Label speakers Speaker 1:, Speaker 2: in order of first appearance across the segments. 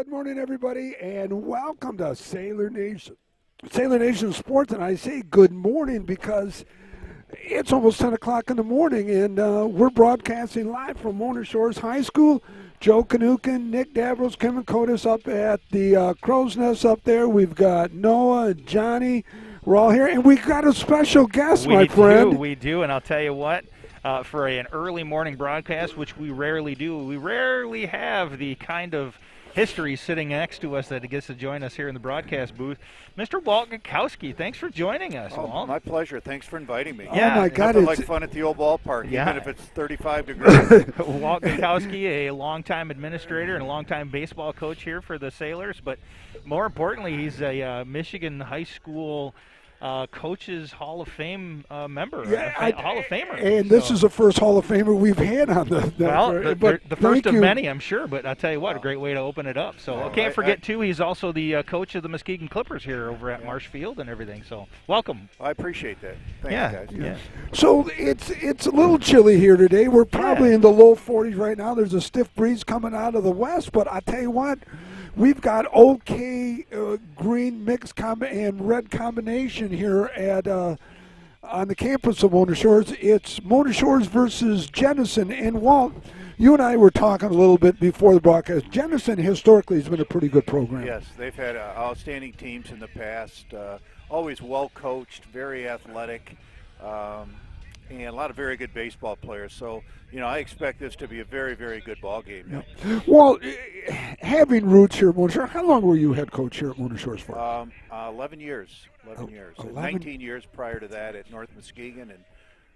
Speaker 1: Good morning, everybody, and welcome to Sailor Nation. Sailor Nation Sports, and I say good morning because it's almost 10 o'clock in the morning, and we're broadcasting live from Mona Shores High School. Joe Kanukin, Nick Davros, Kevin Kotis up at the Crow's Nest up there. We've got Noah, Johnny. We're all here, and we've got a special guest, my friend.
Speaker 2: We do, and I'll tell you what. For an early morning broadcast, which we rarely do, we rarely have the kind of history sitting next to us that gets to join us here in the broadcast booth. Mr. Walt Gakowski, thanks for joining us, Walt.
Speaker 3: My pleasure. Thanks for inviting me.
Speaker 1: Yeah. Oh, my God.
Speaker 3: It's like fun at the old ballpark, even if it's 35 degrees.
Speaker 2: Walt Gakowski, a longtime administrator and a longtime baseball coach here for the Sailors, but more importantly, he's a Michigan high school Coaches Hall of Fame member, Hall of Famer.
Speaker 1: And this is the first Hall of Famer we've had on the
Speaker 2: first of many, I'm sure, but I'll tell you what, a great way to open it up. So I can't forget, too, he's also the coach of the Muskegon Clippers here over at Marsh Field and everything. So welcome.
Speaker 3: I appreciate that. Thanks, guys.
Speaker 2: Yeah.
Speaker 1: So it's a little chilly here today. We're probably in the low 40s right now. There's a stiff breeze coming out of the west, but I tell you what, we've got okay green mix and red combination here at on the campus of Mona Shores. It's Mona Shores versus Jenison. And Walt, you and I were talking a little bit before the broadcast. Jenison historically has been a pretty good program.
Speaker 3: Yes, they've had outstanding teams in the past. Always well coached, very athletic, and a lot of very good baseball players. So, I expect this to be a very, very good ball game.
Speaker 1: Yeah. Well, having roots here at Mona Shores, how long were you head coach here at Mona Shores for?
Speaker 3: 11 years. 11 years. 19 years prior to that at North Muskegon, and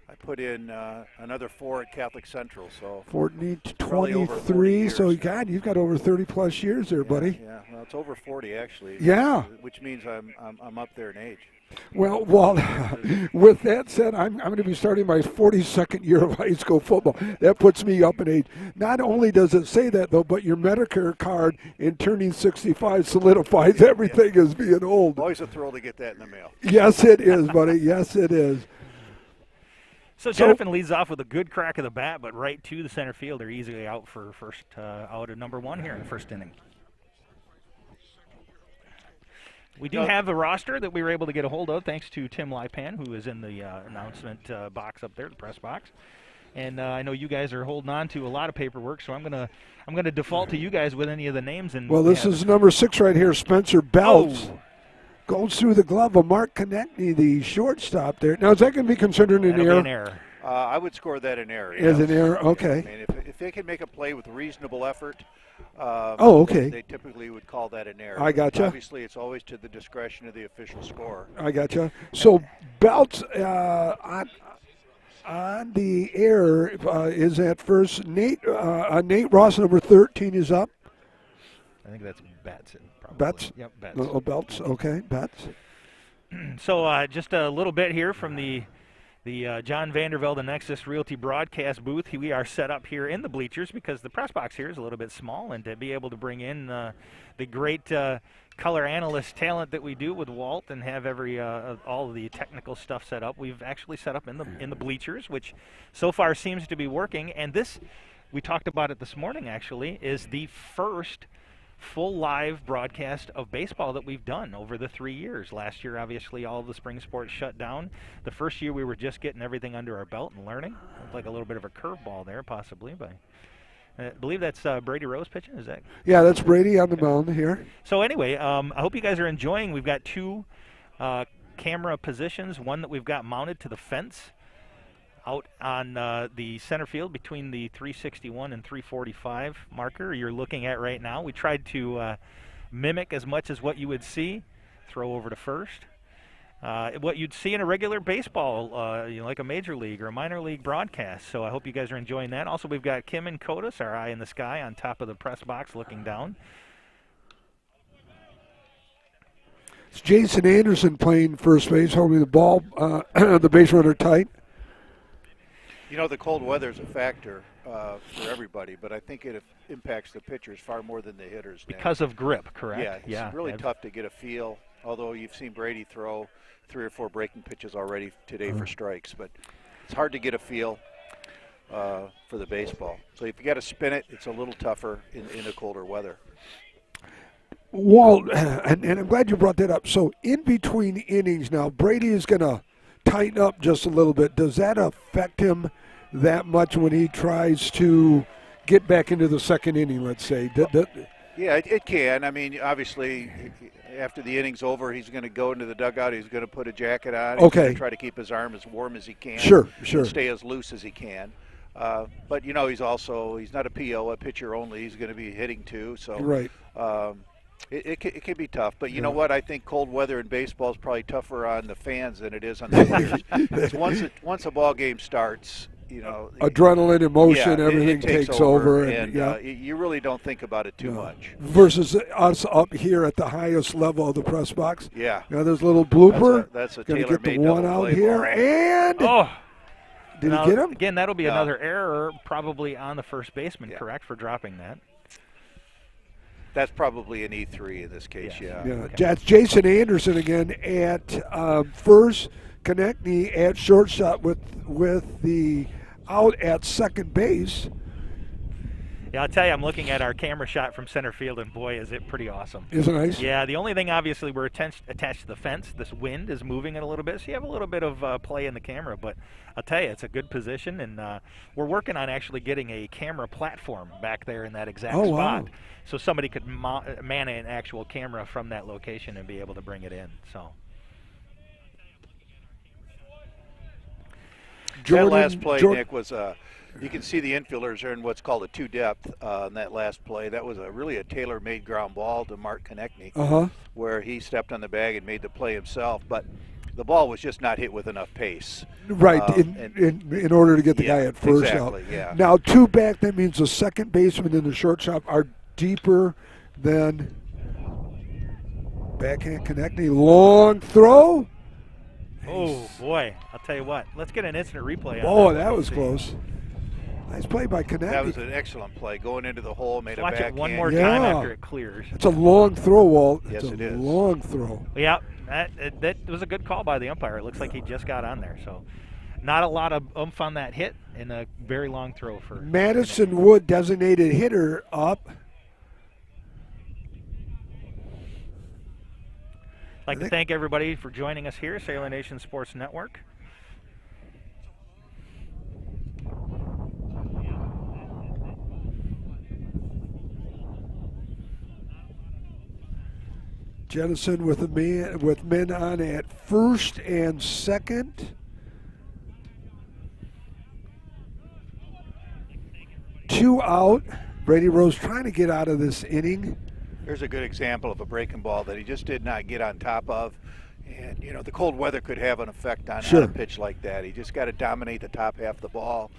Speaker 3: I put in another 4 at Catholic Central. So
Speaker 1: 23. So God, you've got over 30+ years there, buddy.
Speaker 3: Yeah. Well, it's over 40 actually.
Speaker 1: Yeah.
Speaker 3: Which means I'm up there in age.
Speaker 1: Well, with that said, I'm going to be starting my 42nd year of high school football. That puts me up in age. Not only does it say that, though, but your Medicare card in turning 65 solidifies everything as being old.
Speaker 3: Always a thrill to get that in the mail.
Speaker 1: Yes, it is, buddy. Yes, it is.
Speaker 2: So Jenison leads off with a good crack of the bat, but right to the center fielder, easily out for first, out of number 1 here in the first inning. We do have a roster that we were able to get a hold of thanks to Tim Lipan, who is in the announcement box up there, the press box. And I know you guys are holding on to a lot of paperwork, so I'm gonna default to you guys with any of the names. And
Speaker 1: well, this is number 6 right here, Spencer Belts. Goes through the glove of Mark Konechny, the shortstop there. Now, is that going to be considered an error?
Speaker 2: An error.
Speaker 3: I would score that an error.
Speaker 1: As an error, okay.
Speaker 3: I mean, if they can make a play with reasonable effort,
Speaker 1: okay.
Speaker 3: They typically would call that an error.
Speaker 1: I gotcha.
Speaker 3: Obviously, it's always to the discretion of the official scorer.
Speaker 1: I gotcha. So Belts on the error is at first. Nate Ross, number 13, is up.
Speaker 2: I think that's Batson.
Speaker 1: Betts?
Speaker 2: Yep, Betts.
Speaker 1: Oh, Belts, okay, Betts.
Speaker 2: So just a little bit here from the John Vandervelde and Nexus Realty broadcast booth. We are set up here in the bleachers because the press box here is a little bit small, and to be able to bring in the great color analyst talent that we do with Walt and have all of the technical stuff set up, we've actually set up in the bleachers, which so far seems to be working. And this, we talked about it this morning actually, is the first full live broadcast of baseball that we've done over the 3 years. Last year, obviously, all of the spring sports shut down. The first year, we were just getting everything under our belt and learning. Looked like a little bit of a curveball there, possibly. But I believe that's Brady Rose pitching. Is that?
Speaker 1: Yeah, that's Brady on the mound here.
Speaker 2: So anyway, I hope you guys are enjoying. We've got 2 camera positions. One that we've got mounted to the fence out on the center field between the 361 and 345 marker you're looking at right now. We tried to mimic as much as what you would see. Throw over to first. What you'd see in a regular baseball, like a major league or a minor league broadcast. So I hope you guys are enjoying that. Also, we've got Kim and Kotis, our eye in the sky, on top of the press box looking down.
Speaker 1: It's Jason Anderson playing first base, holding the ball, the base runner tight.
Speaker 3: The cold weather is a factor for everybody, but I think it impacts the pitchers far more than the hitters.
Speaker 2: Because of grip, correct?
Speaker 3: Yeah, it's really tough to get a feel, although you've seen Brady throw 3 or 4 breaking pitches already today for strikes, but it's hard to get a feel for the baseball. So if you got to spin it, it's a little tougher in the colder weather.
Speaker 1: Walt, and I'm glad you brought that up. So in between innings now, Brady is going to tighten up just a little bit. Does that affect him that much when he tries to get back into the second inning, let's say?
Speaker 3: Yeah, it can. I mean, obviously, after the inning's over, he's going to go into the dugout. He's going to put a jacket on. He's going to try to keep his arm as warm as he can.
Speaker 1: Sure.
Speaker 3: And stay as loose as he can. But, you know, he's not a PO, a pitcher only. He's going to be hitting too. So
Speaker 1: right.
Speaker 3: It can be tough. But you know what? I think cold weather in baseball is probably tougher on the fans than it is on the players. once a ball game starts, you know,
Speaker 1: adrenaline, emotion, everything takes over,
Speaker 3: and you really don't think about it too much.
Speaker 1: Versus us up here at the highest level of the press box.
Speaker 3: Yeah,
Speaker 1: you know, there's a little blooper.
Speaker 3: That's a
Speaker 1: gonna
Speaker 3: tailor-made
Speaker 1: get the one out here, and did he get him?
Speaker 2: Again, that'll be another error, probably on the first baseman, correct, for dropping that.
Speaker 3: That's probably an E3 in this case. Yeah.
Speaker 1: Okay. That's Jason Anderson again at first. Konechny at shortstop with the out at second base.
Speaker 2: Yeah, I'll tell you, I'm looking at our camera shot from center field, and boy, is it pretty awesome.
Speaker 1: Isn't it nice?
Speaker 2: Yeah, the only thing, obviously, we're attached to the fence. This wind is moving it a little bit, so you have a little bit of play in the camera. But I'll tell you, it's a good position, and we're working on actually getting a camera platform back there in that exact spot.
Speaker 1: Wow.
Speaker 2: So somebody could man an actual camera from that location and be able to bring it in. So.
Speaker 3: That last play, Nick, was you can see the infielders are in what's called a two-depth in that last play. That was really a tailor-made ground ball to Mark Konechny, where he stepped on the bag and made the play himself. But the ball was just not hit with enough pace.
Speaker 1: Right, in order to get the guy at first out.
Speaker 3: Yeah.
Speaker 1: Now, two back, that means the second baseman and the shortstop are deeper than backhand Konechny. Long throw.
Speaker 2: Oh, boy. I'll tell you what. Let's get an instant replay
Speaker 1: that
Speaker 2: on that.
Speaker 1: That was close. Nice play by Konechny.
Speaker 3: That was an excellent play. Going into the hole, made a backhand.
Speaker 2: Watch it one more time after it clears.
Speaker 1: It's a long throw, Walt.
Speaker 3: Yes, it is.
Speaker 1: Long throw.
Speaker 2: Yeah, that was a good call by the umpire. It looks like he just got on there. So not a lot of oomph on that hit and a very long throw for
Speaker 1: Madison
Speaker 2: Konechny.
Speaker 1: Wood, designated hitter, up.
Speaker 2: I'd like to thank everybody for joining us here, Sailor Nation Sports Network.
Speaker 1: Jenison with men on at first and second. 2 out. Brady Rose trying to get out of this inning.
Speaker 3: Here's a good example of a breaking ball that he just did not get on top of. And, you know, the cold weather could have an effect on a pitch like that. He just got to dominate the top half of the ball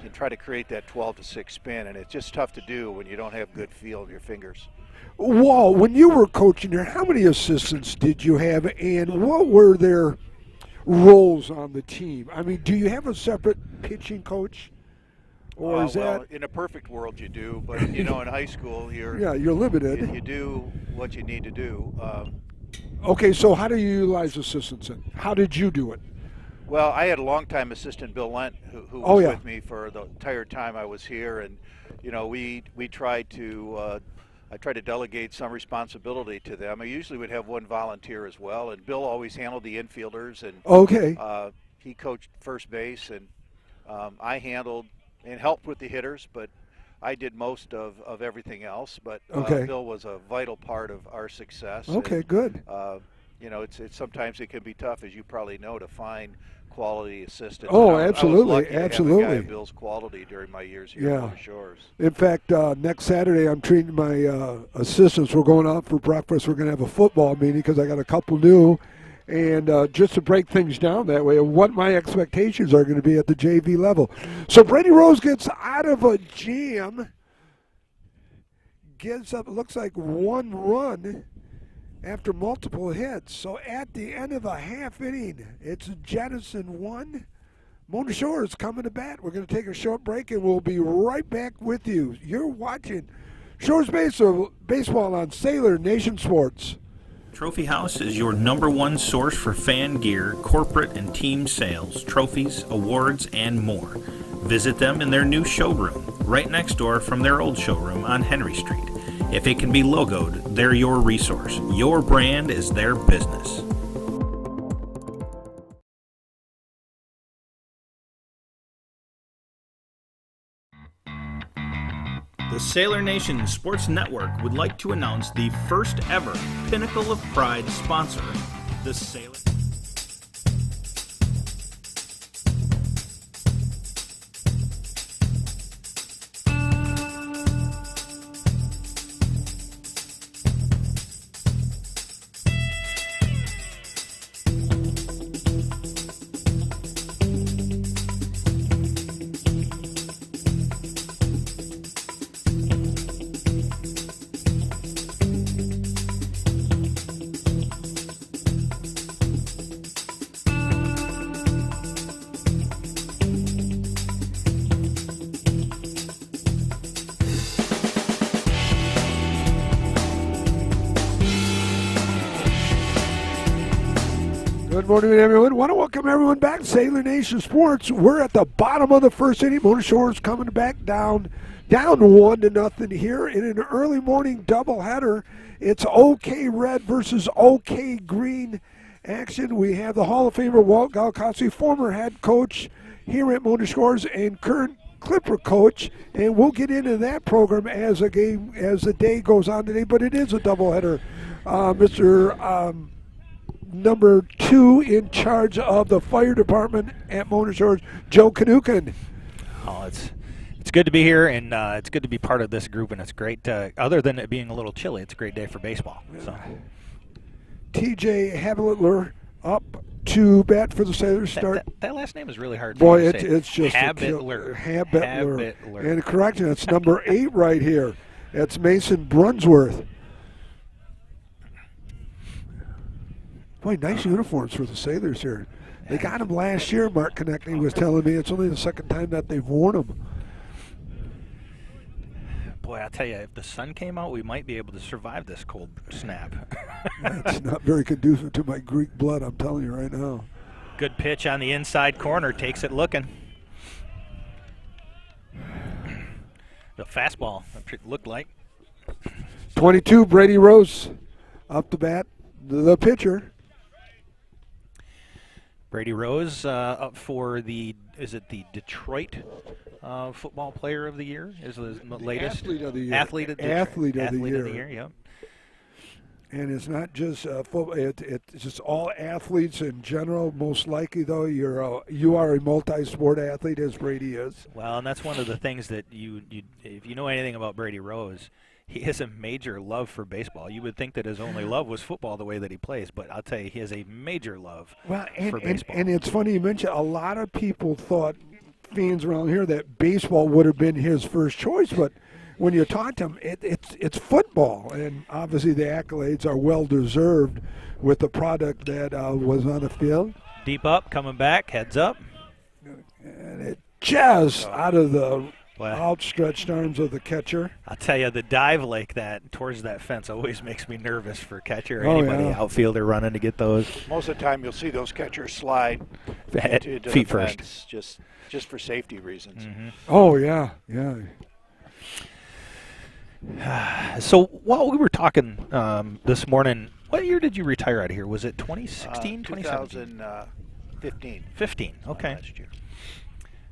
Speaker 3: and try to create that 12-6 spin. And it's just tough to do when you don't have good feel of your fingers.
Speaker 1: Walt, when you were coaching there, how many assistants did you have, and what were their roles on the team? I mean, do you have a separate pitching coach? Or is
Speaker 3: well,
Speaker 1: that
Speaker 3: in a perfect world you do, but you know, in high school you're
Speaker 1: limited.
Speaker 3: You do what you need to do.
Speaker 1: Okay, so how do you utilize assistants then? How did you do it?
Speaker 3: Well, I had a longtime assistant, Bill Lent, who was with me for the entire time I was here, and you know, we tried to. I tried to delegate some responsibility to them. I usually would have one volunteer as well, and Bill always handled the infielders, and he coached first base, and I handled and helped with the hitters, but I did most of everything else. But Bill was a vital part of our success.
Speaker 1: Okay,
Speaker 3: and,
Speaker 1: good.
Speaker 3: You know, it's sometimes it can be tough, as you probably know, to find quality assistants.
Speaker 1: Oh,
Speaker 3: I
Speaker 1: absolutely,
Speaker 3: was lucky to
Speaker 1: absolutely.
Speaker 3: have a guy of Bill's quality during my years here on the Shores.
Speaker 1: In fact, next Saturday I'm treating my assistants. We're going out for breakfast. We're going to have a football meeting because I got a couple new. And just to break things down that way, what my expectations are going to be at the JV level. So Brady Rose gets out of a jam, gives up, it looks like, one run after multiple hits. So at the end of a half inning, it's Jenison 1. Mona Shores coming to bat. We're going to take a short break, and we'll be right back with you. You're watching Shores Baseball on Sailor Nation Sports.
Speaker 4: Trophy House is your #1 source for fan gear, corporate and team sales, trophies, awards, and more. Visit them in their new showroom, right next door from their old showroom on Henry Street. If it can be logoed, they're your resource. Your brand is their business. The Sailor Nation Sports Network would like to announce the first ever Pinnacle of Pride sponsor, the Sailor.
Speaker 1: Good morning, everyone. Want to welcome everyone back to Sailor Nation Sports. We're at the bottom of the first inning. Mona Shores coming back down 1-0 here in an early morning doubleheader. It's OK Red versus OK Green action. We have the Hall of Famer Walt Galkowski, former head coach here at Mona Shores and current Clipper coach, and we'll get into that program as the day goes on today. But it is a doubleheader. Mr. Number 2 in charge of the fire department at Mona Shores, Joe Kanukin.
Speaker 2: Oh, it's good to be here, and it's good to be part of this group, and it's great. Other than it being a little chilly, it's a great day for baseball. So,
Speaker 1: TJ Habitler up to bat for the Sailors. Start.
Speaker 2: That last name is really hard.
Speaker 1: Boy,
Speaker 2: to say.
Speaker 1: It's just
Speaker 2: Habitler.
Speaker 1: Habitler. And correction, it's number 8 right here. It's Mason Brunsworth. Boy, nice uniforms for the Sailors here. They got them last year, Mark Konechny was telling me. It's only the second time that they've worn them.
Speaker 2: Boy, I'll tell you, if the sun came out, we might be able to survive this cold snap.
Speaker 1: It's not very conducive to my Greek blood, I'm telling you right now.
Speaker 2: Good pitch on the inside corner, takes it looking. The fastball, it looked like.
Speaker 1: 22, Brady Rose up to bat, the pitcher.
Speaker 2: Brady Rose up for is it the Detroit Football Player of the Year? Is the latest
Speaker 1: Athlete of the Year.
Speaker 2: Athlete of the Year. Yep.
Speaker 1: And it's not just football; it's just all athletes in general. Most likely, though, you are a multi-sport athlete, as Brady is.
Speaker 2: Well, and that's one of the things that if you know anything about Brady Rose, he has a major love for baseball. You would think that his only love was football, the way that he plays, but I'll tell you, he has a major love for baseball.
Speaker 1: And it's funny you mentioned, a lot of people thought, fans around here, that baseball would have been his first choice, but when you talk to him, it's football, and obviously the accolades are well-deserved with the product that was on the field.
Speaker 2: Deep up, coming back, heads up.
Speaker 1: And it just out of the outstretched arms of the catcher.
Speaker 2: I'll tell you, the dive like that towards that fence always makes me nervous for catcher or anybody outfielder running to get those.
Speaker 3: Most of the time, you'll see those catchers slide into
Speaker 2: feet
Speaker 3: the
Speaker 2: first,
Speaker 3: fence, just for safety reasons.
Speaker 2: Mm-hmm.
Speaker 1: Oh yeah.
Speaker 2: So while we were talking this morning, what year did you retire out of here? Was it 2016, 2017?
Speaker 3: 2015.
Speaker 2: 15. Okay.
Speaker 3: Last year.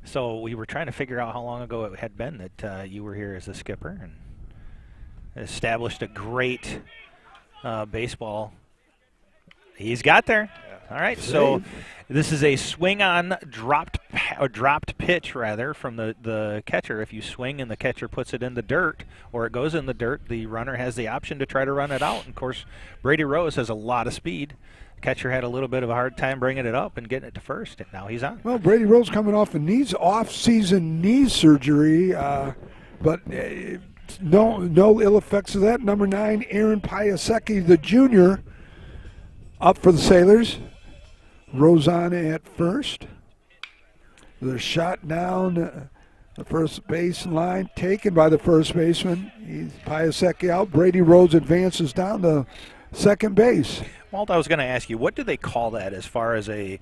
Speaker 2: So we were trying to figure out how long ago it had been that you were here as a skipper and established a great baseball. He's got there. Yeah. All right. So this is a swing on dropped pitch rather from the catcher. If you swing and the catcher puts it in the dirt or it goes in the dirt, the runner has the option to try to run it out. And of course, Brady Rose has a lot of speed. Catcher had a little bit of a hard time bringing it up and getting it to first, and now he's on.
Speaker 1: Well, Brady Rose coming off off-season knee surgery, but no ill effects of that. Number 9, Aaron Piasecki, the junior, up for the Sailors. Rose on at first. The shot down the first base line, taken by the first baseman. Piasecki out. Brady Rose advances down to second base.
Speaker 2: Walt, I was going to ask you, what do they call that as far as a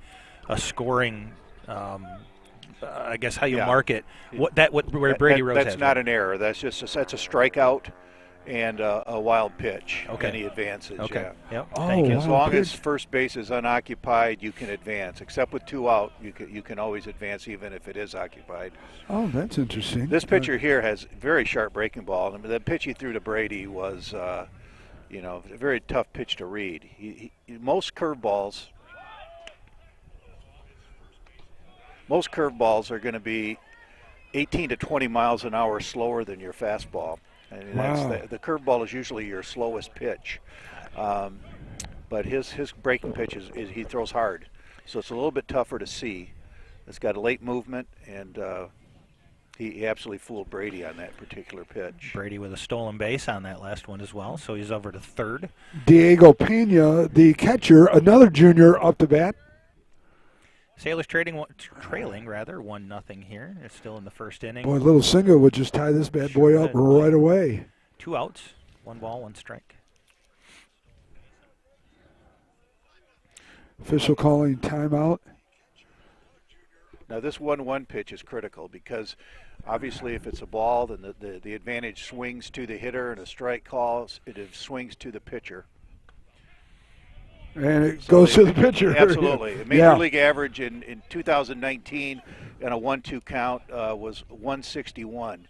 Speaker 2: scoring? I guess how you mark it. Where Brady Rose
Speaker 3: that's
Speaker 2: has
Speaker 3: not
Speaker 2: it.
Speaker 3: an error. That's a strikeout, and a wild pitch.
Speaker 2: Okay.
Speaker 3: And he advances.
Speaker 2: Okay.
Speaker 3: Yeah.
Speaker 2: Yep.
Speaker 1: Oh,
Speaker 2: Thank you.
Speaker 3: As long as first base is unoccupied, you can advance. Except with 2 out, you can always advance even if it is occupied.
Speaker 1: Oh, that's interesting.
Speaker 3: This pitcher here has very sharp breaking ball. I mean, the pitch he threw to Brady was, a very tough pitch to read. Most curveballs are going to be 18 to 20 miles an hour slower than your fastball. And the curveball is usually your slowest pitch. But his breaking pitch is he throws hard. So it's a little bit tougher to see. It's got a late movement, and he absolutely fooled Brady on that particular pitch.
Speaker 2: Brady with a stolen base on that last one as well, so he's over to third.
Speaker 1: Diego Pena, the catcher, another junior up to bat.
Speaker 2: Sailors trailing 1-0 here. It's still in the first inning.
Speaker 1: Boy, little Singa would just tie this bad boy up right away.
Speaker 2: 2 outs, 1 ball, 1 strike.
Speaker 1: Official calling timeout.
Speaker 3: Now this 1-1 pitch is critical because obviously if it's a ball, then the advantage swings to the hitter, and a strike calls, it swings to the pitcher.
Speaker 1: And it goes to the pitcher.
Speaker 3: Absolutely. A Major League average in 2019 in a 1-2 count was 161.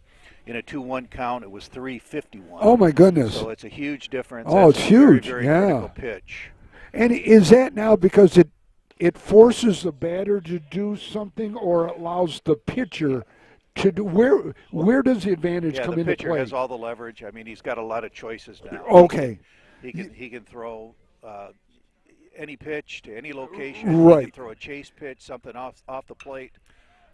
Speaker 3: In a 2-1 count, it was 351.
Speaker 1: Oh, my goodness.
Speaker 3: So it's a huge difference.
Speaker 1: Oh,
Speaker 3: That's
Speaker 1: it's huge.
Speaker 3: Very, very critical pitch.
Speaker 1: And is that now because it forces the batter to do something, or allows the pitcher to do? Where does the advantage come into play?
Speaker 3: The pitcher has all the leverage. I mean, he's got a lot of choices now.
Speaker 1: Okay.
Speaker 3: He can throw any pitch to any location.
Speaker 1: Right.
Speaker 3: He can throw a chase pitch, something off the plate.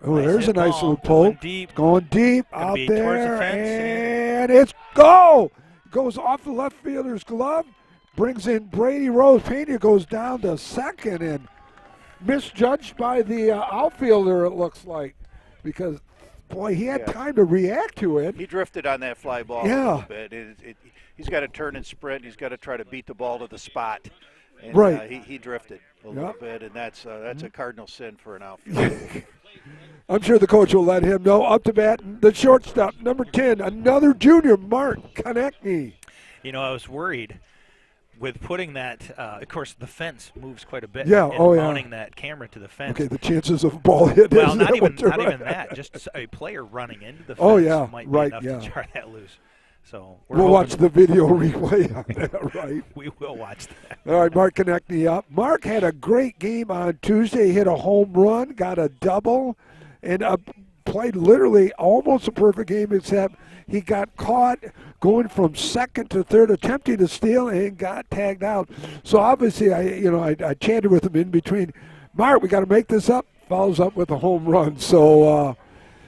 Speaker 1: Oh, there's a nice little
Speaker 2: pull.
Speaker 1: pull. Going deep out
Speaker 2: be towards the
Speaker 1: there,
Speaker 2: fence.
Speaker 1: and it's go! Goes off the left fielder's glove, brings in Brady Rose. Pena goes down to second, and misjudged by the outfielder, it looks like, because, boy, he had time to react to it.
Speaker 3: He drifted on that fly ball a little bit. He's got to turn and sprint. He's got to try to beat the ball to the spot. And,
Speaker 1: right.
Speaker 3: He drifted a little bit, and that's a cardinal sin for an outfielder.
Speaker 1: I'm sure the coach will let him know. Up to bat, the shortstop, number 10, another junior, Mark Konechny.
Speaker 2: You know, I was worried with putting that. Of course, the fence moves quite a bit.
Speaker 1: Yeah,
Speaker 2: mounting that camera to the fence.
Speaker 1: Okay, the chances of a ball hit.
Speaker 2: Well, not even that. Just a player running into the fence might be enough to jar that loose. So
Speaker 1: we'll watch the video replay on that, right?
Speaker 2: We will watch that.
Speaker 1: All right, Mark Konechny up. Mark had a great game on Tuesday. He hit a home run, got a double, and played literally almost a perfect game, except he got caught going from second to third, attempting to steal, and got tagged out. So obviously, I chatted with him in between. Mark, we got to make this up. Follows up with a home run. So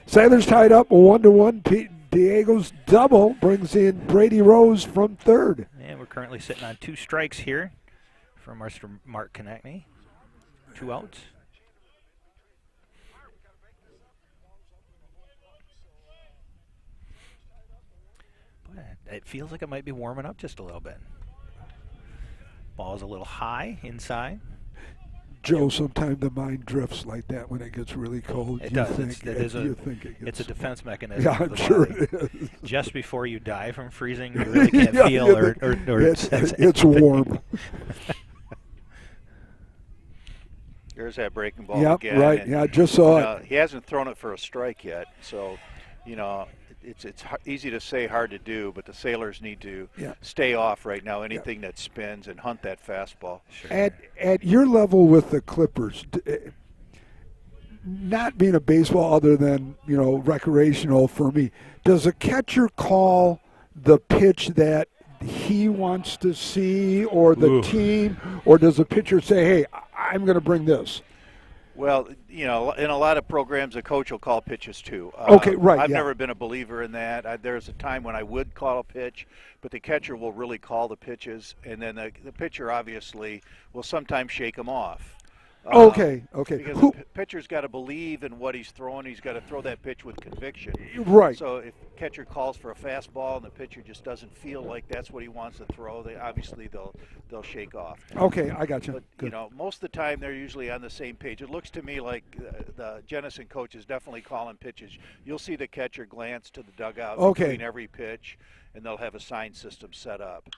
Speaker 1: Sailors tied up 1-1. Diego's double brings in Brady Rose from third.
Speaker 2: And we're currently sitting on 2 strikes here from Mark Konechny. 2 outs. But it feels like it might be warming up just a little bit. Ball's a little high inside.
Speaker 1: Joe, sometimes the mind drifts like that when it gets really cold.
Speaker 2: It does. It's a defense mechanism.
Speaker 1: Yeah, I'm sure it is.
Speaker 2: Just before you die from freezing, you really can't feel or
Speaker 1: it's warm.
Speaker 3: There's that breaking ball again.
Speaker 1: Right.
Speaker 3: And,
Speaker 1: yeah, just saw it.
Speaker 3: He hasn't thrown it for a strike yet, so it's easy to say, hard to do, but the Sailors need to stay off right now. Anything that spins and hunt that fastball.
Speaker 2: Sure.
Speaker 1: At your level with the Clippers, not being a baseball other than recreational for me, does a catcher call the pitch that he wants to see, or the team, or does the pitcher say, "Hey, I'm going to bring this"?
Speaker 3: Well, in a lot of programs, a coach will call pitches too.
Speaker 1: Okay, right.
Speaker 3: I've never been a believer in that. There's a time when I would call a pitch, but the catcher will really call the pitches, and then the pitcher obviously will sometimes shake them off.
Speaker 1: Okay.
Speaker 3: Because the pitcher's got to believe in what he's throwing. He's got to throw that pitch with conviction.
Speaker 1: Right.
Speaker 3: So if catcher calls for a fastball and the pitcher just doesn't feel like that's what he wants to throw, they'll shake off.
Speaker 1: Okay, I got you.
Speaker 3: But
Speaker 1: Good.
Speaker 3: most of the time they're usually on the same page. It looks to me like the Jenison coach is definitely calling pitches. You'll see the catcher glance to the dugout between every pitch, and they'll have a sign system set up.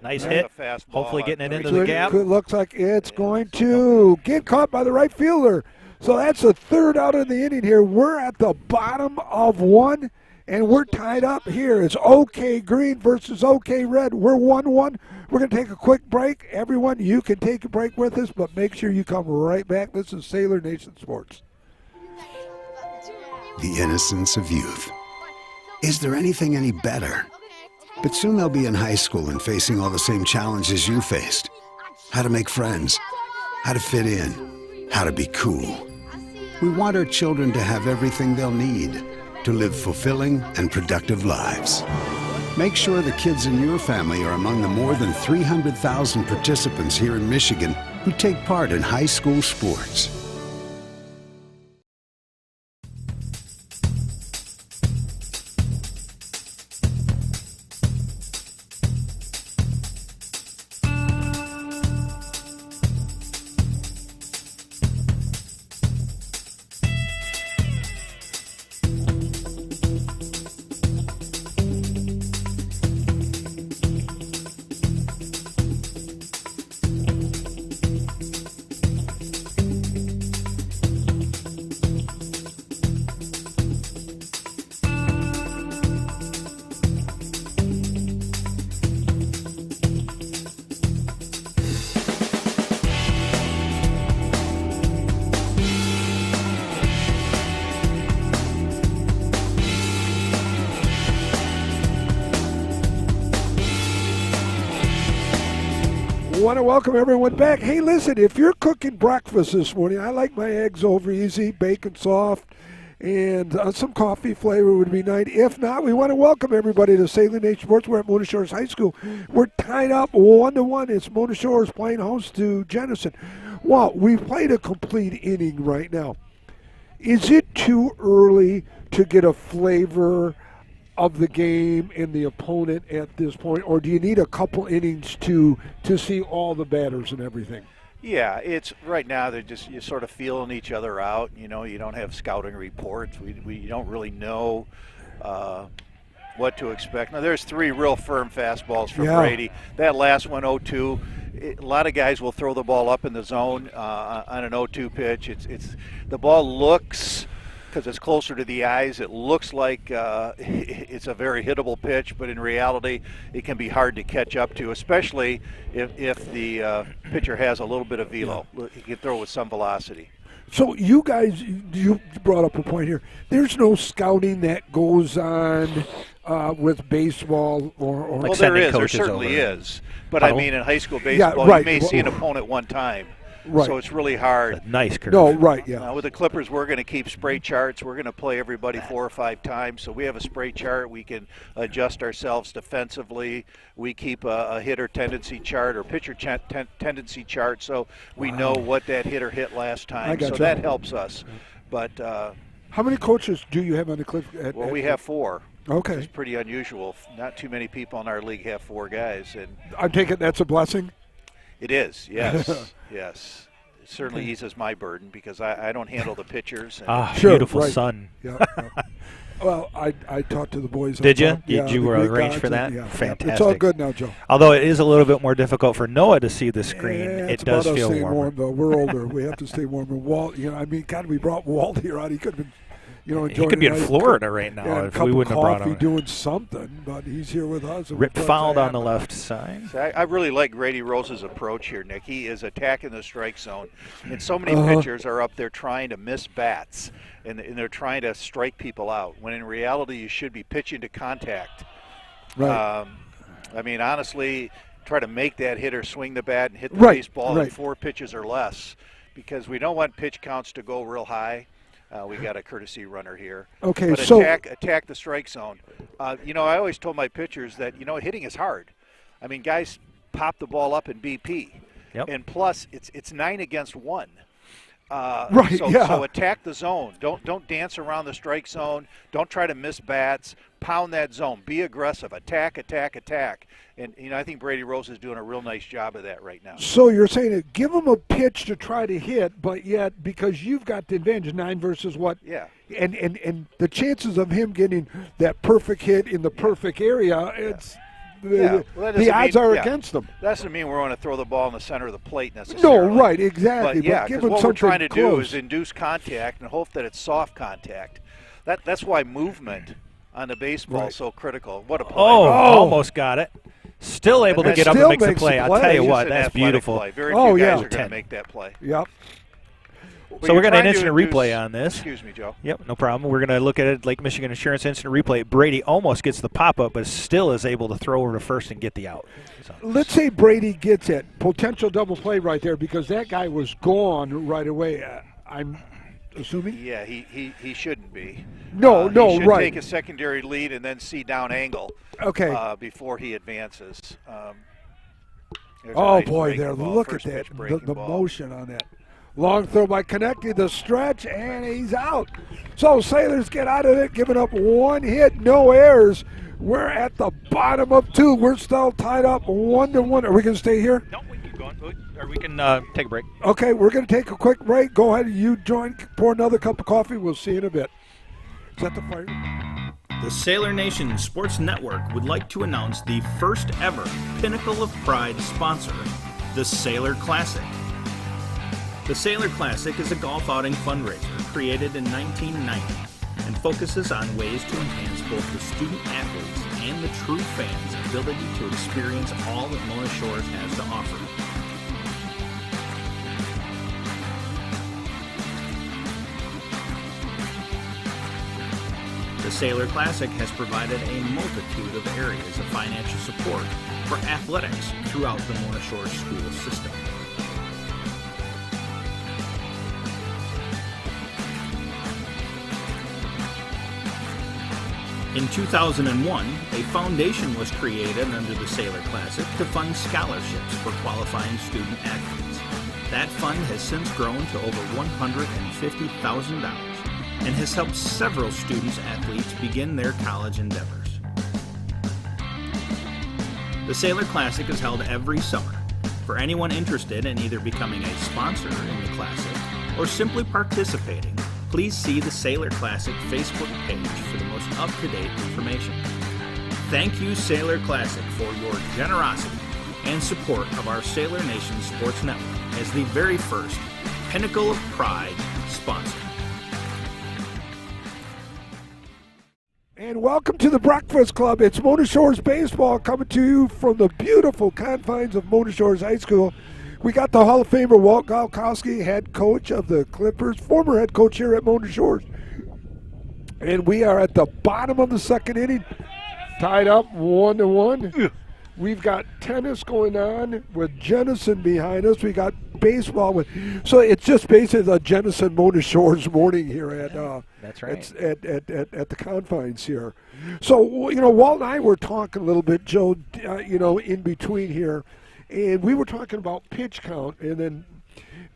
Speaker 2: Nice hit. Hopefully getting it into the gap.
Speaker 1: It looks like it's going to get caught by the right fielder. So that's the third out of the inning here. We're at the bottom of one, and we're tied up here. It's OK Green versus OK Red. We're 1-1. We're going to take a quick break. Everyone, you can take a break with us, but make sure you come right back. This is Sailor Nation Sports.
Speaker 5: The innocence of youth. Is there anything any better? But soon they'll be in high school and facing all the same challenges you faced. How to make friends, how to fit in, how to be cool. We want our children to have everything they'll need to live fulfilling and productive lives. Make sure the kids in your family are among the more than 300,000 participants here in Michigan who take part in high school sports.
Speaker 1: I want to welcome everyone back. Hey, listen, if you're cooking breakfast this morning, I like my eggs over easy, bacon soft, and some coffee flavor would be nice. If not, we want to welcome everybody to Sailor Nation Sports. We're at Mona Shores High School. We're tied up 1-1. It's Mona Shores playing host to Jenison. Well, we've played a complete inning right now. Is it too early to get a flavor of the game and the opponent at this point, or do you need a couple innings to see all the batters and everything?
Speaker 3: Yeah, it's right now they're just you're sort of feeling each other out. You don't have scouting reports. We don't really know what to expect. Now there's three real firm fastballs from Brady. That last one 0-2. A lot of guys will throw the ball up in the zone on an 0-2 pitch. It's the ball looks, because it's closer to the eyes, it looks like it's a very hittable pitch, but in reality it can be hard to catch up to, especially if the pitcher has a little bit of velo. He can throw with some velocity.
Speaker 1: So you guys, you brought up a point here. There's no scouting that goes on with baseball or
Speaker 3: well, there is. There certainly is. But I mean, in high school baseball, you may see an opponent one time.
Speaker 1: Right.
Speaker 3: So it's really hard.
Speaker 2: Nice curve.
Speaker 1: No, right, yeah.
Speaker 3: With the Clippers, we're going to keep spray charts. We're going to play everybody 4 or 5 times. So we have a spray chart. We can adjust ourselves defensively. We keep a hitter tendency chart or pitcher tendency chart, so we know what that hitter hit last time. So that helps us. But
Speaker 1: how many coaches do you have on the Cliff?
Speaker 3: Well, we have 4.
Speaker 1: Okay.
Speaker 3: It's pretty unusual. Not too many people in our league have 4 guys. And
Speaker 1: I take it that's a blessing?
Speaker 3: It is, yes, yes. It certainly eases my burden because I don't handle the pitchers.
Speaker 2: Beautiful sun.
Speaker 1: Yeah. Well, I talked to the boys.
Speaker 2: Did you? Did you arrange for that?
Speaker 1: Yeah.
Speaker 2: Fantastic.
Speaker 1: It's all good now, Joe.
Speaker 2: Although it is a little bit more difficult for Noah to see the screen, it does feel warmer.
Speaker 1: Warm, though. We're older. We have to stay warm. And Walt, God, we brought Walt here out. He could have been. He
Speaker 2: could be in Florida right now if we wouldn't have brought him.
Speaker 1: Doing something, but he's here with us.
Speaker 2: Rip fouled on the left side.
Speaker 3: So I really like Grady Rose's approach here, Nick. He is attacking the strike zone, and so many pitchers are up there trying to miss bats, and they're trying to strike people out, when in reality you should be pitching to contact.
Speaker 1: Right.
Speaker 3: I mean, honestly, try to make that hitter swing the bat and hit the baseball in 4 pitches or less, because we don't want pitch counts to go real high. We got a courtesy runner here.
Speaker 1: Okay,
Speaker 3: but
Speaker 1: so
Speaker 3: attack the strike zone. I always told my pitchers that hitting is hard. I mean, guys pop the ball up in BP, and plus it's 9 against 1.
Speaker 1: Right, yeah.
Speaker 3: So attack the zone. Don't dance around the strike zone. Don't try to miss bats. Pound that zone. Be aggressive. Attack, attack, attack. And I think Brady Rose is doing a real nice job of that right now.
Speaker 1: So you're saying that give him a pitch to try to hit, but yet because you've got the advantage, 9 versus what?
Speaker 3: Yeah.
Speaker 1: And the chances of him getting that perfect hit in the perfect area, it's the odds are against them.
Speaker 3: That doesn't mean we're going to throw the ball in the center of the plate necessarily.
Speaker 1: No, right, exactly.
Speaker 3: But
Speaker 1: give him
Speaker 3: what
Speaker 1: something
Speaker 3: we're trying to do
Speaker 1: close.
Speaker 3: is induce contact and hope that it's soft contact. That's why movement on the baseball is so critical. What a play.
Speaker 2: Almost got it. Still able to get up and make the play. I'll tell you what, that's beautiful.
Speaker 3: Play. Very few guys are going
Speaker 2: 10.
Speaker 3: to make that play.
Speaker 1: Yep.
Speaker 2: So we're going to an instant replay on this.
Speaker 3: Excuse me, Joe.
Speaker 2: Yep, no problem. We're going to look at it, Lake Michigan Insurance instant replay. Brady almost gets the pop-up, but still is able to throw over to first and get the out. So.
Speaker 1: Let's say Brady gets it. Potential double play right there because that guy was gone right away. I'm assuming?
Speaker 3: Yeah, he shouldn't be.
Speaker 1: No,
Speaker 3: he should
Speaker 1: right.
Speaker 3: take a secondary lead and then see down angle before he advances.
Speaker 1: Oh, boy, there. Look at that. The motion on that. Long throw by Konecny, the stretch, and he's out. So Sailors get out of it, giving up 1 hit, no errors. We're at the bottom of 2. We're still tied up 1-1. Are we going to stay here?
Speaker 2: No, we can keep going. Or we can take a break.
Speaker 1: Okay, we're going to take a quick break. Go ahead, you join, pour another cup of coffee. We'll see you in a bit. Is that the fire?
Speaker 4: The Sailor Nation Sports Network would like to announce the first ever Pinnacle of Pride sponsor, the Sailor Classic. The Sailor Classic is a golf outing fundraiser created in 1990 and focuses on ways to enhance both the student athletes and the true fans' ability to experience all that Mona Shores has to offer. The Sailor Classic has provided a multitude of areas of financial support for athletics throughout the Mona Shores school system. In 2001, a foundation was created under the Sailor Classic to fund scholarships for qualifying student athletes. That fund has since grown to over $150,000 and has helped several student-athletes begin their college endeavors. The Sailor Classic is held every summer. For anyone interested in either becoming a sponsor in the Classic or simply participating, please see the Sailor Classic Facebook page for the most up-to-date information. Thank you, Sailor Classic, for your generosity and support of our Sailor Nation Sports Network as the very first Pinnacle of Pride sponsor.
Speaker 1: And welcome to the Breakfast Club. It's Mona Shores Baseball coming to you from the beautiful confines of Mona Shores High School. We got the Hall of Famer Walt Galkowski, head coach of the Clippers, former head coach here at Mona Shores. And we are at the bottom of the second inning, tied up 1-1. We've got tennis going on with Jenison behind us. We got baseball with, so it's just basically a Jenison Mona Shores morning here at
Speaker 2: that's right.
Speaker 1: at the confines here. So Walt and I were talking a little bit, Joe, in between here, and we were talking about pitch count, and then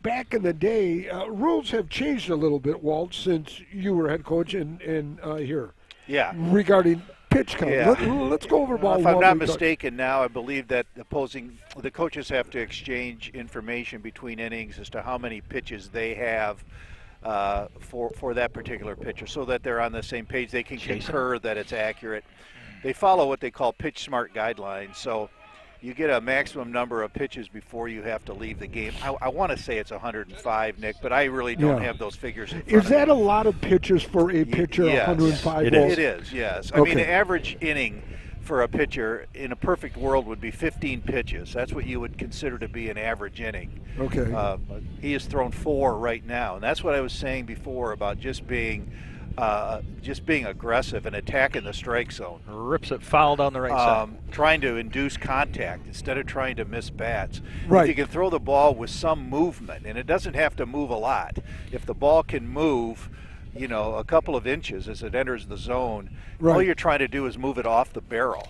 Speaker 1: back in the day, rules have changed a little bit, Walt, since you were head coach and here.
Speaker 3: Yeah.
Speaker 1: Regarding pitch count.
Speaker 3: Yeah.
Speaker 1: Let's go over about.
Speaker 3: If I'm not mistaken, now I believe that the coaches have to exchange information between innings as to how many pitches they have for that particular pitcher, so that they're on the same page. They can concur that it's accurate. They follow what they call pitch smart guidelines. So you get a maximum number of pitches before you have to leave the game. I want to say it's 105, Nick, but I really don't have those figures in front
Speaker 1: Is
Speaker 3: of
Speaker 1: that
Speaker 3: me.
Speaker 1: a lot of pitches for a pitcher,
Speaker 3: Yes.
Speaker 1: 105
Speaker 2: It
Speaker 1: balls?
Speaker 3: It is, yes.
Speaker 1: Okay.
Speaker 3: I mean, the average inning for a pitcher in a perfect world would be 15 pitches. That's what you would consider to be an average inning.
Speaker 1: Okay.
Speaker 3: He has thrown 4 right now, and that's what I was saying before about just being aggressive and attacking the strike zone.
Speaker 2: Rips it foul down the right side.
Speaker 3: Trying to induce contact instead of trying to miss bats.
Speaker 1: Right.
Speaker 3: If you can throw the ball with some movement, and it doesn't have to move a lot. If the ball can move, a couple of inches as it enters the zone, all you're trying to do is move it off the barrel.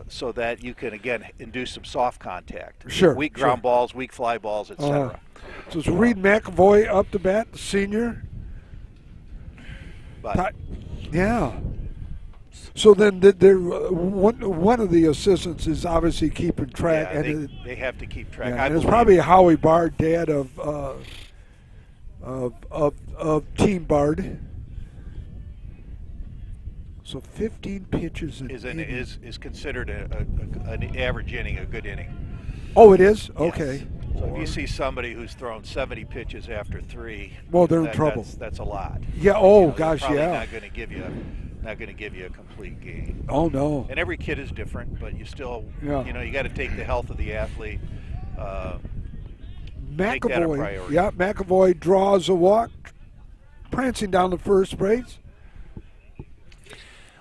Speaker 3: So that you can, again, induce some soft contact.
Speaker 1: Sure.
Speaker 3: Weak ground balls, weak fly balls, etc.
Speaker 1: So it's Reed McAvoy up to bat, the senior.
Speaker 3: But
Speaker 1: Yeah. So then one of the assistants is obviously keeping track.
Speaker 3: yeah,
Speaker 1: And
Speaker 3: they have to keep track.
Speaker 1: yeah,
Speaker 3: I
Speaker 1: and it's
Speaker 3: believe-
Speaker 1: probably Howie Bard, dad of Team Bard. So 15 pitches an inning.
Speaker 3: is considered an average inning, a good inning.
Speaker 1: Oh, it is?
Speaker 3: Yes.
Speaker 1: Okay.
Speaker 3: So if you see somebody who's thrown 70 pitches after 3,
Speaker 1: Well, they're in trouble.
Speaker 3: That's a lot.
Speaker 1: Yeah, oh,
Speaker 3: You know, they're
Speaker 1: gosh,
Speaker 3: probably
Speaker 1: yeah.
Speaker 3: Not going to give you a complete game.
Speaker 1: Oh, no.
Speaker 3: And every kid is different, but you still,
Speaker 1: Yeah.
Speaker 3: you got to take the health of the athlete. Make that a
Speaker 1: McAvoy.
Speaker 3: priority.
Speaker 1: Yeah, McAvoy draws a walk, prancing down the first base.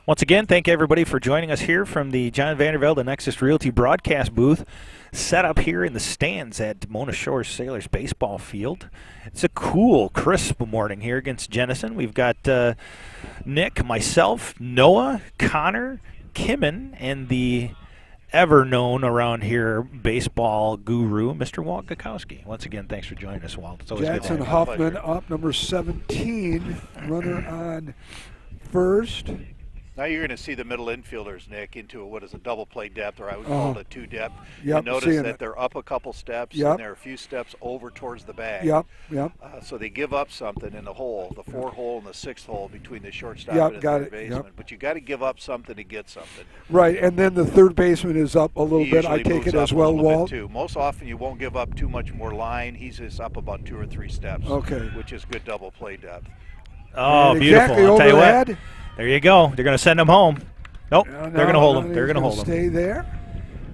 Speaker 2: Once again, thank everybody for joining us here from the John Vandervelde Nexus Realty broadcast booth, set up here in the stands at Mona Shores Sailors baseball field. It's a cool, crisp morning here against Jenison. We've got Nick, myself, Noah, Connor, Kimmin, and the ever-known around here baseball guru, Mr. Walt Gakowski. Once again, thanks for joining us, Walt. It's always good to
Speaker 1: Jackson
Speaker 2: have you.
Speaker 1: Huffman
Speaker 3: pleasure.
Speaker 1: up, number 17, runner on first.
Speaker 3: Now you're going to see the middle infielders, Nick, into what is a double play depth, or I would call it a 2 depth.
Speaker 1: Yep,
Speaker 3: you notice
Speaker 1: seeing
Speaker 3: that
Speaker 1: it.
Speaker 3: they're up a couple steps,
Speaker 1: Yep.
Speaker 3: and they're a few steps over towards the bag.
Speaker 1: Yep.
Speaker 3: So they give up something in the hole, the 4 hole and the 6th hole between the shortstop
Speaker 1: Yep,
Speaker 3: and the
Speaker 1: got
Speaker 3: third
Speaker 1: it,
Speaker 3: baseman.
Speaker 1: yep.
Speaker 3: But you got to give up something to get something.
Speaker 1: Right, and then the third baseman is up a little
Speaker 3: He
Speaker 1: bit. I
Speaker 3: usually
Speaker 1: take
Speaker 3: moves
Speaker 1: it
Speaker 3: up
Speaker 1: as
Speaker 3: a
Speaker 1: well,
Speaker 3: little bit,
Speaker 1: Walt.
Speaker 3: too. Most often you won't give up too much more line. He's just up about 2 or 3 steps.
Speaker 1: Okay.
Speaker 3: Which is good double play depth.
Speaker 2: Oh,
Speaker 1: And
Speaker 2: beautiful.
Speaker 1: exactly
Speaker 2: I'll tell you what.
Speaker 1: overhead.
Speaker 2: There you go. They're going to send him home. Nope,
Speaker 1: No,
Speaker 2: they're going to hold
Speaker 1: no,
Speaker 2: him. They're
Speaker 1: he's
Speaker 2: going to hold him.
Speaker 1: Stay there.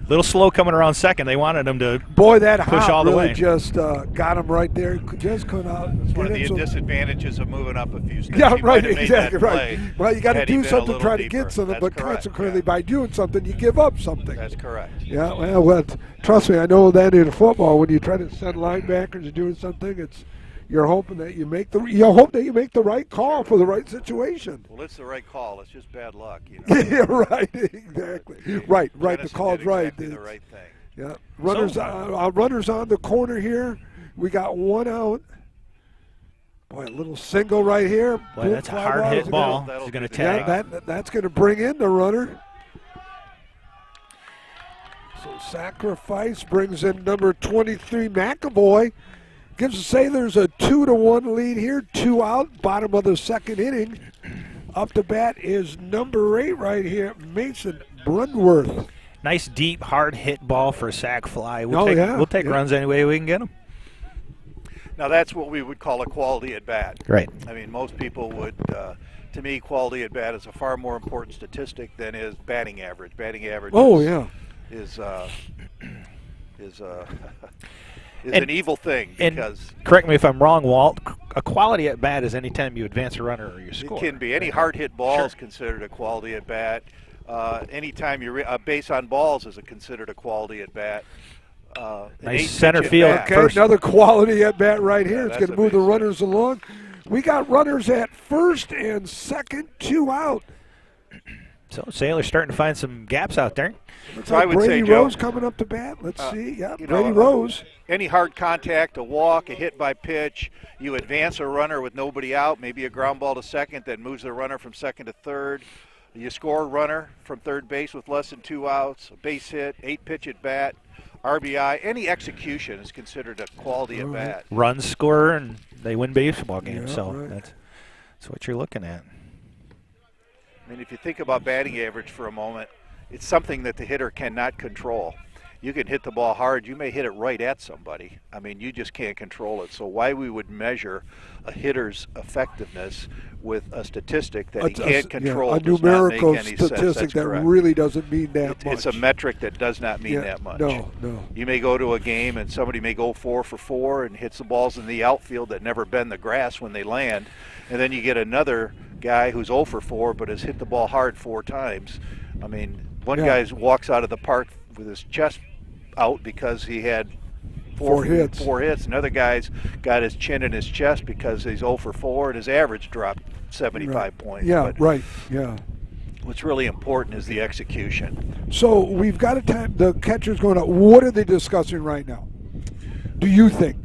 Speaker 2: A little slow coming around second. They wanted him to
Speaker 1: Boy, that
Speaker 2: push
Speaker 1: hop
Speaker 2: all the
Speaker 1: really
Speaker 2: way.
Speaker 1: just got him right there. Just couldn't out.
Speaker 3: It's one of
Speaker 1: get
Speaker 3: the
Speaker 1: him some-
Speaker 3: disadvantages of moving up a few steps.
Speaker 1: Yeah,
Speaker 3: He might
Speaker 1: right,
Speaker 3: have made
Speaker 1: exactly
Speaker 3: that
Speaker 1: right.
Speaker 3: play
Speaker 1: Well, you got to
Speaker 3: had he
Speaker 1: do
Speaker 3: been a
Speaker 1: something,
Speaker 3: little
Speaker 1: try to
Speaker 3: deeper.
Speaker 1: get something,
Speaker 3: That's
Speaker 1: but
Speaker 3: correct,
Speaker 1: consequently,
Speaker 3: yeah.
Speaker 1: by doing something, you give up something.
Speaker 3: That's correct.
Speaker 1: Yeah, well, trust me, I know that in football, when you try to send linebackers and doing something, you're hoping that you make the right call for the right situation.
Speaker 3: Well, it's the right call. It's just bad luck, you know.
Speaker 1: Yeah, right, exactly. Right. The
Speaker 3: Jenison
Speaker 1: call's
Speaker 3: did
Speaker 1: right.
Speaker 3: exactly the right thing.
Speaker 1: Yeah, runners on the corner here. We got one out. Boy, a little single right here.
Speaker 2: Boy, that's a hard hit ball.
Speaker 3: That'll
Speaker 2: He's going to
Speaker 3: do the
Speaker 2: tag.
Speaker 1: Yeah, that's going to bring in the runner. So sacrifice brings in number 23, McAvoy. Gives the Sailors a 2-1 lead here. 2 out, bottom of the second inning. Up to bat is number 8 right here, Mason Brunworth.
Speaker 2: Nice, deep, hard hit ball for a sac fly.
Speaker 1: Oh, yeah,
Speaker 2: We'll take
Speaker 1: yeah.
Speaker 2: runs any way we can get them.
Speaker 3: Now, that's what we would call a quality at bat.
Speaker 2: Right.
Speaker 3: I mean, most people would, to me, quality at bat is a far more important statistic than is batting average. Batting average
Speaker 1: Oh,
Speaker 3: is,
Speaker 1: yeah.
Speaker 3: is
Speaker 2: And-
Speaker 3: an evil thing
Speaker 2: And
Speaker 3: because
Speaker 2: correct me if I'm wrong, Walt. A quality at bat is any time you advance a runner or you
Speaker 3: it
Speaker 2: score.
Speaker 3: can be. Any hard hit ball
Speaker 2: Sure.
Speaker 3: is considered a quality at bat. Anytime a base on balls is considered a quality at bat. An
Speaker 2: Nice
Speaker 3: 8-pitch
Speaker 2: center
Speaker 3: at
Speaker 2: field
Speaker 3: bat.
Speaker 1: Okay,
Speaker 2: First.
Speaker 1: another quality at bat right here.
Speaker 3: Yeah,
Speaker 1: It's
Speaker 3: that's
Speaker 1: going to move the
Speaker 3: amazing.
Speaker 1: runners along. We got runners at first and second, 2 out.
Speaker 2: So Sailors starting to find some gaps out there.
Speaker 1: Looks
Speaker 3: So I
Speaker 1: like
Speaker 3: would
Speaker 1: Brady
Speaker 3: say, Joe,
Speaker 1: Rose coming up to bat. Let's see. Yeah,
Speaker 3: you know,
Speaker 1: Brady Rose.
Speaker 3: Any hard contact, a walk, a hit by pitch, you advance a runner with nobody out, maybe a ground ball to second that moves the runner from second to third. You score a runner from third base with less than 2 outs, a base hit, 8-pitch at bat, RBI. Any execution is considered a quality at bat.
Speaker 2: Runs score and they win baseball games.
Speaker 1: Yeah,
Speaker 2: so
Speaker 1: right.
Speaker 2: that's what you're looking at.
Speaker 3: I mean, if you think about batting average for a moment, it's something that the hitter cannot control. You can hit the ball hard. You may hit it right at somebody. I mean, you just can't control it. So why we would measure a hitter's effectiveness with a statistic that he can't control
Speaker 1: a
Speaker 3: does not
Speaker 1: numerical
Speaker 3: make any sense.
Speaker 1: statistic
Speaker 3: That's
Speaker 1: that
Speaker 3: correct.
Speaker 1: really doesn't mean that much.
Speaker 3: It's a metric that does not mean that much.
Speaker 1: No.
Speaker 3: You may go to a game and somebody may go 4 for 4 and hits the balls in the outfield that never bend the grass when they land. And then you get another guy who's 0 for 4 but has hit the ball hard 4 times. I mean, one guy walks out of the park with his chest out because he had four hits. Another guy's got his chin in his chest because he's 0 for 4 and his average dropped 75 points.
Speaker 1: Yeah,
Speaker 3: But
Speaker 1: right. Yeah.
Speaker 3: what's really important is the execution.
Speaker 1: So we've got a time. The catcher's going up. What are they discussing right now? Do you think?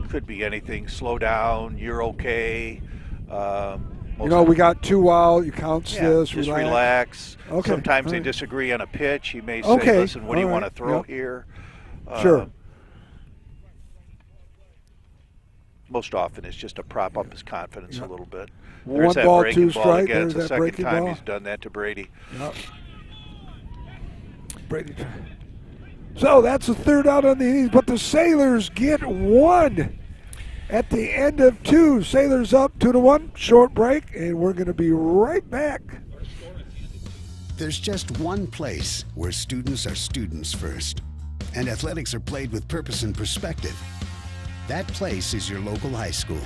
Speaker 3: Could be anything. Slow down. You're okay.
Speaker 1: We got 2 out. You count this.
Speaker 3: Just relax.
Speaker 1: Okay.
Speaker 3: Sometimes they disagree on a pitch. He may say, listen, what do you want to throw here?
Speaker 1: Sure.
Speaker 3: Most often it's just to prop up his confidence a little bit.
Speaker 1: One
Speaker 3: There's
Speaker 1: ball,
Speaker 3: that
Speaker 1: 2
Speaker 3: breaking ball
Speaker 1: strike.
Speaker 3: again.
Speaker 1: There's
Speaker 3: It's the
Speaker 1: that
Speaker 3: second
Speaker 1: breaking
Speaker 3: time
Speaker 1: ball.
Speaker 3: he's done that to Brady.
Speaker 1: Yep. Brady. So that's the 3rd out on the innings, but the Sailors get 1 at the end of 2. Sailors up 2-1. Short break, and we're going to be right back.
Speaker 5: There's just one place where students are students first, and athletics are played with purpose and perspective. That place is your local high school.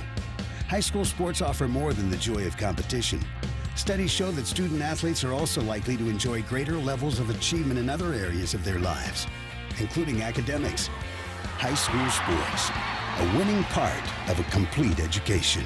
Speaker 5: High school sports offer more than the joy of competition. Studies show that student athletes are also likely to enjoy greater levels of achievement in other areas of their lives, including academics. High school sports, a winning part of a complete education.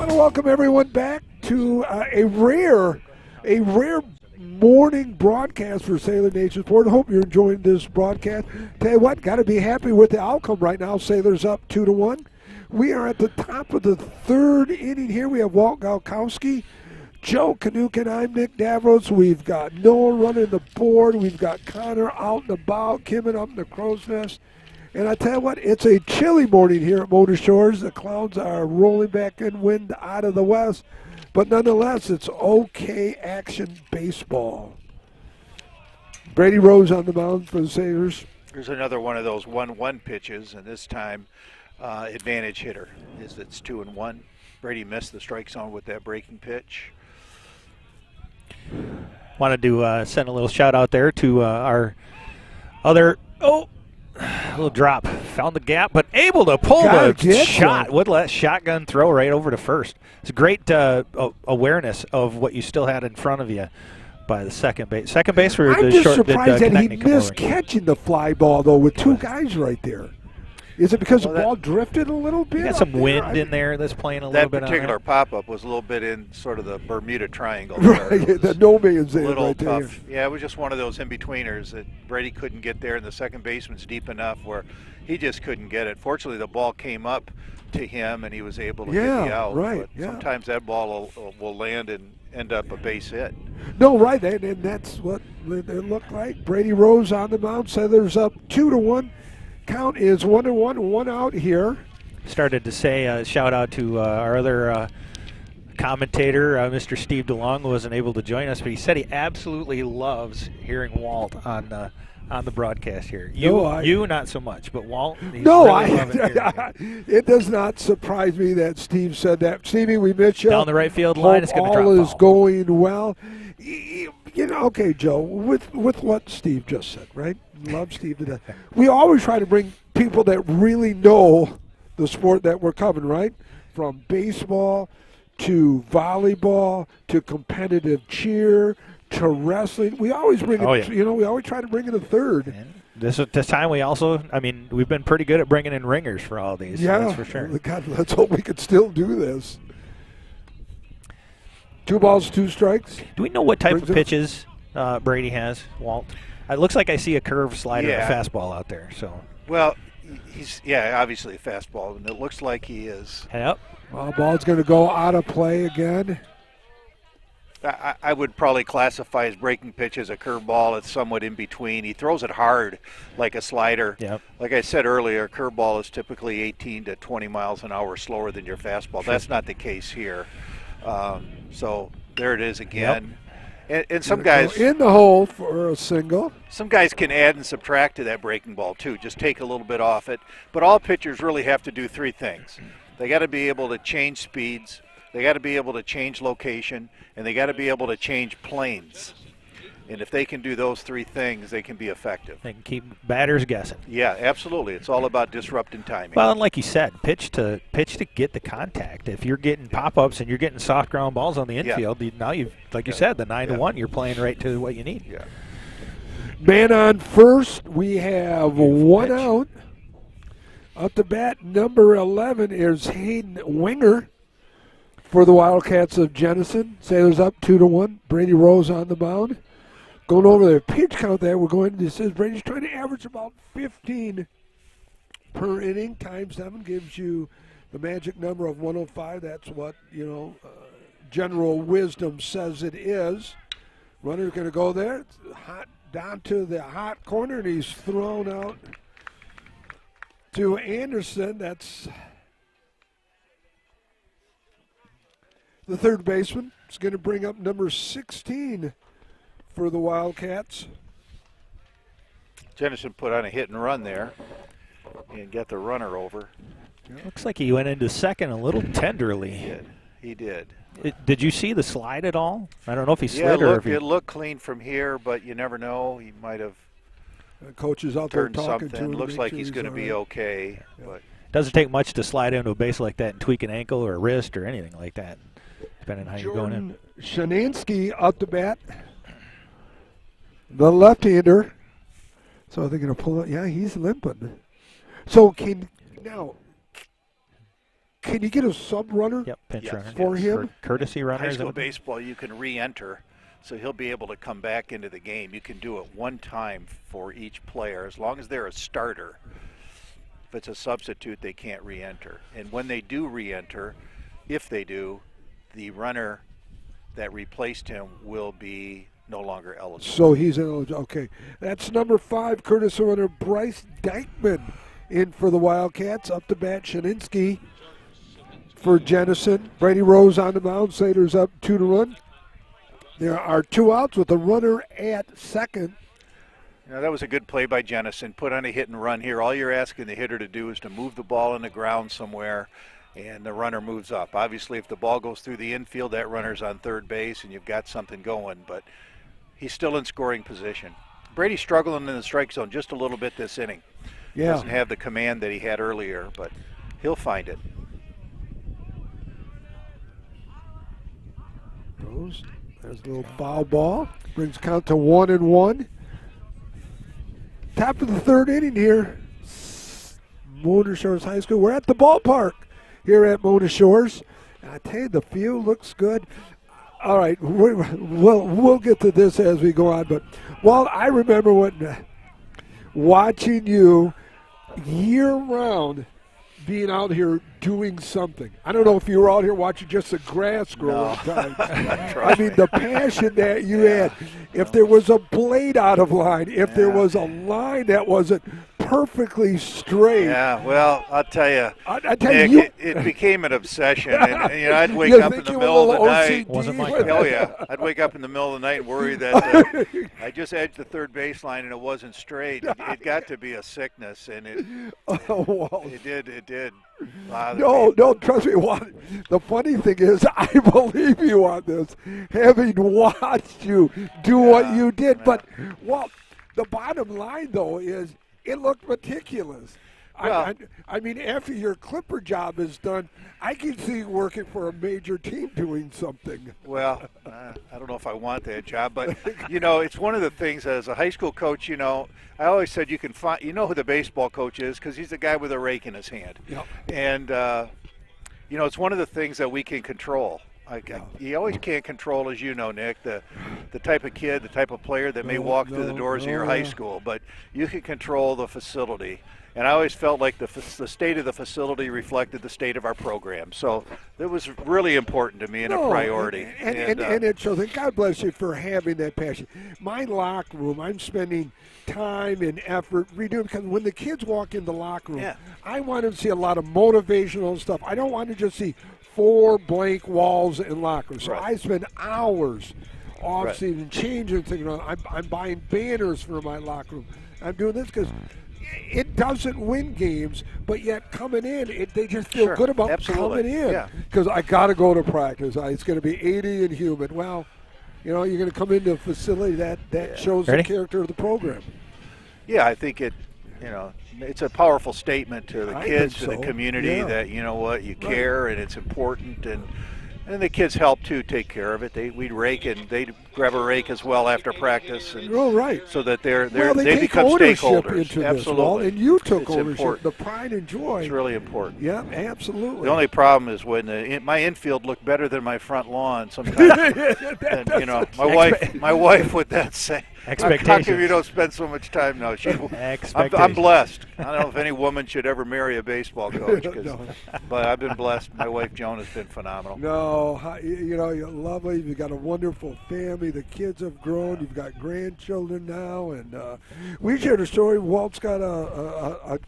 Speaker 1: Welcome everyone back to a rare morning broadcast for Sailor Nation Sport. I hope you're enjoying this broadcast. Tell you what, got to be happy with the outcome right now. Sailors up 2-1. We are at the top of the 3rd inning here. We have Walt Galkowski, Joe Kanukin, I'm Nick Davros. We've got Noah running the board. We've got Connor out and about, Kim up in the crow's nest. And I tell you what, it's a chilly morning here at Motor Shores. The clouds are rolling back in, wind out of the west. But nonetheless, it's okay action baseball. Brady Rose on the mound for the Sailors.
Speaker 3: Here's another one of those 1-1 pitches, and this time advantage hitter. It's 2-1. Brady missed the strike zone with that breaking pitch.
Speaker 2: Wanted to send a little shout out there to our other a little drop. Found the gap, but able to pull the shot. Would let shotgun throw right over to first. It's great awareness of what you still had in front of you by the second base. Second base for
Speaker 1: I'm
Speaker 2: the
Speaker 1: just
Speaker 2: short.
Speaker 1: surprised that he missed catching the fly ball, though, with 2 guys right there. Is it because the ball drifted a little bit?
Speaker 2: You got some wind in there that's playing a little bit on
Speaker 3: that particular pop-up was a little bit in sort of the Bermuda Triangle.
Speaker 1: Right, the no man's
Speaker 3: land right
Speaker 1: tough.
Speaker 3: There. Yeah, it was just one of those in-betweeners that Brady couldn't get there, and the second baseman's deep enough where he just couldn't get it. Fortunately, the ball came up to him, and he was able to get the out.
Speaker 1: Right,
Speaker 3: but sometimes that ball will land and end up a base hit.
Speaker 1: No, right, and that's what it looked like. Brady Rose on the mound. Sailors up 2-1. Count is 1-1, 1 out here.
Speaker 2: Started to say shout out to our other commentator, Mr. Steve DeLong, who wasn't able to join us, but he said he absolutely loves hearing Walt on the broadcast here. You not so much, but Walt.
Speaker 1: It does not surprise me that Steve said that. Stevie, we miss you.
Speaker 2: Down the right field line, it's going to drop.
Speaker 1: All is going well. Okay, Joe, with what Steve just said, right? Love Steve to death. We always try to bring people that really know the sport that we're covering, right? From baseball to volleyball to competitive cheer to wrestling. We always bring it, we always try to bring in a third.
Speaker 2: And this time we also, we've been pretty good at bringing in ringers for all these.
Speaker 1: Yeah,
Speaker 2: that's for sure.
Speaker 1: God, let's hope we could still do this. 2 balls, 2 strikes.
Speaker 2: Do we know what type of pitches Brady has, Walt? It looks like I see a curve slider and
Speaker 3: Yeah.
Speaker 2: a fastball out there. So.
Speaker 3: Well, he's obviously a fastball, and it looks like he is.
Speaker 2: Yep.
Speaker 1: Well, ball's going to go out of play again.
Speaker 3: I would probably classify his breaking pitch as a curveball. It's somewhat in between. He throws it hard like a slider.
Speaker 2: Yep.
Speaker 3: Like I said earlier, a curveball is typically 18 to 20 miles an hour slower than your fastball.
Speaker 2: Sure.
Speaker 3: That's not the case here. So there it is again. And some guys
Speaker 1: in the hole for a single.
Speaker 3: Some guys can add and subtract to that breaking ball too. Just take a little bit off it. But all pitchers really have to do three things. They got to be able to change speeds. They got to be able to change location, and they got to be able to change planes. And if they can do those three things, they can be effective.
Speaker 2: They can keep batters guessing.
Speaker 3: Yeah, absolutely. It's all about disrupting timing.
Speaker 2: Well, and like you said, pitch to get the contact. If you're getting pop-ups and you're getting soft ground balls on the infield, now you've, like you said, the 9-1, you're playing right to what you need.
Speaker 3: Yeah.
Speaker 1: Man on first, we have one out. Up to bat, number 11 is Hayden Winger for the Wildcats of Jenison. Sailors up 2-1. Brady Rose on the mound. Going over the pitch count there, we're going to, this is Brady's trying to average about 15 per inning. Times 7 gives you the magic number of 105. That's what, general wisdom says it is. Runner's going to go there. It's hot down to the hot corner, and he's thrown out to Anderson. That's the third baseman. It's going to bring up number 16 for the Wildcats.
Speaker 3: Jenison put on a hit and run there and got the runner over.
Speaker 2: Looks like he went into second a little tenderly.
Speaker 3: He did.
Speaker 2: Did you see the slide at all? I don't know if he slid
Speaker 3: Yeah,
Speaker 2: or if he...
Speaker 3: it looked clean from here, but you never know. He might have
Speaker 1: Coach is out there
Speaker 3: turned
Speaker 1: talking to
Speaker 3: something.
Speaker 1: him.
Speaker 3: Looks like he's going to be okay.
Speaker 1: Yeah.
Speaker 3: But
Speaker 2: Doesn't take much to slide into a base like that and tweak an ankle or a wrist or anything like that, depending on how you're going in.
Speaker 1: Shanansky up to bat. The left-hander. So they're going to pull it. Yeah, he's limping. So can you get a sub-runner?
Speaker 2: Yep, pinch runner.
Speaker 1: For him?
Speaker 2: Courtesy runner.
Speaker 3: high school baseball, you can re-enter, so he'll be able to come back into the game. You can do it one time for each player, as long as they're a starter. If it's a substitute, they can't re-enter. And when they do re-enter, if they do, the runner that replaced him will be no longer eligible.
Speaker 1: So he's eligible. Okay. That's number 5, courtesy runner Bryce Dykeman in for the Wildcats. Up to bat, Shaninsky for Jenison. Brady Rose on the mound. Sailors up 2-1. There are 2 outs with a runner at second.
Speaker 3: That was a good play by Jenison. Put on a hit and run here. All you're asking the hitter to do is to move the ball in the ground somewhere, and the runner moves up. Obviously, if the ball goes through the infield, that runner's on third base, and you've got something going, but he's still in scoring position. Brady's struggling in the strike zone just a little bit this inning.
Speaker 1: Yeah.
Speaker 3: Doesn't have the command that he had earlier, but he'll find it.
Speaker 1: There's a little foul ball. Brings count to 1-1. Top of the third inning here. Mona Shores High School. We're at the ballpark here at Mona Shores. And I tell you, the field looks good. All right, we'll get to this as we go on. But Walt, I remember watching you year-round being out here doing something. I don't know if you were out here watching just the grass grow at times. I mean, the passion that you had. If there was a blade out of line, if there was a line that wasn't perfectly straight.
Speaker 3: Yeah, well, I'll tell you,
Speaker 1: I tell
Speaker 3: Nick,
Speaker 1: you,
Speaker 3: it became an obsession. And, I'd wake
Speaker 1: You
Speaker 3: up in
Speaker 1: think
Speaker 3: the
Speaker 1: you
Speaker 3: middle
Speaker 1: were
Speaker 3: of
Speaker 1: a
Speaker 3: the
Speaker 1: little
Speaker 3: night.
Speaker 1: OCD?
Speaker 2: Wasn't like
Speaker 3: Oh, yeah. I'd wake up in the middle of the night and worry that I just edged the third baseline and it wasn't straight. It got to be a sickness, and it did.
Speaker 1: No, trust me. The funny thing is, I believe you on this, having watched you do what you did. But, well, the bottom line, though, is it looked meticulous.
Speaker 3: Well,
Speaker 1: I mean, after your Clipper job is done, I can see you working for a major team doing something.
Speaker 3: Well, I don't know if I want that job, but, it's one of the things as a high school coach, I always said you can find, who the baseball coach is because he's the guy with a rake in his hand.
Speaker 1: Yep.
Speaker 3: And, it's one of the things that we can control. You always can't control, as you know, Nick, the type of kid, the type of player that may walk through the doors of your high school, but you can control the facility. And I always felt like the state of the facility reflected the state of our program. So it was really important to me and a priority.
Speaker 1: And it shows. And God bless you for having that passion. My locker room, I'm spending time and effort redoing, because when the kids walk in the locker room, I want to see a lot of motivational stuff. I don't want to just see 4 blank walls in lockers. So I spend hours off season changing things around. I'm buying banners for my locker room. I'm doing this because it doesn't win games, but yet coming in, they just feel good about coming in. Because I got to go to practice. It's going to be 80 and humid. Well, you're going to come into a facility that shows the character of the program.
Speaker 3: Yeah, I think it's a powerful statement to the kids, to the community, that you care and it's important, and the kids help to take care of it. We'd rake, and they'd grab a rake as well after practice, and so that they become stakeholders.
Speaker 1: Into
Speaker 3: absolutely,
Speaker 1: this, and you took
Speaker 3: it's
Speaker 1: ownership.
Speaker 3: Important.
Speaker 1: The pride and joy.
Speaker 3: It's really important.
Speaker 1: Yeah, absolutely.
Speaker 3: The only problem is when my infield looked better than my front lawn sometimes. And my wife would then say,
Speaker 2: expectations.
Speaker 3: How come you don't spend so much time now? I'm blessed. I don't know if any woman should ever marry a baseball coach, but I've been blessed. My wife Joan has been phenomenal.
Speaker 1: No, you're lovely. You've got a wonderful family. The kids have grown. You've got grandchildren now, and we shared a story. Walt's got a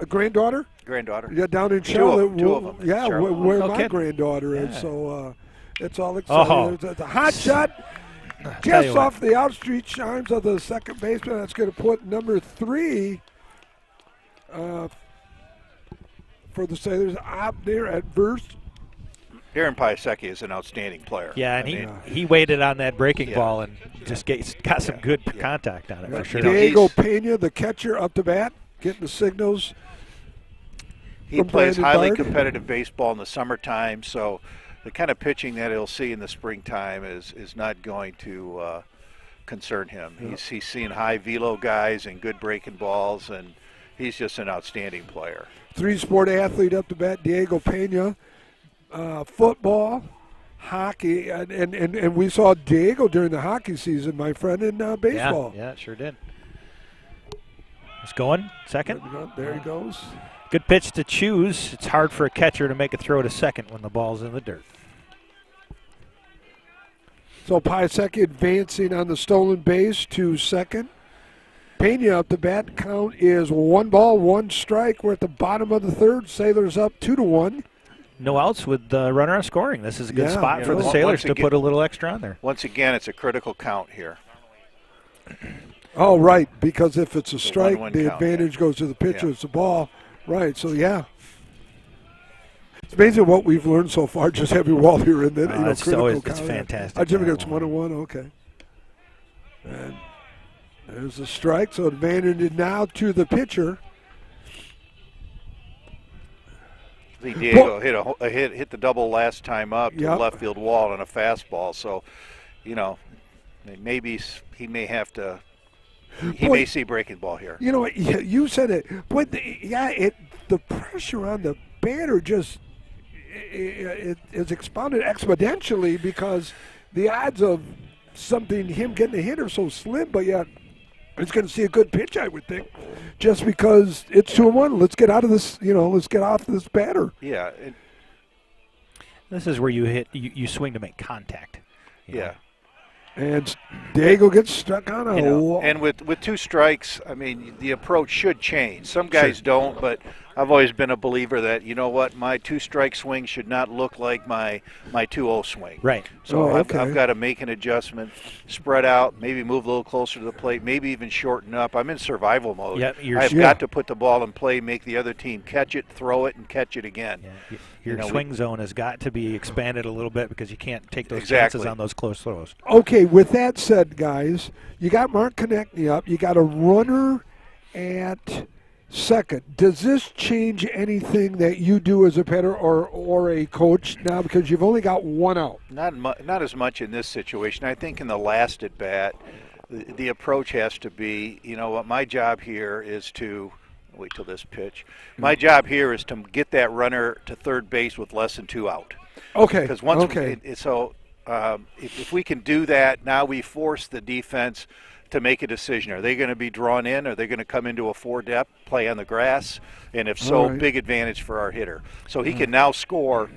Speaker 1: granddaughter. Yeah, down in Charlotte.
Speaker 3: Two of them.
Speaker 1: Yeah, where my granddaughter is. So it's all exciting. There's a hot shot. Just off the outstreet chimes of the second baseman. That's going to put number 3 for the Sailors out there at first.
Speaker 3: Aaron Piasecki is an outstanding player.
Speaker 2: Yeah, and he waited on that breaking ball and just got some good contact on it for sure.
Speaker 1: Diego Pena, the catcher, up to bat, getting the signals.
Speaker 3: He plays highly competitive baseball in the summertime, so the kind of pitching that he'll see in the springtime is not going to concern him. He's seeing high velo guys and good breaking balls, and he's just an outstanding player.
Speaker 1: 3-sport athlete up to bat, Diego Pena. Football, hockey, and we saw Diego during the hockey season, my friend, in baseball.
Speaker 2: Yeah, sure did. It's going, second.
Speaker 1: There he goes.
Speaker 2: Good pitch to choose. It's hard for a catcher to make a throw to second when the ball's in the dirt.
Speaker 1: So Piasecki advancing on the stolen base to second. Pena up to bat. Count is 1 ball, 1 strike. We're at the bottom of the third. Sailors up 2-1.
Speaker 2: No outs with the runner on scoring. This is a good spot for the Sailors to put a little extra on there.
Speaker 3: Once again, it's a critical count here.
Speaker 1: Oh, right, because if it's a strike, the advantage goes to the pitcher. It's a ball. Right, so it's amazing what we've learned so far, just having Walt here in that.
Speaker 2: It's fantastic.
Speaker 1: Jimmy, it's 1-1, okay. And there's a strike, so advantage now to the pitcher.
Speaker 3: I think Diego hit the double last time up to the left field wall on a fastball. So, maybe he may have to. He may see breaking ball here.
Speaker 1: You know what? You said it. But the pressure on the batter just is expounded exponentially because the odds of him getting a hit are so slim. But yet, it's going to see a good pitch, I would think, just because it's 2-1. Let's get out of this. Let's get off this batter.
Speaker 3: Yeah.
Speaker 2: This is where you swing to make contact.
Speaker 3: Yeah.
Speaker 1: And Diego gets stuck on a wall.
Speaker 3: And with 2 strikes, I mean, the approach should change. Some guys don't, but I've always been a believer that, my 2-strike swing should not look like my 2-0 swing.
Speaker 2: Right.
Speaker 3: So I've got to make an adjustment, spread out, maybe move a little closer to the plate, maybe even shorten up. I'm in survival mode.
Speaker 2: Yep,
Speaker 3: I've got to put the ball in play, make the other team catch it, throw it, and catch it again.
Speaker 2: Yeah. Your swing zone has got to be expanded a little bit because you can't take those chances on those close throws.
Speaker 1: Okay, with that said, guys, you got Mark Konechny up. You got a runner at second. Does this change anything that you do as a batter or a coach now because you've only got 1 out?
Speaker 3: Not as much in this situation. I think in the last at bat, the approach has to be, my job here is to Wait till this pitch. My job here is to get that runner to third base with less than 2 out.
Speaker 1: Okay.
Speaker 3: Because once if we can do that, now we force the defense to make a decision. Are they going to be drawn in? Are they going to come into a 4-depth, play on the grass? And if so, big advantage for our hitter. So he can now score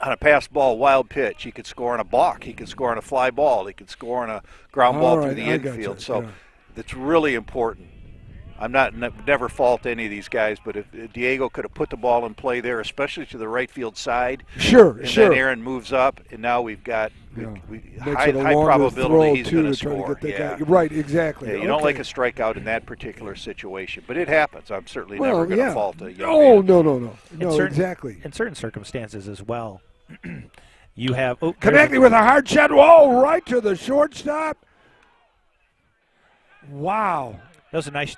Speaker 3: on a pass ball, wild pitch. He could score on a balk. He could score on a fly ball. He could score on a ground ball through the infield. So that's really important. I'm never fault any of these guys, but if Diego could have put the ball in play there, especially to the right field side, and then Aaron moves up, and now we've got high probability he's going to score.
Speaker 1: Right, exactly.
Speaker 3: Yeah, you don't like a strikeout in that particular situation, but it happens. I'm certainly never going to fault a young man.
Speaker 1: No, exactly.
Speaker 2: In certain circumstances as well, you have
Speaker 1: connecting with a hard shot. Whoa, right to the shortstop. Wow.
Speaker 2: That was a nice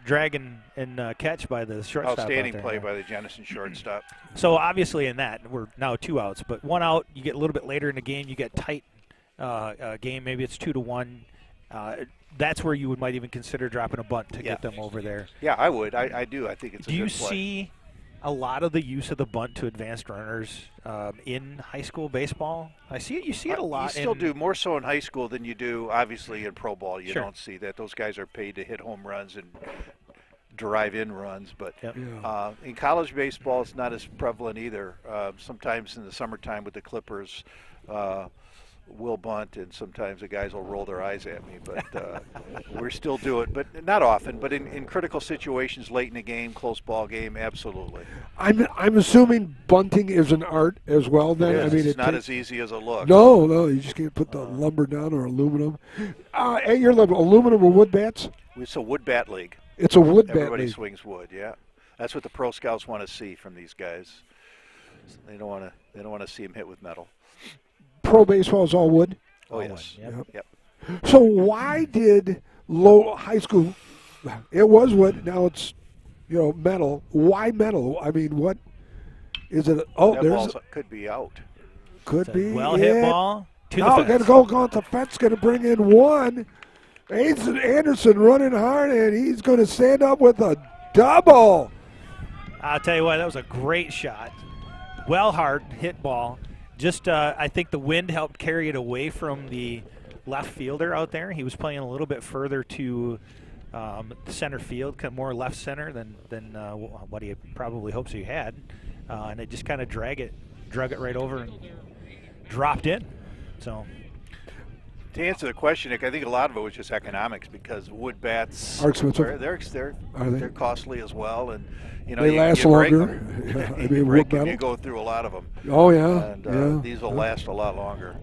Speaker 2: drag and catch by the shortstop.
Speaker 3: Outstanding play by the Jenison shortstop.
Speaker 2: So obviously in that, we're now 2 outs, but 1 out, you get a little bit later in the game, you get tight game, maybe it's 2-1. That's where you might even consider dropping a bunt to get them over there.
Speaker 3: Yeah, I would. I do. I think it's a good play.
Speaker 2: Do you see a lot of the use of the bunt to advanced runners in high school baseball? You see it a lot.
Speaker 3: You still do, more so in high school than you do, obviously, in pro ball. You don't see that. Those guys are paid to hit home runs and drive in runs. But in college baseball, it's not as prevalent either. Sometimes in the summertime with the Clippers, we'll bunt, and sometimes the guys will roll their eyes at me. But we still do it, but not often. But in critical situations, late in the game, close ball game, absolutely.
Speaker 1: I'm assuming bunting is an art as well. Then
Speaker 3: it's not as easy as it looks.
Speaker 1: No, you just can't put the lumber down or aluminum. At your level, aluminum or wood bats?
Speaker 3: It's a wood bat league.
Speaker 1: It's a wood bat league.
Speaker 3: Everybody swings wood. Yeah, that's what the pro scouts want to see from these guys. They don't want to see them hit with metal.
Speaker 1: Pro baseball is all wood?
Speaker 3: Oh, yes. Yep.
Speaker 1: So why did high school, it was wood, now it's, metal. Why metal? I mean, what is it?
Speaker 3: Could be out.
Speaker 1: Could be.
Speaker 2: Hit ball to the fence.
Speaker 1: Going to go on the fence, going to bring in one. Anderson running hard, and he's going to stand up with a double.
Speaker 2: I'll tell you what, that was a great shot. Hard hit ball. Just, I think the wind helped carry it away from the left fielder out there. He was playing a little bit further to center field, kind of more left center than what he probably hopes he had. And it just kind of drug it right over and dropped in. So,
Speaker 3: to answer the question, Nick, I think a lot of it was just economics because wood bats
Speaker 1: are expensive.
Speaker 3: They're costly as well, and
Speaker 1: they last longer.
Speaker 3: You go through a lot of them.
Speaker 1: Oh yeah,
Speaker 3: and these will last a lot longer.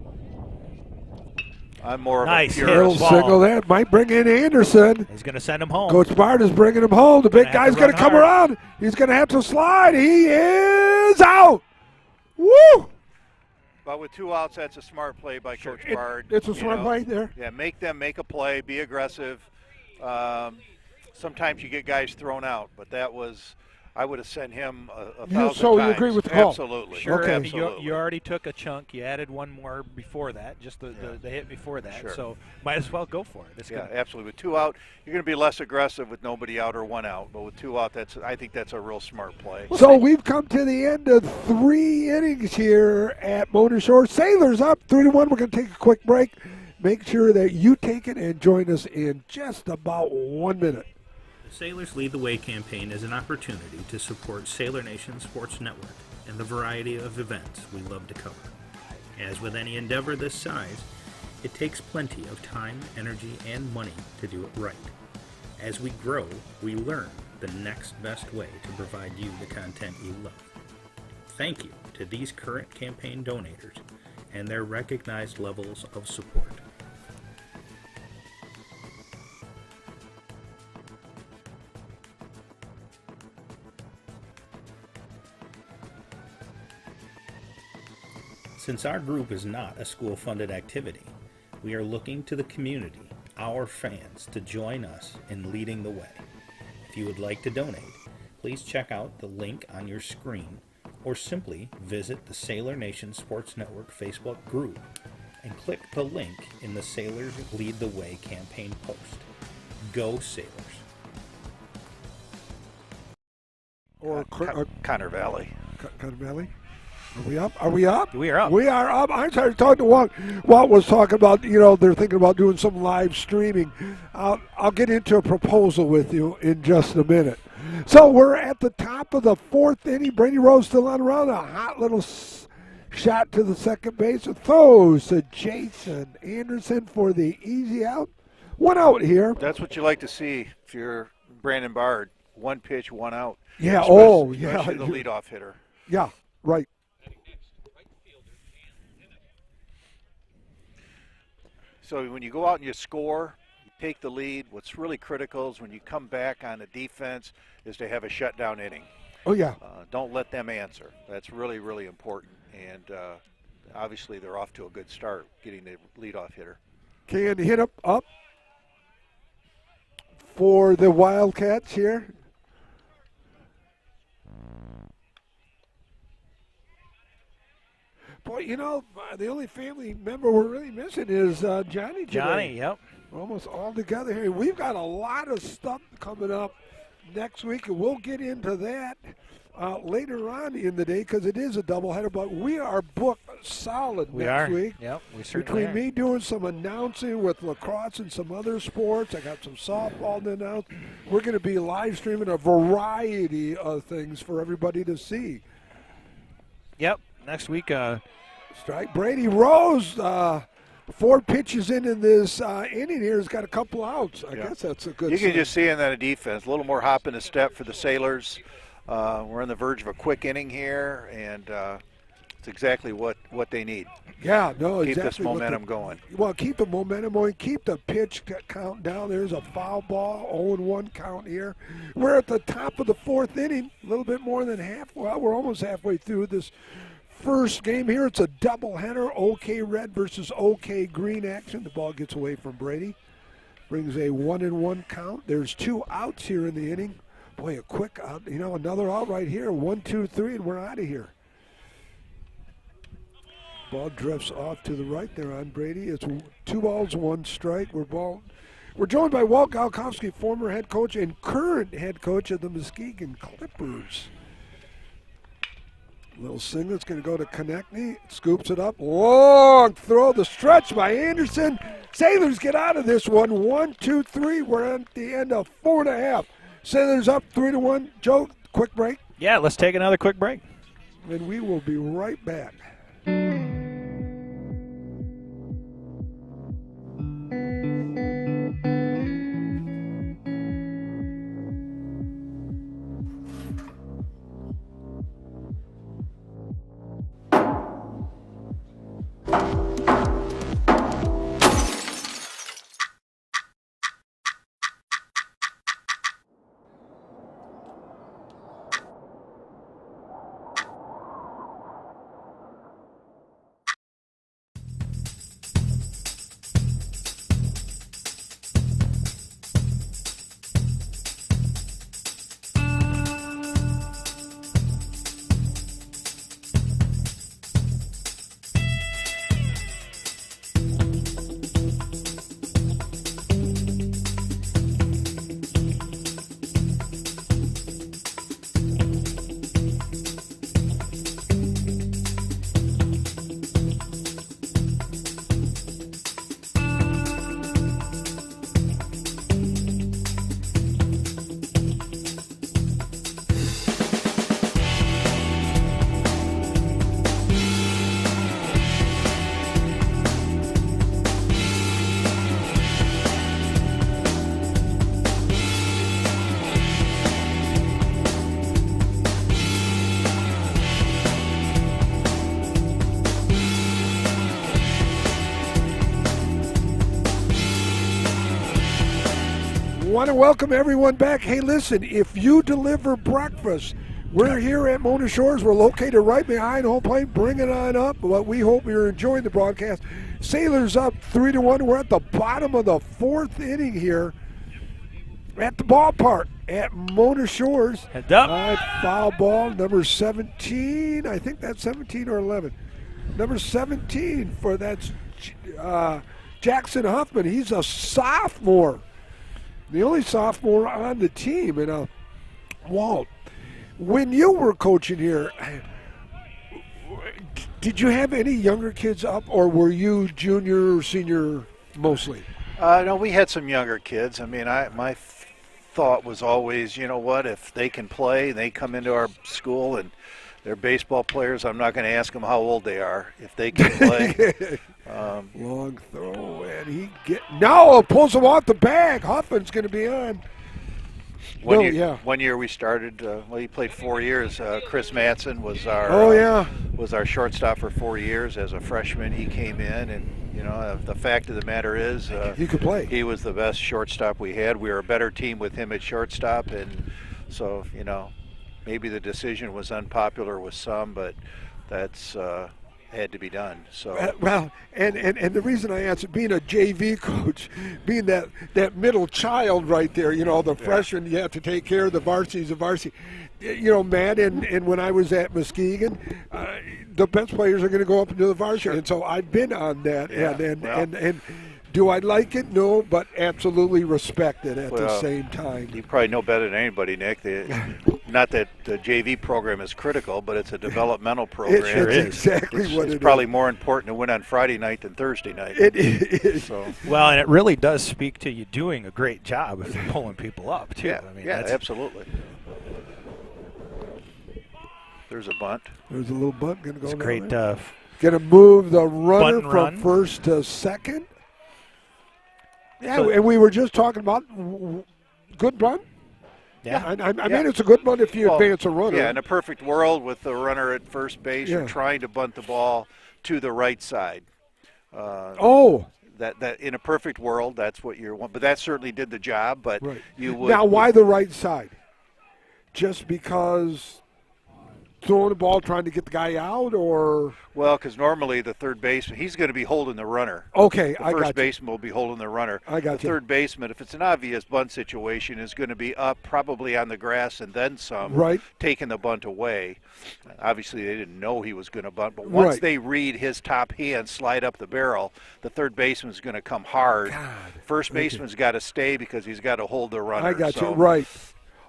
Speaker 3: I'm more of
Speaker 2: a
Speaker 3: purist.
Speaker 1: Single that might bring in Anderson.
Speaker 2: He's going to send him home.
Speaker 1: Coach Bart is bringing him home. The big guy's going to come around. He's going to have to slide. He is out. Woo!
Speaker 3: But with 2 outs, that's a smart play by Coach Bard.
Speaker 1: It's a smart play there.
Speaker 3: Yeah, make them make a play, be aggressive. Sometimes you get guys thrown out, but that was – I would have sent him a thousand times.
Speaker 1: So you agree with the call?
Speaker 3: Absolutely.
Speaker 2: Sure.
Speaker 1: Okay.
Speaker 2: Absolutely. You already took a chunk. You added one more before that, just the hit before that.
Speaker 3: Sure.
Speaker 2: So might as well go for it. It's good.
Speaker 3: Absolutely. With 2 out, you're going to be less aggressive with nobody out or 1 out. But with 2 out, I think that's a real smart play.
Speaker 1: So we've come to the end of 3 innings here at Mona Shore. Sailors up 3-1. We're going to take a quick break. Make sure that you take it and join us in just about 1 minute.
Speaker 4: The Sailors Lead the Way campaign is an opportunity to support Sailor Nation Sports Network and the variety of events we love to cover. As with any endeavor this size, it takes plenty of time, energy, and money to do it right. As we grow, we learn the next best way to provide you the content you love. Thank you to these current campaign donators and their recognized levels of support. Since our group is not a school-funded activity, we are looking to the community, our fans, to join us in leading the way. If you would like to donate, please check out the link on your screen or simply visit the Sailor Nation Sports Network Facebook group and click the link in the Sailors Lead the Way campaign post. Go Sailors!
Speaker 1: Or
Speaker 3: Connor Valley.
Speaker 1: Connor Valley. Are we up? Are we up?
Speaker 2: We are up.
Speaker 1: We are up. I started talking to Walt. Walt was talking about, they're thinking about doing some live streaming. I'll get into a proposal with you in just a minute. So we're at the top of the fourth inning. Brady Rose still on the run. A hot little shot to the second base. Throws to Jason Anderson for the easy out. One out here.
Speaker 3: That's what you like to see if you're Brandon Bard. One pitch, one out.
Speaker 1: Yeah,
Speaker 3: especially the leadoff hitter.
Speaker 1: Yeah, right.
Speaker 3: So when you go out and you score, you take the lead. What's really critical is when you come back on the defense is to have a shutdown inning.
Speaker 1: Oh, yeah.
Speaker 3: Don't let them answer. That's really, really important. And obviously they're off to a good start getting the leadoff hitter.
Speaker 1: Can hit up for the Wildcats here. Boy, the only family member we're really missing is Johnny today.
Speaker 2: Johnny, yep.
Speaker 1: Almost all together here. We've got a lot of stuff coming up next week, and we'll get into that later on in the day because it is a doubleheader, but we are booked solid next week.
Speaker 2: Yep, we certainly
Speaker 1: Between me doing some announcing with lacrosse and some other sports, I got some softball to announce. We're going to be live streaming a variety of things for everybody to see.
Speaker 2: Yep, next week.
Speaker 1: Strike. Brady Rose, 4 pitches in this inning here, has got a couple outs. I guess that's a good
Speaker 3: You can
Speaker 1: sign.
Speaker 3: just see in that defense, a little more hop in the step for the Sailors. We're on the verge of a quick inning here, and it's exactly what they need.
Speaker 1: Yeah, no,
Speaker 3: Keep
Speaker 1: exactly.
Speaker 3: this momentum going.
Speaker 1: Well, keep the momentum going. Keep the pitch count down. There's a foul ball, 0-1 count here. We're at the top of the fourth inning, a little bit more than half. Well, we're almost halfway through this first game here. It's a doubleheader, OK Red versus OK Green action. The ball gets away from Brady. Brings a 1-1 count. There's 2 outs here in the inning. Boy, a quick out, another out right here. 1, 2, 3, and we're out of here. Ball drifts off to the right there on Brady. It's 2 balls, 1 strike. We're joined by Walt Galkowski, former head coach and current head coach of the Muskegon Clippers. Little singlet's going to go to Konechny. Scoops it up. Long throw. The stretch by Anderson. Sailors get out of this one. 1, 2, 3. We're at the end of 4.5. Sailors up 3-1. Joe, quick break.
Speaker 2: Yeah, let's take another quick break.
Speaker 1: And we will be right back. Want to welcome everyone back. Hey, listen, if you deliver breakfast, we're here at Mona Shores. We're located right behind home plate. Bring it on up. Well, we hope you're enjoying the broadcast. Sailors up 3-1. We're at the bottom of the fourth inning here at the ballpark at Mona Shores.
Speaker 2: Head up.
Speaker 1: Foul ball, number 17. I think that's 17 or 11. Number 17 for that's Jackson Huffman. He's a sophomore. The only sophomore on the team. And Walt, When you were coaching here, did you have any younger kids up, or were you junior or senior mostly?
Speaker 3: No, we had some younger kids. I mean, my thought was always, you know what, if they can play, they come into our school and they're baseball players, I'm not going to ask them how old they are. If they can play.
Speaker 1: Long throw, and now pulls him off the bag. Huffman's going to be on.
Speaker 3: One year we started. He played 4 years. Chris Matson was our shortstop for 4 years as a freshman. He came in, and the fact of the matter is,
Speaker 1: he could play.
Speaker 3: He was the best shortstop we had. We were a better team with him at shortstop, and so maybe the decision was unpopular with some, but that's had to be done. So
Speaker 1: well, and the reason I answered, being a JV coach, being that middle child right there, the freshman you have to take care of, the varsity's a varsity. Matt, and when I was at Muskegon, the best players are going to go up into the varsity, sure. And so I've been on that, and do I like it? No, but absolutely respect it at the same time.
Speaker 3: You probably know better than anybody, Nick. Not that the JV program is critical, but it's a developmental program.
Speaker 1: It sure is. Exactly what it is.
Speaker 3: It's probably more important to win on Friday night than Thursday night.
Speaker 1: It is.
Speaker 3: So.
Speaker 2: Well, and it really does speak to you doing a great job of pulling people up, too.
Speaker 3: Yeah,
Speaker 2: I mean,
Speaker 3: absolutely. There's a bunt.
Speaker 1: There's a little bunt going to go.
Speaker 2: It's great.
Speaker 1: Going to move the runner from first to second. Yeah, and we were just talking about good run.
Speaker 2: Yeah,
Speaker 1: I mean, it's a good one if you advance a runner.
Speaker 3: Yeah, in a perfect world with the runner at first base, you're trying to bunt the ball to the right side. That in a perfect world, that's what you're want. But that certainly did the job. But you would
Speaker 1: now, why the right side? Just because throwing the ball, trying to get the guy out, or?
Speaker 3: Well, because normally the third baseman, he's going to be holding the runner.
Speaker 1: Okay,
Speaker 3: I got you. The first baseman will be holding the runner.
Speaker 1: I got you.
Speaker 3: The third baseman, if it's an obvious bunt situation, is going to be up probably on the grass and then some, taking the bunt away. Obviously, they didn't know he was going to bunt, but once they read his top hand slide up the barrel, the third baseman's going to come hard. First baseman's got to stay because he's got to hold the runner.
Speaker 1: I got you, right.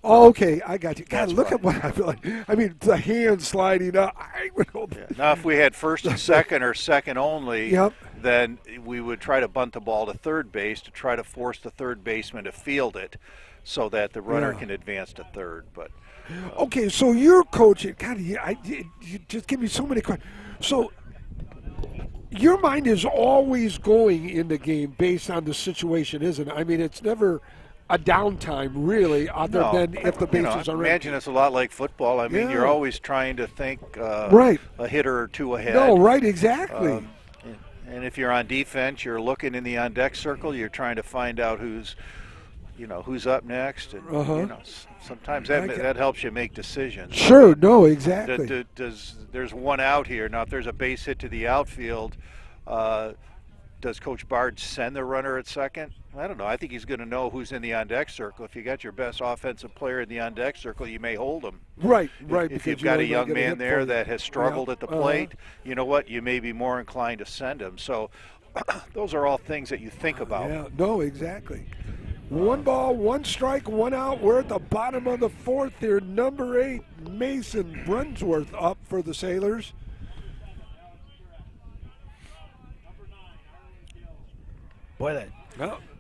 Speaker 1: Oh, okay, I got you. God, look at what I feel like. I mean, the hand sliding up.
Speaker 3: Now, if we had first and second or second only, then we would try to bunt the ball to third base to try to force the third baseman to field it so that the runner can advance to third. But
Speaker 1: okay, so you're coaching. God, you just give me so many questions. So your mind is always going in the game based on the situation, isn't it? I mean, it's never a downtime, really, other than if the bases are empty.
Speaker 3: Imagine it's a lot like football. I mean, you're always trying to think a hitter or two ahead.
Speaker 1: No, right, exactly.
Speaker 3: And if you're on defense, you're looking in the on-deck circle. You're trying to find out who's up next. And, sometimes that helps you make decisions.
Speaker 1: Sure, no, exactly.
Speaker 3: There's one out here. Now, if there's a base hit to the outfield, does Coach Bard send the runner at second? I don't know. I think he's going to know who's in the on-deck circle. If you got your best offensive player in the on-deck circle, you may hold him.
Speaker 1: Right.
Speaker 3: If you've got a young man there that has struggled at the plate, you know what? You may be more inclined to send him. So those are all things that you think about.
Speaker 1: Yeah, no, exactly. One ball, one strike, one out. We're at the bottom of the fourth here. Number 8, Mason Brunsworth up for the Sailors.
Speaker 2: Boy, that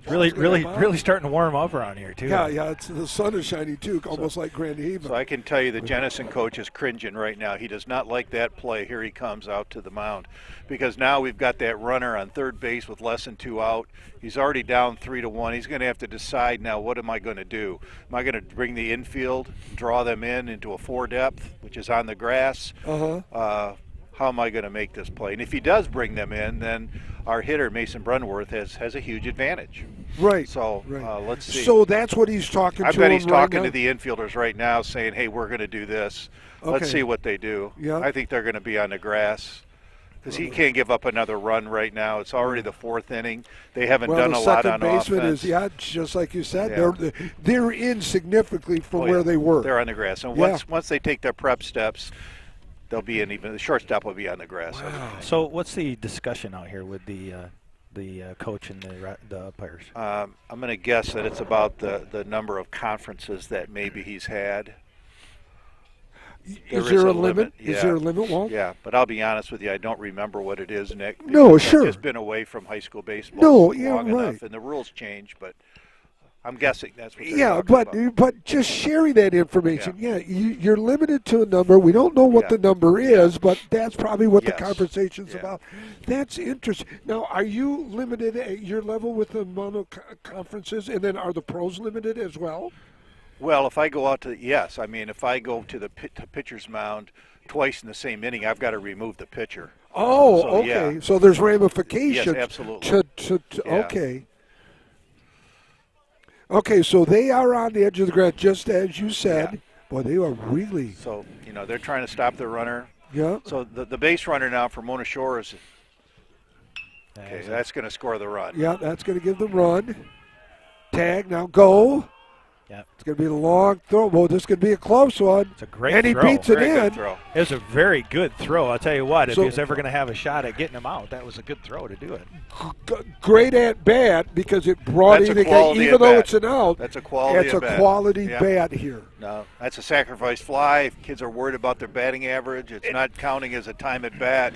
Speaker 2: really starting to warm up around here, too.
Speaker 1: Yeah, the sun is shining, too, almost like Grand Haven.
Speaker 3: So I can tell you the Jenison coach is cringing right now. He does not like that play. Here he comes out to the mound. Because now we've got that runner on third base with less than 2 out. He's already down 3-1. He's going to have to decide now, what am I going to do? Am I going to bring the infield, draw them into a 4 depth, which is on the grass? How am I going to make this play? And if he does bring them in, then our hitter, Mason Brunworth, has a huge advantage.
Speaker 1: Right.
Speaker 3: So let's see.
Speaker 1: So that's what he's talking to.
Speaker 3: I bet he's talking to the infielders right now saying, hey, we're going to do this.
Speaker 1: Okay.
Speaker 3: Let's see what they do.
Speaker 1: Yeah.
Speaker 3: I think they're going to be on the grass because he can't give up another run right now. It's already the 4th inning. They haven't done a lot on offense.
Speaker 1: Second baseman is, just like you said, they're in significantly from where they were.
Speaker 3: They're on the grass. And once they take their prep steps, they'll be in. Even the shortstop will be on the grass.
Speaker 2: Wow. So what's the discussion out here with the coach and the umpires?
Speaker 3: I'm going to guess that it's about the number of conferences that maybe he's had.
Speaker 1: Is there a limit?
Speaker 3: Yeah.
Speaker 1: Is there a limit, Walt?
Speaker 3: Yeah, but I'll be honest with you, I don't remember what it is, Nick.
Speaker 1: No,
Speaker 3: because
Speaker 1: sure.
Speaker 3: I've just been away from high school baseball
Speaker 1: No,
Speaker 3: long
Speaker 1: right.
Speaker 3: enough, and the rules change, but I'm guessing that's what they're
Speaker 1: Yeah,
Speaker 3: talking about.
Speaker 1: but just sharing that information, you're limited to a number. We don't know what the number is, but that's probably what the conversation's about. That's interesting. Now, are you limited at your level with the amount of conferences, and then are the pros limited as well?
Speaker 3: Well, if I go out to if I go to the pitcher's mound twice in the same inning, I've got to remove the pitcher.
Speaker 1: Oh,
Speaker 3: So,
Speaker 1: okay.
Speaker 3: yeah.
Speaker 1: So there's ramifications.
Speaker 3: Yes, absolutely.
Speaker 1: Okay. Okay, so they are on the edge of the grass, just as you said.
Speaker 3: Yeah.
Speaker 1: Boy, they are really.
Speaker 3: So, they're trying to stop the runner.
Speaker 1: Yeah.
Speaker 3: So the base runner now for Mona Shore is that's going to score the run.
Speaker 1: Yeah, that's going to give them run. Tag, now go.
Speaker 2: Yeah.
Speaker 1: It's going to be a long throw. Well, this could be a close one.
Speaker 2: It's a great
Speaker 1: and
Speaker 2: throw.
Speaker 1: And he beats it
Speaker 3: Very
Speaker 1: in.
Speaker 3: good throw.
Speaker 2: It was a very good throw. I'll tell you what, if
Speaker 1: So-
Speaker 2: he was ever going to have a shot at getting him out, that was a good throw to do it.
Speaker 1: Great at bat because it brought
Speaker 3: That's
Speaker 1: in
Speaker 3: a
Speaker 1: again,
Speaker 3: quality
Speaker 1: even
Speaker 3: at
Speaker 1: though
Speaker 3: bat.
Speaker 1: it's an out.
Speaker 3: That's a quality
Speaker 1: It's
Speaker 3: at
Speaker 1: a
Speaker 3: bat.
Speaker 1: quality
Speaker 3: Yeah.
Speaker 1: bat here.
Speaker 3: No, that's a sacrifice fly. If kids are worried about their batting average, it's not counting as a time at bat.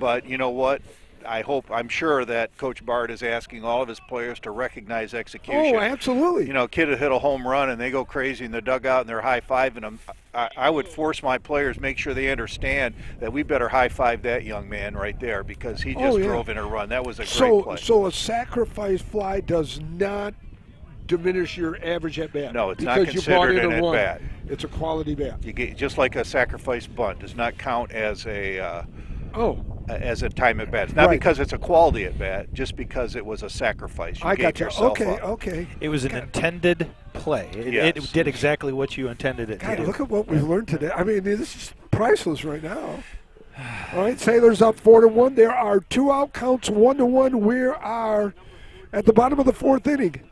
Speaker 3: But you know what? I'm sure that Coach Bard is asking all of his players to recognize execution.
Speaker 1: Oh, absolutely.
Speaker 3: Kid will hit a home run and they go crazy in the dugout and they're high-fiving them. I would force my players, make sure they understand that we better high-five that young man right there because he just drove in a run. That was a great play.
Speaker 1: So a sacrifice fly does not diminish your average at bat.
Speaker 3: No, it's not
Speaker 1: because you brought
Speaker 3: considered
Speaker 1: in
Speaker 3: an
Speaker 1: a run.
Speaker 3: at-bat.
Speaker 1: It's a quality bat.
Speaker 3: You get, just like a sacrifice bunt does not count as a time at bat. It's not because it's a quality at bat, just because it was a sacrifice. You
Speaker 1: I
Speaker 3: gave
Speaker 1: got you.
Speaker 3: yourself up.
Speaker 1: Okay.
Speaker 2: It was an intended play. It did exactly what you intended it to
Speaker 1: God,
Speaker 2: do.
Speaker 1: look at what we've learned today. I mean, this is priceless right now. All right, Sailors up 4-1. There are 2 out counts, 1-1. We are at the bottom of the 4th inning.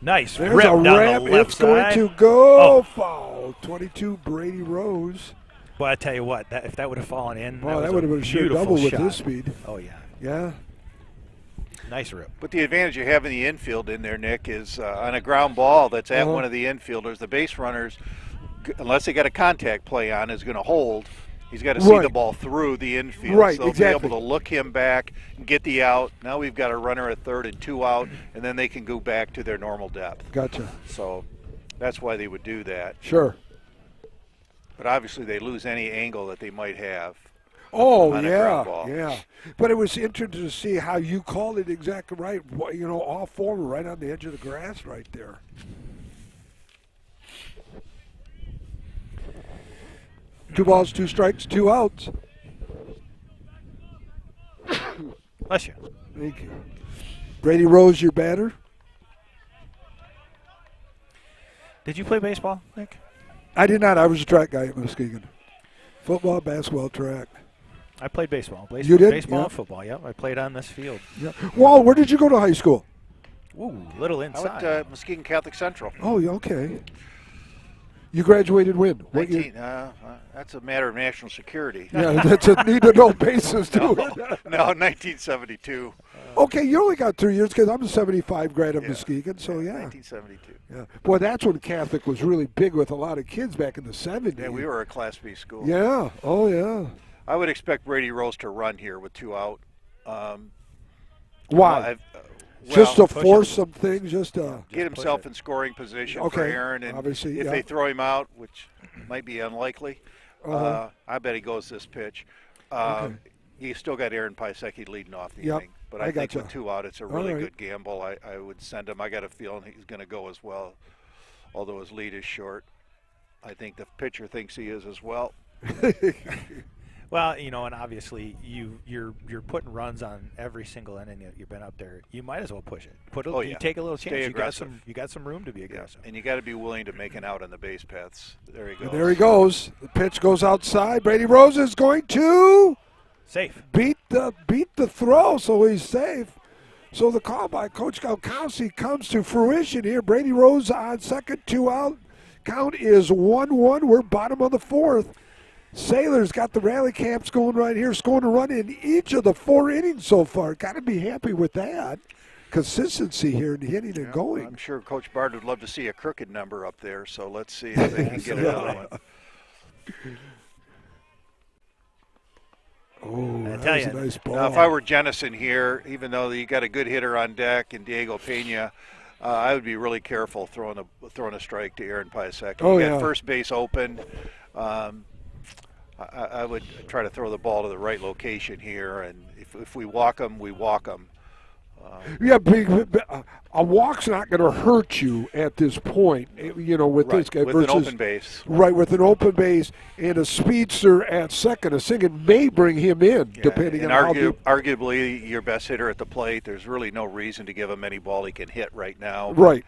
Speaker 2: Nice
Speaker 1: There's
Speaker 2: rip
Speaker 1: a
Speaker 2: down
Speaker 1: wrap.
Speaker 2: the left
Speaker 1: It's going
Speaker 2: side.
Speaker 1: to go
Speaker 2: Oh.
Speaker 1: foul. 22, Brady Rose.
Speaker 2: But I tell you what, if that would have fallen in,
Speaker 1: Well, that
Speaker 2: was
Speaker 1: would have been a sure double with
Speaker 2: shot.
Speaker 1: his speed.
Speaker 2: Oh, yeah.
Speaker 1: Yeah.
Speaker 2: Nice rip.
Speaker 3: But the advantage you have in the infield in there, Nick, is on a ground ball that's at one of the infielders, the base runners, unless they got a contact play on, is going to hold. He's got to see the ball through the infield.
Speaker 1: Right,
Speaker 3: so they'll
Speaker 1: exactly.
Speaker 3: be able to look him back and get the out. Now we've got a runner at third and 2 out, and then they can go back to their normal depth.
Speaker 1: Gotcha.
Speaker 3: So that's why they would do that.
Speaker 1: Sure.
Speaker 3: But obviously they lose any angle that they might have.
Speaker 1: Oh,
Speaker 3: on a ground ball.
Speaker 1: yeah. But it was interesting to see how you called it exactly right. All 4 were right on the edge of the grass right there. Two balls, 2 strikes, 2 outs.
Speaker 2: Bless you.
Speaker 1: Thank you. Brady Rose, your batter.
Speaker 2: Did you play baseball, Nick?
Speaker 1: I did not. I was a track guy at Muskegon. Football, basketball, track.
Speaker 2: I played baseball.
Speaker 1: You did?
Speaker 2: Baseball
Speaker 1: Yeah.
Speaker 2: and football, yeah. I played on this field.
Speaker 1: Yeah. Wall, where did you go to high school?
Speaker 2: Ooh, little
Speaker 3: I went
Speaker 2: inside.
Speaker 3: to Muskegon Catholic Central.
Speaker 1: Oh, yeah, okay. You graduated when? What
Speaker 3: 19.
Speaker 1: year?
Speaker 3: That's a matter of national security.
Speaker 1: Yeah, that's a need-to-know basis, too.
Speaker 3: No, 1972.
Speaker 1: Okay, you only got 3 years because I'm a 75 grad of Muskegon, so yeah.
Speaker 3: 1972.
Speaker 1: Yeah. Boy, that's when Catholic was really big with a lot of kids back in the 70s.
Speaker 3: Yeah, we were a Class B school.
Speaker 1: Yeah, oh yeah.
Speaker 3: I would expect Brady Rose to run here with 2 out.
Speaker 1: Why? Just to force some things, just to
Speaker 3: get himself in scoring position for Aaron. And
Speaker 1: obviously,
Speaker 3: if they throw him out, which might be unlikely, I bet he goes this pitch. You still got Aaron Pisecki leading off the inning. But I think with 2 out, it's a really good gamble. I would send him. I got a feeling he's going to go as well, although his lead is short. I think the pitcher thinks he is as well.
Speaker 2: Well, and obviously you're putting runs on every single inning that you've been up there. You might as well push it. You take a little chance.
Speaker 3: Stay aggressive.
Speaker 2: You got some room to be aggressive.
Speaker 3: And you got to be willing to make an out on the base paths. There he goes.
Speaker 1: And there he goes. The pitch goes outside. Brady Rose is going to
Speaker 2: safe.
Speaker 1: Beat the throw, so he's safe. So the call by Coach Galkowski comes to fruition here. Brady Rose on second, 2 out. Count is 1-1. We're bottom of the 4th. Sailors got the rally caps going right here, scoring a run in each of the 4 innings so far. Got to be happy with that. Consistency here in hitting and going.
Speaker 3: I'm sure Coach Bard would love to see a crooked number up there, so let's see if they can get another one.
Speaker 1: Oh,
Speaker 2: I
Speaker 1: that
Speaker 2: tell
Speaker 1: was
Speaker 2: you.
Speaker 1: a nice ball.
Speaker 3: Now, if I were Jenison here, even though you got a good hitter on deck and Diego Pena, I would be really careful throwing a strike to Aaron Piasecki.
Speaker 1: Oh,
Speaker 3: You got
Speaker 1: yeah.
Speaker 3: first base open. I would try to throw the ball to the right location here, and if we walk him, we walk him.
Speaker 1: Yeah, a walk's not going to hurt you at this point, with this guy
Speaker 3: with
Speaker 1: versus
Speaker 3: an open base.
Speaker 1: Right, with an open base and a speedster at second. A single may bring him in,
Speaker 3: Yeah,
Speaker 1: depending
Speaker 3: and
Speaker 1: on how deep.
Speaker 3: arguably your best hitter at the plate. There's really no reason to give him any ball he can hit right now.
Speaker 1: Right.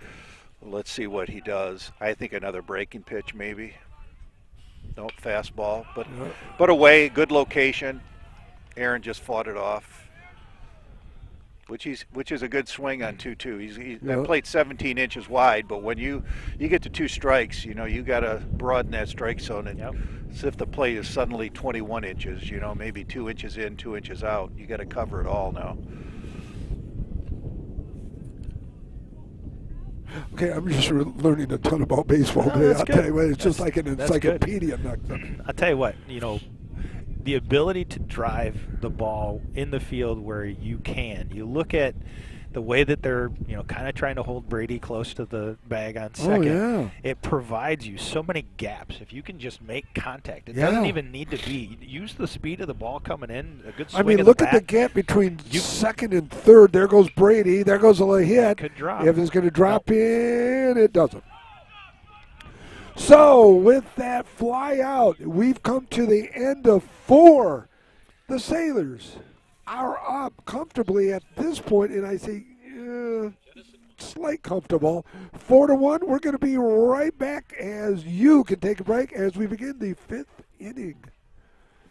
Speaker 3: Let's see what he does. I think another breaking pitch maybe. Nope, fastball, but away, good location. Aaron just fought it off. Which is a good swing on 2-2. That plate's 17 inches wide, but when you get to 2 strikes, you got to broaden that strike zone. And so if the plate is suddenly 21 inches, maybe 2 inches in, 2 inches out, you got to cover it all now.
Speaker 1: Okay, I'm just learning a ton about baseball today.
Speaker 2: that's
Speaker 1: I'll
Speaker 2: good.
Speaker 1: tell you what, it's just like an
Speaker 2: that's
Speaker 1: encyclopedia.
Speaker 2: I'll tell you what, the ability to drive the ball in the field where you can. You look at the way that they're, kind of trying to hold Brady close to the bag on second.
Speaker 1: Oh, yeah.
Speaker 2: It provides you so many gaps. If you can just make contact, it doesn't even need to be. Use the speed of the ball coming in, a good swing
Speaker 1: look at the gap between second and third. There goes Brady. There goes a hit.
Speaker 2: Could drop.
Speaker 1: If it's going to drop in, it doesn't. So, with that fly out, we've come to the end of 4. The Sailors are up comfortably at this point, and I say slight comfortable. 4-1. We're going to be right back as you can take a break as we begin the 5th inning.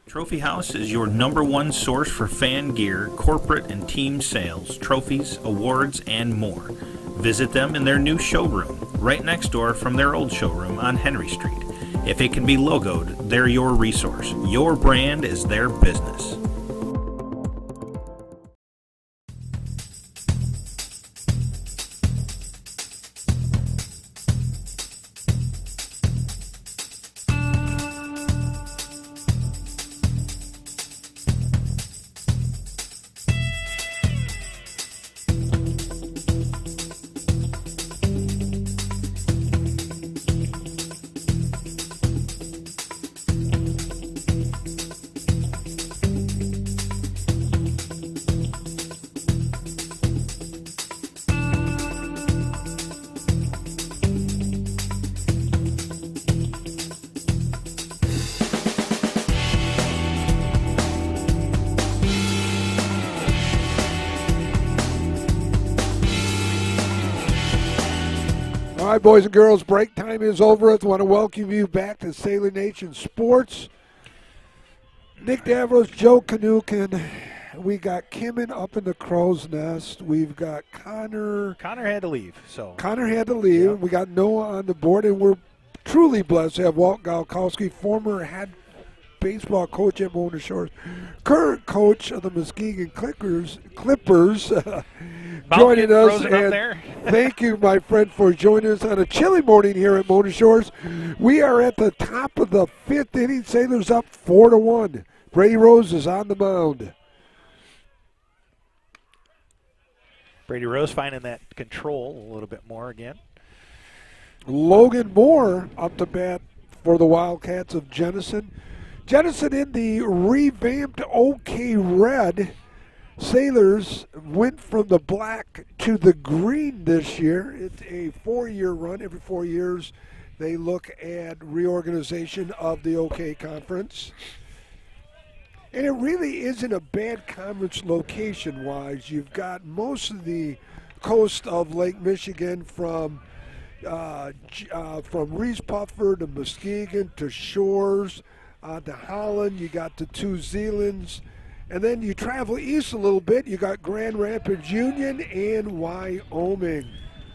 Speaker 4: Trophy House is your #1 source for fan gear, corporate and team sales, trophies, awards, and more. Visit them in their new showroom, right next door from their old showroom on Henry Street. If it can be logoed, they're your resource. Your brand is their business.
Speaker 1: All right, boys and girls, break time is over. I want to welcome you back to Sailor Nation Sports. Nick Davros, Joe Kanukin. We got Kimmin up in the crow's nest. We've got Connor.
Speaker 2: Connor had to leave.
Speaker 1: Connor had to leave.
Speaker 2: Yep.
Speaker 1: We got Noah on the board, and we're truly blessed to have Walt Galkowski, former head baseball coach at Mona Shores, current coach of the Muskegon Clippers, joining us. And thank you, my friend, for joining us on a chilly morning here at Mona Shores. We are at the top of the 5th inning. Sailors up 4-1. Brady Rose is on the mound.
Speaker 2: Brady Rose finding that control a little bit more again.
Speaker 1: Logan Moore up to bat for the Wildcats of Jenison. Jenison in the revamped OK Red. Sailors went from the black to the green this year. It's a 4-year run. Every 4 years they look at reorganization of the OK Conference. And it really isn't a bad conference location-wise. You've got most of the coast of Lake Michigan from Reese Puffer to Muskegon to Shores to Holland. You got the 2 Zealands. And then you travel east a little bit. You got Grand Rapids Union and Wyoming.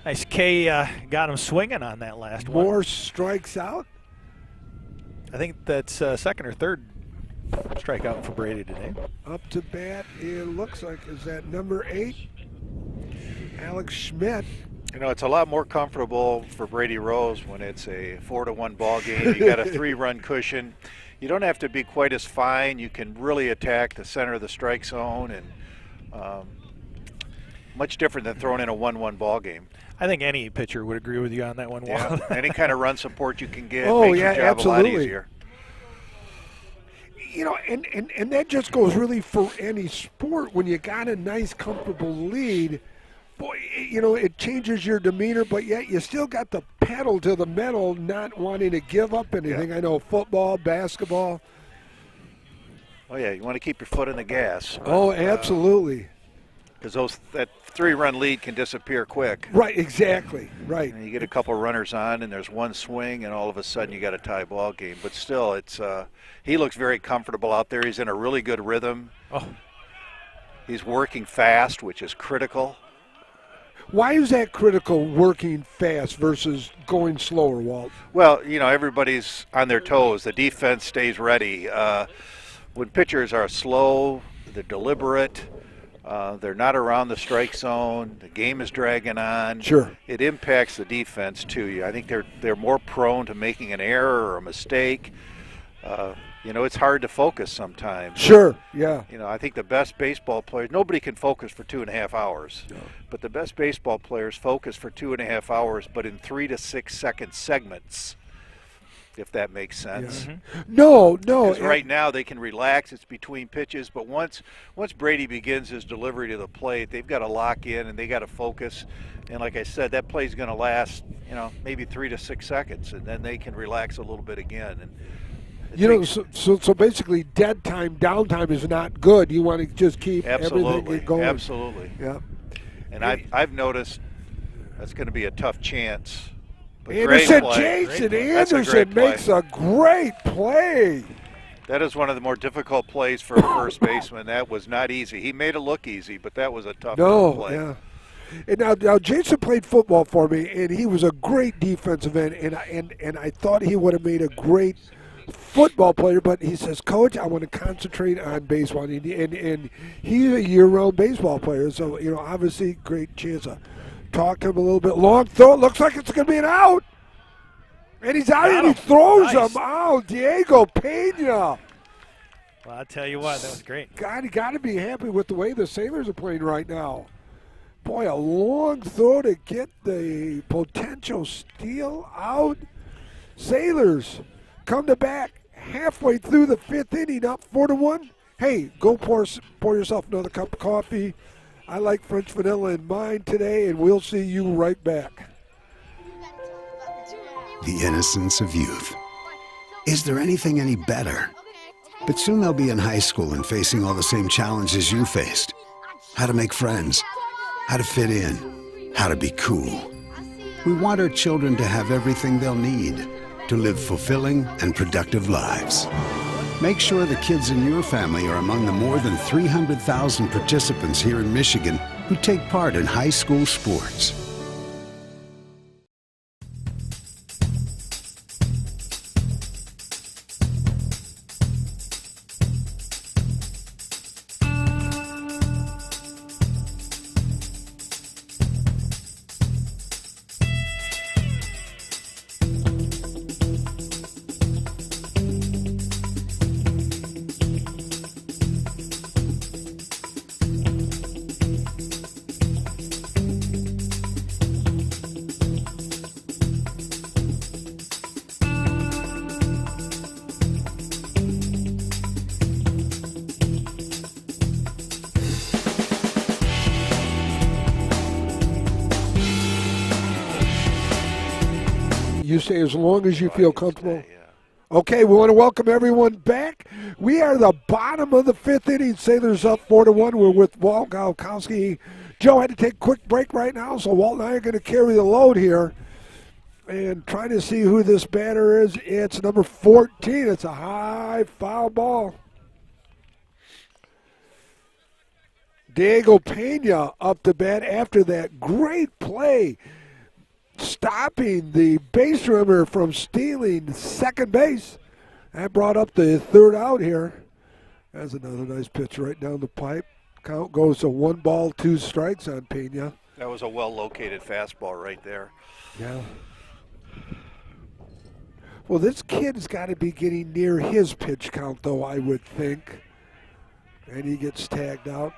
Speaker 2: Nice K got him swinging on that last one.
Speaker 1: Moore strikes out.
Speaker 2: I think that's second or third strikeout for Brady today.
Speaker 1: Up to bat, it looks like, is that number 8? Alex Schmidt.
Speaker 3: You know, it's a lot more comfortable for Brady Rose when it's a 4-1 ball game. You got a 3-run cushion. You don't have to be quite as fine. You can really attack the center of the strike zone, and much different than throwing in a 1-1 ball game.
Speaker 2: I think any pitcher would agree with you on that one.
Speaker 3: Yeah, any kind of run support you can get
Speaker 1: Oh,
Speaker 3: makes
Speaker 1: yeah,
Speaker 3: your job
Speaker 1: absolutely.
Speaker 3: a lot easier.
Speaker 1: You know, and that just goes really for any sport. When you got a nice, comfortable lead, boy, you know, it changes your demeanor, but yet you still got the pedal to the metal, not wanting to give up anything.
Speaker 3: Yeah.
Speaker 1: I know football, basketball.
Speaker 3: Oh, yeah, you want to keep your foot on the gas.
Speaker 1: Oh, absolutely.
Speaker 3: Because that 3-run lead can disappear quick.
Speaker 1: Right, exactly, right.
Speaker 3: And you get a couple runners on, and there's one swing, and all of a sudden you got a tie ball game. But still, it's he looks very comfortable out there. He's in a really good rhythm.
Speaker 2: Oh.
Speaker 3: He's working fast, which is critical.
Speaker 1: Why is that critical, working fast versus going slower, Walt?
Speaker 3: Well, you know, everybody's on their toes. The defense stays ready. When pitchers are slow, they're deliberate. They're not around the strike zone. The game is dragging on.
Speaker 1: Sure.
Speaker 3: It impacts the defense too. I think they're more prone to making an error or a mistake. You know, it's hard to focus sometimes.
Speaker 1: Sure, yeah.
Speaker 3: You know, I think the best baseball players, nobody can focus for 2.5 hours.
Speaker 1: No.
Speaker 3: But the best baseball players focus for 2.5 hours, but in 3 to 6 second segments, if that makes sense.
Speaker 1: Yeah. No.
Speaker 3: Because right now they can relax. It's between pitches. But once Brady begins his delivery to the plate, they've got to lock in and they got to focus. And like I said, that play's going to last, you know, maybe 3 to 6 seconds, and then they can relax a little bit again. And
Speaker 1: you know, so basically, dead time, downtime is not good. You want to just keep everything going.
Speaker 3: Absolutely.
Speaker 1: Yeah.
Speaker 3: And I've noticed that's going to be a tough chance. But
Speaker 1: Anderson,
Speaker 3: great play.
Speaker 1: Jason
Speaker 3: That's a
Speaker 1: Anderson
Speaker 3: great play.
Speaker 1: makes a great play.
Speaker 3: That is one of the more difficult plays for a first baseman. That was not easy. He made it look easy, but that was a tough play.
Speaker 1: Yeah. And now Jason played football for me, and he was a great defensive end, and I thought he would have made a great football player, but he says, Coach, I want to concentrate on baseball, and he's a year-round baseball player, so, you know, obviously great chance to talk to him a little bit. Long throw, it looks like it's going to be an out, and he's out, and he throws him out. Diego Pena.
Speaker 2: Well, I'll tell you what, that was great.
Speaker 1: God, you got to be happy with the way the Sailors are playing right now. Boy, a long throw to get the potential steal out. Sailors come to back halfway through the 5th inning, up 4-1. Hey, go pour yourself another cup of coffee. I like French vanilla in mine today, and we'll see you right back.
Speaker 5: The innocence of youth. Is there anything any better? But soon they'll be in high school and facing all the same challenges you faced. How to make friends, how to fit in, how to be cool. We want our children to have everything they'll need to live fulfilling and productive lives. Make sure the kids in your family are among the more than 300,000 participants here in Michigan who take part in high school sports.
Speaker 1: You say as long as you feel comfortable. Okay, we want to welcome everyone back. We are the bottom of the 5th inning. Sailors up 4-1. We're with Walt Galkowski. Joe had to take a quick break right now, so Walt and I are going to carry the load here and trying to see who this batter is. It's number 14. It's a high foul ball. Diego Pena up to bat after that great play, stopping the base runner from stealing second base. That brought up the 3rd out here. That's another nice pitch right down the pipe. Count goes to 1 ball, 2 strikes on Pena.
Speaker 3: That was a well-located fastball right there.
Speaker 1: Yeah. Well, this kid's got to be getting near his pitch count, though, I would think. And he gets tagged out.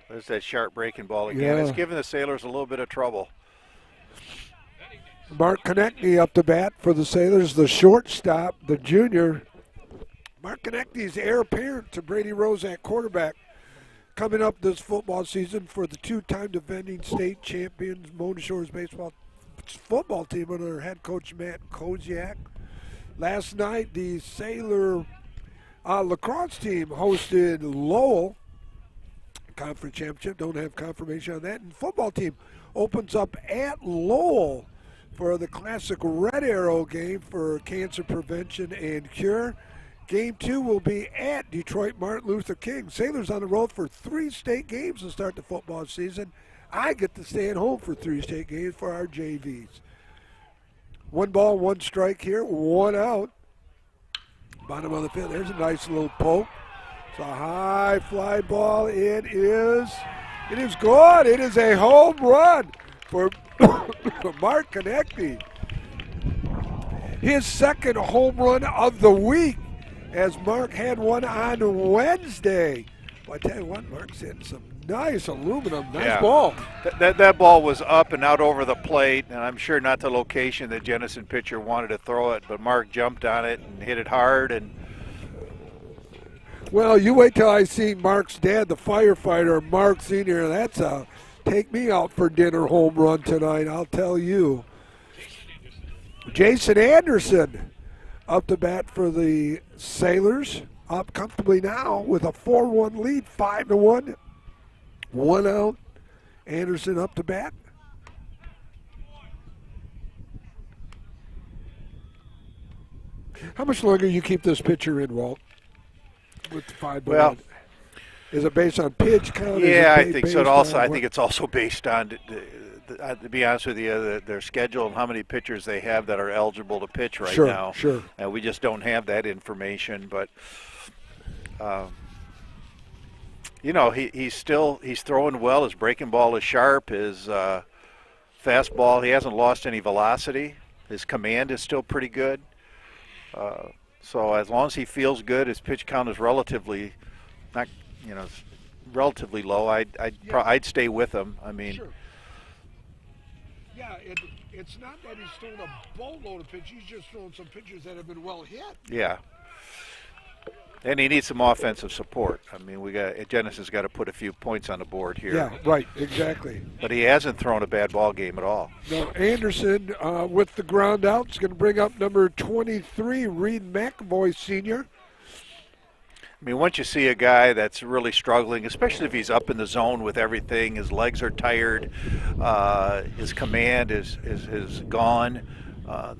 Speaker 3: There's that sharp breaking ball again.
Speaker 1: Yeah.
Speaker 3: It's giving the Sailors a little bit of trouble.
Speaker 1: Mark Konechny up to bat for the Sailors, the shortstop, the junior. Mark Konechny's heir apparent to Brady Rose at quarterback. Coming up this football season for the two-time defending state champions Mona Shores baseball football team under head coach Matt Koziak. Last night, the Sailor lacrosse team hosted Lowell. Conference championship, don't have confirmation on that. And football team opens up at Lowell for the classic Red Arrow game for cancer prevention and cure. Game 2 will be at Detroit Martin Luther King. Sailors on the road for 3 state games to start the football season. I get to stay at home for 3 state games for our JVs. 1 ball, 1 strike here, 1 out. Bottom of the 5th, there's a nice little poke. It's a high fly ball. It is good. It is a home run for Mark Konechny. His second home run of the week, as Mark had one on Wednesday. Well, I tell you what, Mark's hitting some nice aluminum, nice ball.
Speaker 3: That ball was up and out over the plate, and I'm sure not the location the Jenison pitcher wanted to throw it, but Mark jumped on it and hit it hard. And
Speaker 1: well, you wait till I see Mark's dad, the firefighter, Mark Sr. That's a take me out for dinner home run tonight, I'll tell you. Jason Anderson up to bat for the Sailors. Up comfortably now with a 4-1 lead, 5-1. 1 out. Anderson up to bat. How much longer you keep this pitcher in, Walt? With 5-1.
Speaker 3: Well,
Speaker 1: is it based on pitch count?
Speaker 3: Yeah, I think so. Also, I think it's also based on, to be honest with you, their schedule and how many pitchers they have that are eligible to pitch right now.
Speaker 1: Sure.
Speaker 3: And we just don't have that information. But, he's throwing well. His breaking ball is sharp. His fastball, he hasn't lost any velocity. His command is still pretty good. So as long as he feels good, his pitch count is relatively relatively low. I'd stay with him. I mean,
Speaker 1: sure. Yeah, it's not that he's throwing a boatload of pitches. He's just throwing some pitches that have been well hit.
Speaker 3: Yeah. And he needs some offensive support. I mean, Jenison's got to put a few points on the board here.
Speaker 1: Yeah, right, exactly.
Speaker 3: But he hasn't thrown a bad ball game at all.
Speaker 1: No, Anderson with the ground out is going to bring up number 23, Reed McAvoy Sr.
Speaker 3: I mean, once you see a guy that's really struggling, especially if he's up in the zone with everything, his legs are tired, his command is gone,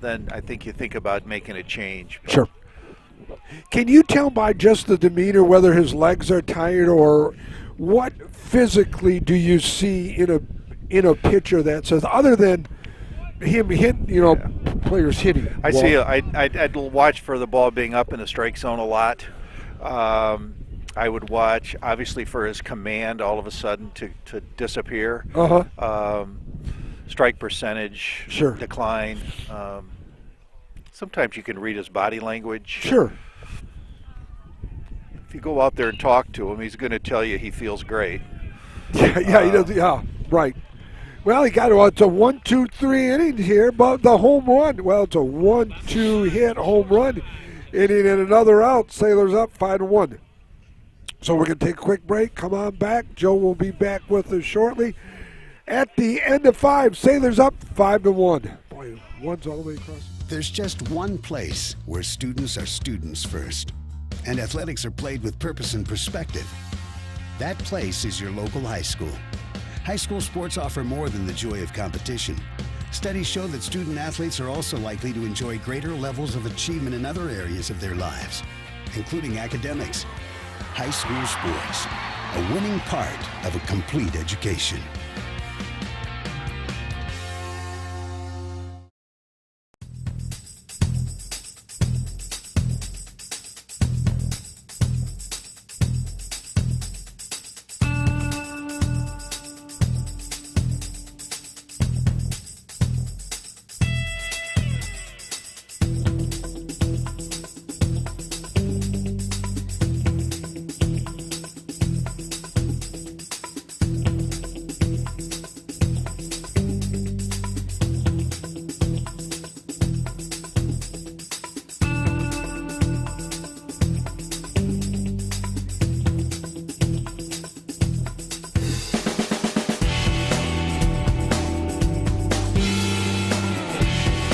Speaker 3: then I think you think about making a change. But
Speaker 1: sure. Can you tell by just the demeanor whether his legs are tired, or what physically do you see in a pitcher that says, other than him players hitting?
Speaker 3: I'd watch for the ball being up in the strike zone a lot. I would watch, obviously, for his command all of a sudden to disappear. Strike percentage decline. Sometimes you can read his body language.
Speaker 1: Sure.
Speaker 3: If you go out there and talk to him, he's going to tell you he feels great.
Speaker 1: He does. Yeah, right. Well, it's a 1-2-3 innings here, but the home run. Well, it's a 1-2 hit home run inning and another out. Sailors up 5-1. So we're going to take a quick break. Come on back. Joe will be back with us shortly. At the end of 5, Sailors up 5-1. Boy, one's all the way across.
Speaker 5: There's just one place where students are students first, and athletics are played with purpose and perspective. That place is your local high school. High school sports offer more than the joy of competition. Studies show that student athletes are also likely to enjoy greater levels of achievement in other areas of their lives, including academics. High school sports, a winning part of a complete education.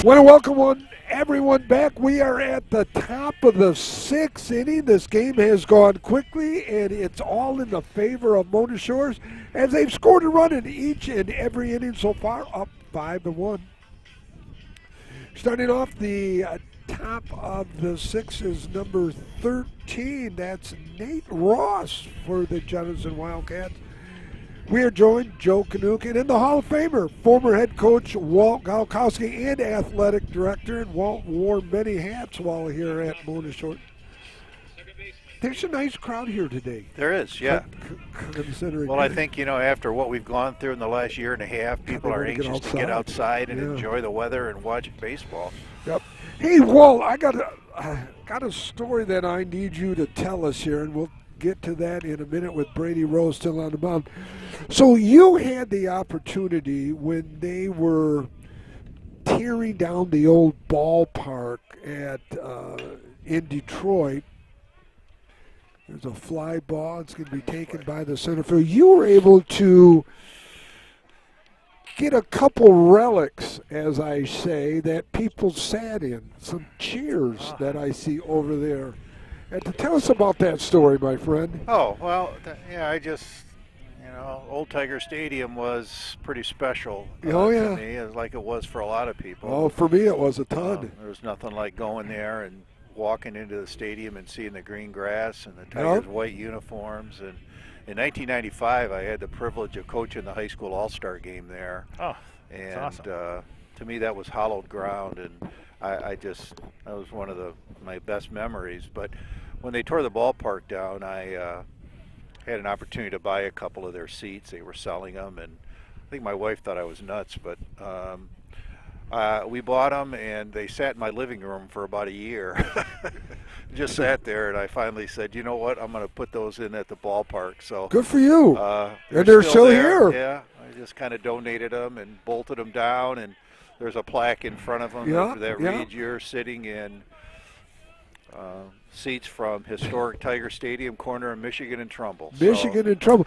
Speaker 1: Want to welcome everyone back. We are at the top of the 6th inning. This game has gone quickly, and it's all in the favor of Mona Shores as they've scored a run in each and every inning so far, up 5-1. Starting off the top of the 6 is number 13. That's Nate Ross for the Jenison Wildcats. We are joined, Joe Kanukin, and the Hall of Famer, former head coach Walt Galkowski and athletic director. And Walt wore many hats while here at Mona Shores. There's a nice crowd here today.
Speaker 3: There is, yeah.
Speaker 1: Considering
Speaker 3: well, I think, after what we've gone through in the last year and a half, people are anxious to get outside and enjoy the weather and watch baseball.
Speaker 1: Yep. Hey, Walt, I got a story that I need you to tell us here, and we'll get to that in a minute with Brady Rose still on the mound. So you had the opportunity when they were tearing down the old ballpark in Detroit. There's a fly ball. It's going to be taken by the center field. You were able to get a couple relics, as I say, that people sat in. Some cheers that I see over there. And to tell us about that story, my friend.
Speaker 3: Oh, well, Old Tiger Stadium was pretty special to me, like it was for a lot of people.
Speaker 1: Oh, for me it was a ton.
Speaker 3: There was nothing like going there and walking into the stadium and seeing the green grass and the Tigers' white uniforms. And in 1995, I had the privilege of coaching the high school all-star game there.
Speaker 2: Oh,
Speaker 3: and
Speaker 2: that's awesome.
Speaker 3: To me, that was hallowed ground, and that was one of my best memories. But when they tore the ballpark down, I had an opportunity to buy a couple of their seats. They were selling them, and I think my wife thought I was nuts, but we bought them, and they sat in my living room for about a year. Just sat there, and I finally said, you know what, I'm going to put those in at the ballpark. So
Speaker 1: good for you. And they're still
Speaker 3: there.
Speaker 1: here.
Speaker 3: Yeah, I just kind of donated them and bolted them down, and there's a plaque in front of them that reads, "You're sitting in seats from historic Tiger Stadium, corner of Michigan and Trumbull."
Speaker 1: Michigan and Trumbull.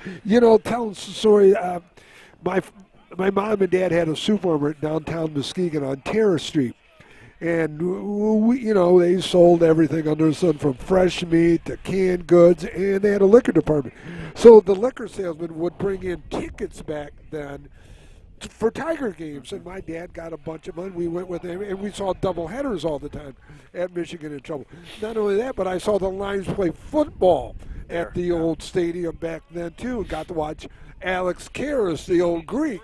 Speaker 1: Telling the story, my mom and dad had a supermarket downtown Muskegon on Terrace Street. And, they sold everything under the sun from fresh meat to canned goods, and they had a liquor department. So the liquor salesman would bring in tickets back then for Tiger games, and my dad got a bunch of money. We went with him, and we saw double headers all the time at Michigan and Trumbull. Not only that, but I saw the Lions play football at the old stadium back then, too, and got to watch Alex Karras, the old Greek,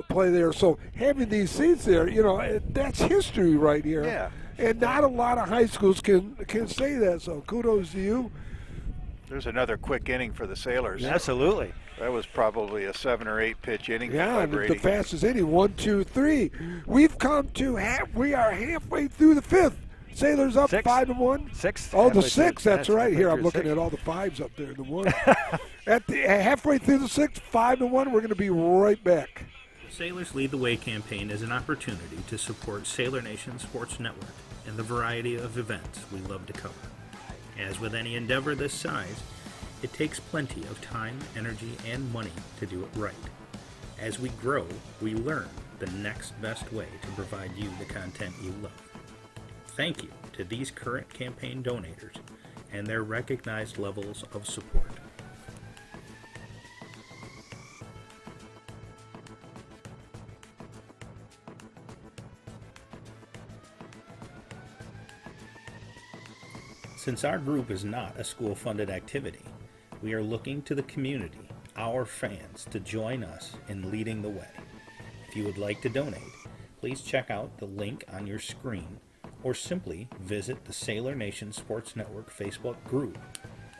Speaker 1: play there. So having these seats there, that's history right here.
Speaker 3: Yeah.
Speaker 1: And not a lot of high schools can say that, so kudos to you.
Speaker 3: There's another quick inning for the Sailors.
Speaker 2: Absolutely.
Speaker 3: That was probably a 7 or 8 pitch inning.
Speaker 1: Yeah, the fastest inning. 1, 2, 3. We've come to we are halfway through the 5th. Sailors up 5-1.
Speaker 2: 6.
Speaker 1: Oh, the 6. That's right. Here I'm looking at all the 5s up there in the 1. Halfway through the 6, 5-1. We're going to be right back.
Speaker 4: Sailors Lead the Way campaign is an opportunity to support Sailor Nation Sports Network and the variety of events we love to cover. As with any endeavor this size, it takes plenty of time, energy, and money to do it right. As we grow, we learn the next best way to provide you the content you love. Thank you to these current campaign donators and their recognized levels of support. Since our group is not a school-funded activity, we are looking to the community, our fans, to join us in leading the way. If you would like to donate, please check out the link on your screen or simply visit the Sailor Nation Sports Network Facebook group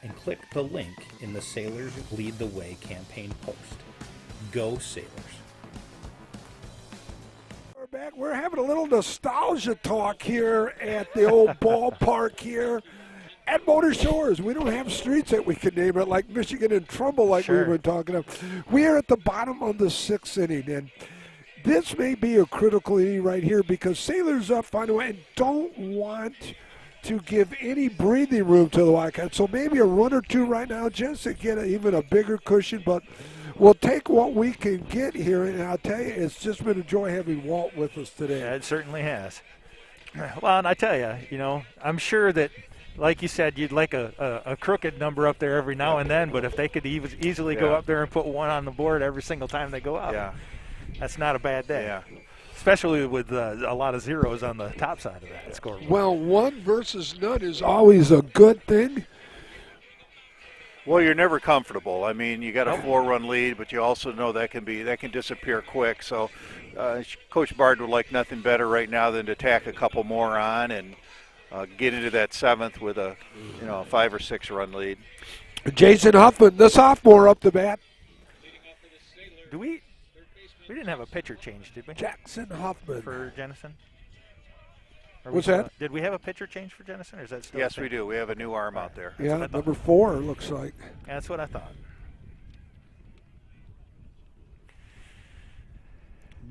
Speaker 4: and click the link in the Sailors Lead the Way campaign post. Go Sailors!
Speaker 1: We're back. We're having a little nostalgia talk here at the old ballpark here at Mona Shores. We don't have streets that we can name it like Michigan and Trumbull like we were talking about. We are at the bottom of the 6th inning, and this may be a critical inning right here because Sailors up finally and don't want to give any breathing room to the Wildcats. So maybe a run or two right now just to get even a bigger cushion. But we'll take what we can get here, and I'll tell you, it's just been a joy having Walt with us today.
Speaker 2: Yeah, it certainly has. Well, and I tell you, I'm sure that, like you said, you'd like a crooked number up there every now and then, but if they could easily go up there and put 1 on the board every single time they go up, that's not a bad day.
Speaker 3: Yeah.
Speaker 2: Especially with a lot of zeros on the top side of that scoreboard.
Speaker 1: Well, 1 versus none is always a good thing.
Speaker 3: Well, you're never comfortable. I mean, you got a 4-run lead, but you also know that can disappear quick. So, Coach Bard would like nothing better right now than to tack a couple more on and get into that 7th with a 5 or 6 run lead.
Speaker 1: Jason Huffman, the sophomore, up to bat.
Speaker 2: We didn't have a pitcher change, did we?
Speaker 1: Jackson Huffman
Speaker 2: for Jenison.
Speaker 1: What's that?
Speaker 2: Did we have a pitcher change for Jenison, or is that still?
Speaker 3: Yes, we do. We have a new arm out there.
Speaker 1: Yeah, number 4 looks like.
Speaker 2: Yeah, that's what I thought.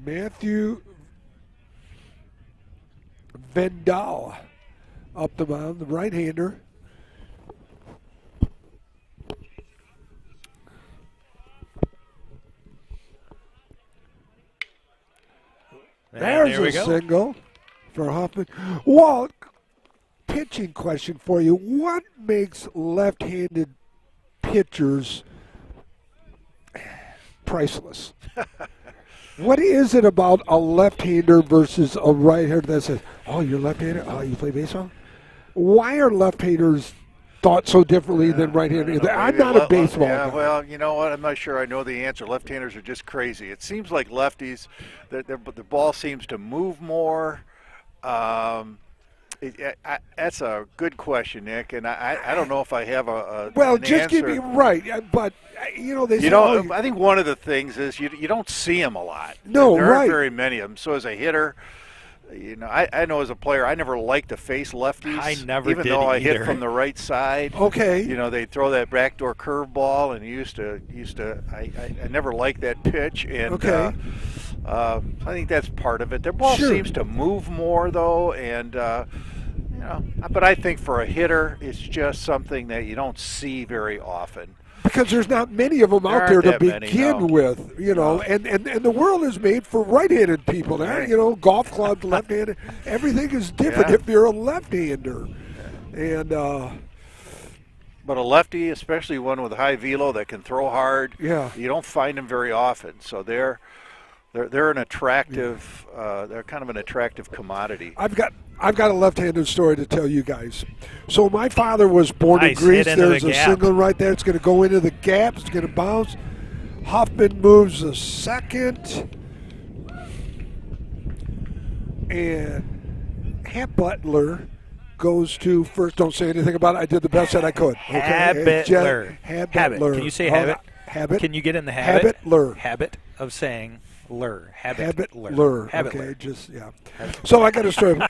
Speaker 1: Matthew Vendal up the mound, the right-hander. There's a single for Huffman. Walt, pitching question for you. What makes left-handed pitchers priceless? What is it about a left-hander versus a right-hander that says, oh, you're left-handed? Oh, you play baseball? Why are left-handers thought so differently than right-handers? I'm not a baseball guy.
Speaker 3: Well, you know what? I'm not sure I know the answer. Left-handers are just crazy. It seems like lefties, the ball seems to move more. That's a good question, Nick, and I don't know if I have an
Speaker 1: just
Speaker 3: answer.
Speaker 1: give me right, but they say,
Speaker 3: I think one of the things is you don't see them a lot.
Speaker 1: No,
Speaker 3: there
Speaker 1: right.
Speaker 3: aren't very many of them. So as a hitter, I know as a player, I never liked to face lefties.
Speaker 2: I never
Speaker 3: even
Speaker 2: did
Speaker 3: though I
Speaker 2: either.
Speaker 3: hit from the right side.
Speaker 1: Okay.
Speaker 3: They throw that backdoor curveball, and I never liked that pitch. And
Speaker 1: okay.
Speaker 3: I think that's part of it. Their ball seems to move more, though, and but I think for a hitter, it's just something that you don't see very often.
Speaker 1: Because there's not many of them out there to begin with, and the world is made for right-handed people. Right. Golf clubs, left-handed, everything is different if you're a left-hander. And
Speaker 3: but a lefty, especially one with high velo that can throw hard, you don't find them very often. So they're an attractive, they're kind of an attractive commodity.
Speaker 1: I've got a left-handed story to tell you guys. So my father was born in Greece. There's a single right there. It's going to go into the gap. It's going to bounce. Huffman moves the second. And Hat Butler goes to first. Don't say anything about it. I did the best that I could. Okay?
Speaker 2: Habit. Can you say habit?
Speaker 1: Habit.
Speaker 2: Can you get in the habit?
Speaker 1: Habit.
Speaker 2: Habit of saying lure.
Speaker 1: Habit.
Speaker 2: Okay,
Speaker 1: So I got a story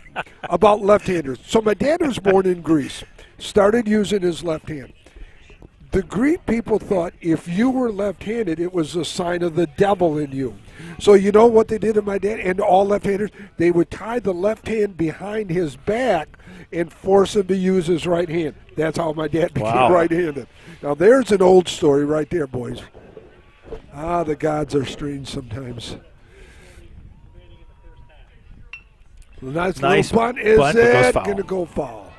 Speaker 1: about left-handers. So my dad was born in Greece, started using his left hand. The Greek people thought if you were left-handed, it was a sign of the devil in you. So you know what they did to my dad and all left-handers? They would tie the left hand behind his back and force him to use his right hand. That's how my dad became right-handed. Now there's an old story right there, boys. The gods are strange sometimes. Nice little bunt. Is it going to go foul?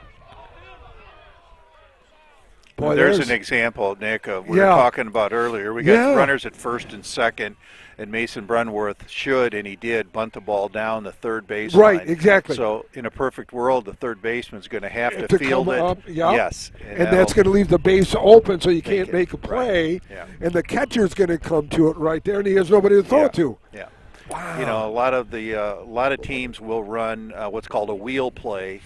Speaker 1: Boy,
Speaker 3: there's an example, Nick, of we were talking about earlier. We got runners at first and second, and Mason Brunworth should, and he did, bunt the ball down the third baseline.
Speaker 1: Right, exactly.
Speaker 3: So in a perfect world, the third baseman's going to have to field it.
Speaker 1: Up,
Speaker 3: yes.
Speaker 1: And that's going to leave the base open so you can't make a play.
Speaker 3: Right. Yeah.
Speaker 1: And the catcher's going to come to it right there, and he has nobody to throw it to.
Speaker 3: Yeah.
Speaker 1: Wow.
Speaker 3: A lot of teams will run what's called a wheel play,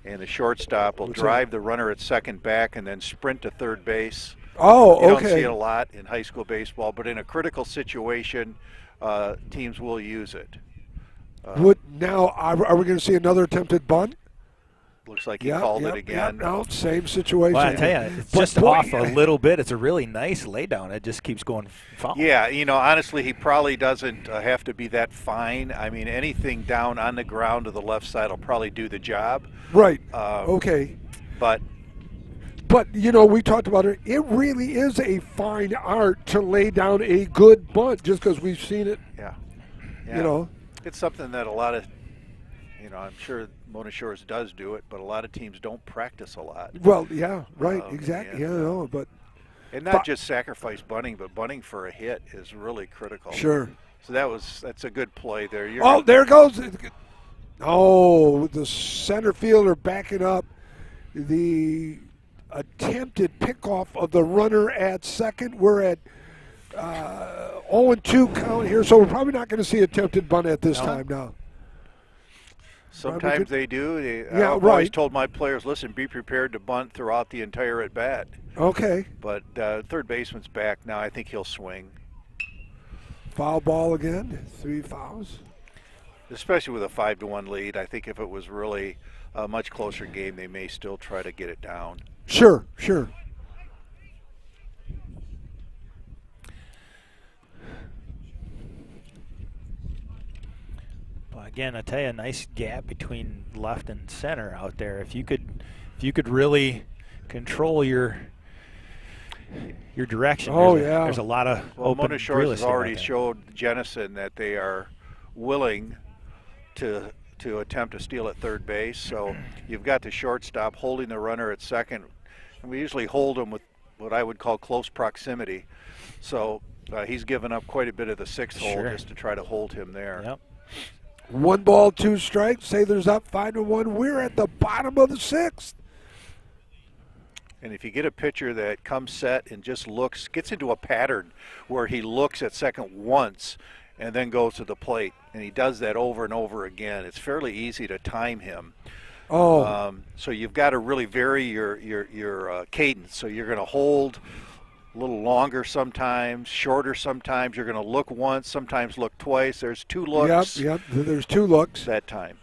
Speaker 3: and the shortstop will drive the runner at second back and then sprint to third base.
Speaker 1: Oh,
Speaker 3: you don't see it a lot in high school baseball, but in a critical situation, teams will use it.
Speaker 1: Are we going to see another attempted bunt?
Speaker 3: Looks like he called it again.
Speaker 1: No, same situation.
Speaker 2: Well, I tell you, it's just off a little bit. It's a really nice laydown. It just keeps going foul.
Speaker 3: Yeah, honestly, he probably doesn't have to be that fine. I mean, anything down on the ground to the left side will probably do the job.
Speaker 1: Right.
Speaker 3: But
Speaker 1: But, you know, we talked about it. It really is a fine art to lay down a good bunt just because we've seen it.
Speaker 3: Yeah.
Speaker 1: You know.
Speaker 3: It's something that a lot of, you know, I'm sure Mona Shores does do it, but a lot of teams don't practice a lot.
Speaker 1: Well, yeah, right, exactly. Yeah, no, but.
Speaker 3: And not just sacrifice bunting, but bunting for a hit is really critical.
Speaker 1: Sure.
Speaker 3: So that's a good play there.
Speaker 1: There goes. Oh, the center fielder backing up the attempted pickoff of the runner at second. We're at 0-2 count here, so we're probably not going to see attempted bunt at this time now.
Speaker 3: Sometimes they do. I've always told my players, listen, be prepared to bunt throughout the entire at-bat.
Speaker 1: Okay.
Speaker 3: But third baseman's back now. I think he'll swing.
Speaker 1: Foul ball again. 3 fouls.
Speaker 3: Especially with a 5-1 lead. I think if it was really a much closer game, they may still try to get it down.
Speaker 1: Sure.
Speaker 2: Well, again, I tell you, a nice gap between left and center out there. If you could really control your direction. There's a lot of open
Speaker 3: Mona Shores
Speaker 2: real
Speaker 3: has
Speaker 2: estate
Speaker 3: already
Speaker 2: out there.
Speaker 3: showed Jenison that they are willing to attempt to steal at third base. So you've got the shortstop holding the runner at second, and we usually hold him with what I would call close proximity. So he's given up quite a bit of the sixth hole just to try to hold him there.
Speaker 2: Yep.
Speaker 1: 1 ball, 2 strikes. Sailors up 5-1. We're at the bottom of the 6th.
Speaker 3: And if you get a pitcher that comes set and just gets into a pattern where he looks at second once and then goes to the plate, and he does that over and over again, it's fairly easy to time him. So you've got to really vary your cadence. So you're going to hold a little longer sometimes, shorter sometimes. You're going to look once, sometimes look twice. There's 2 looks.
Speaker 1: Yep. There's 2 looks.
Speaker 3: That time.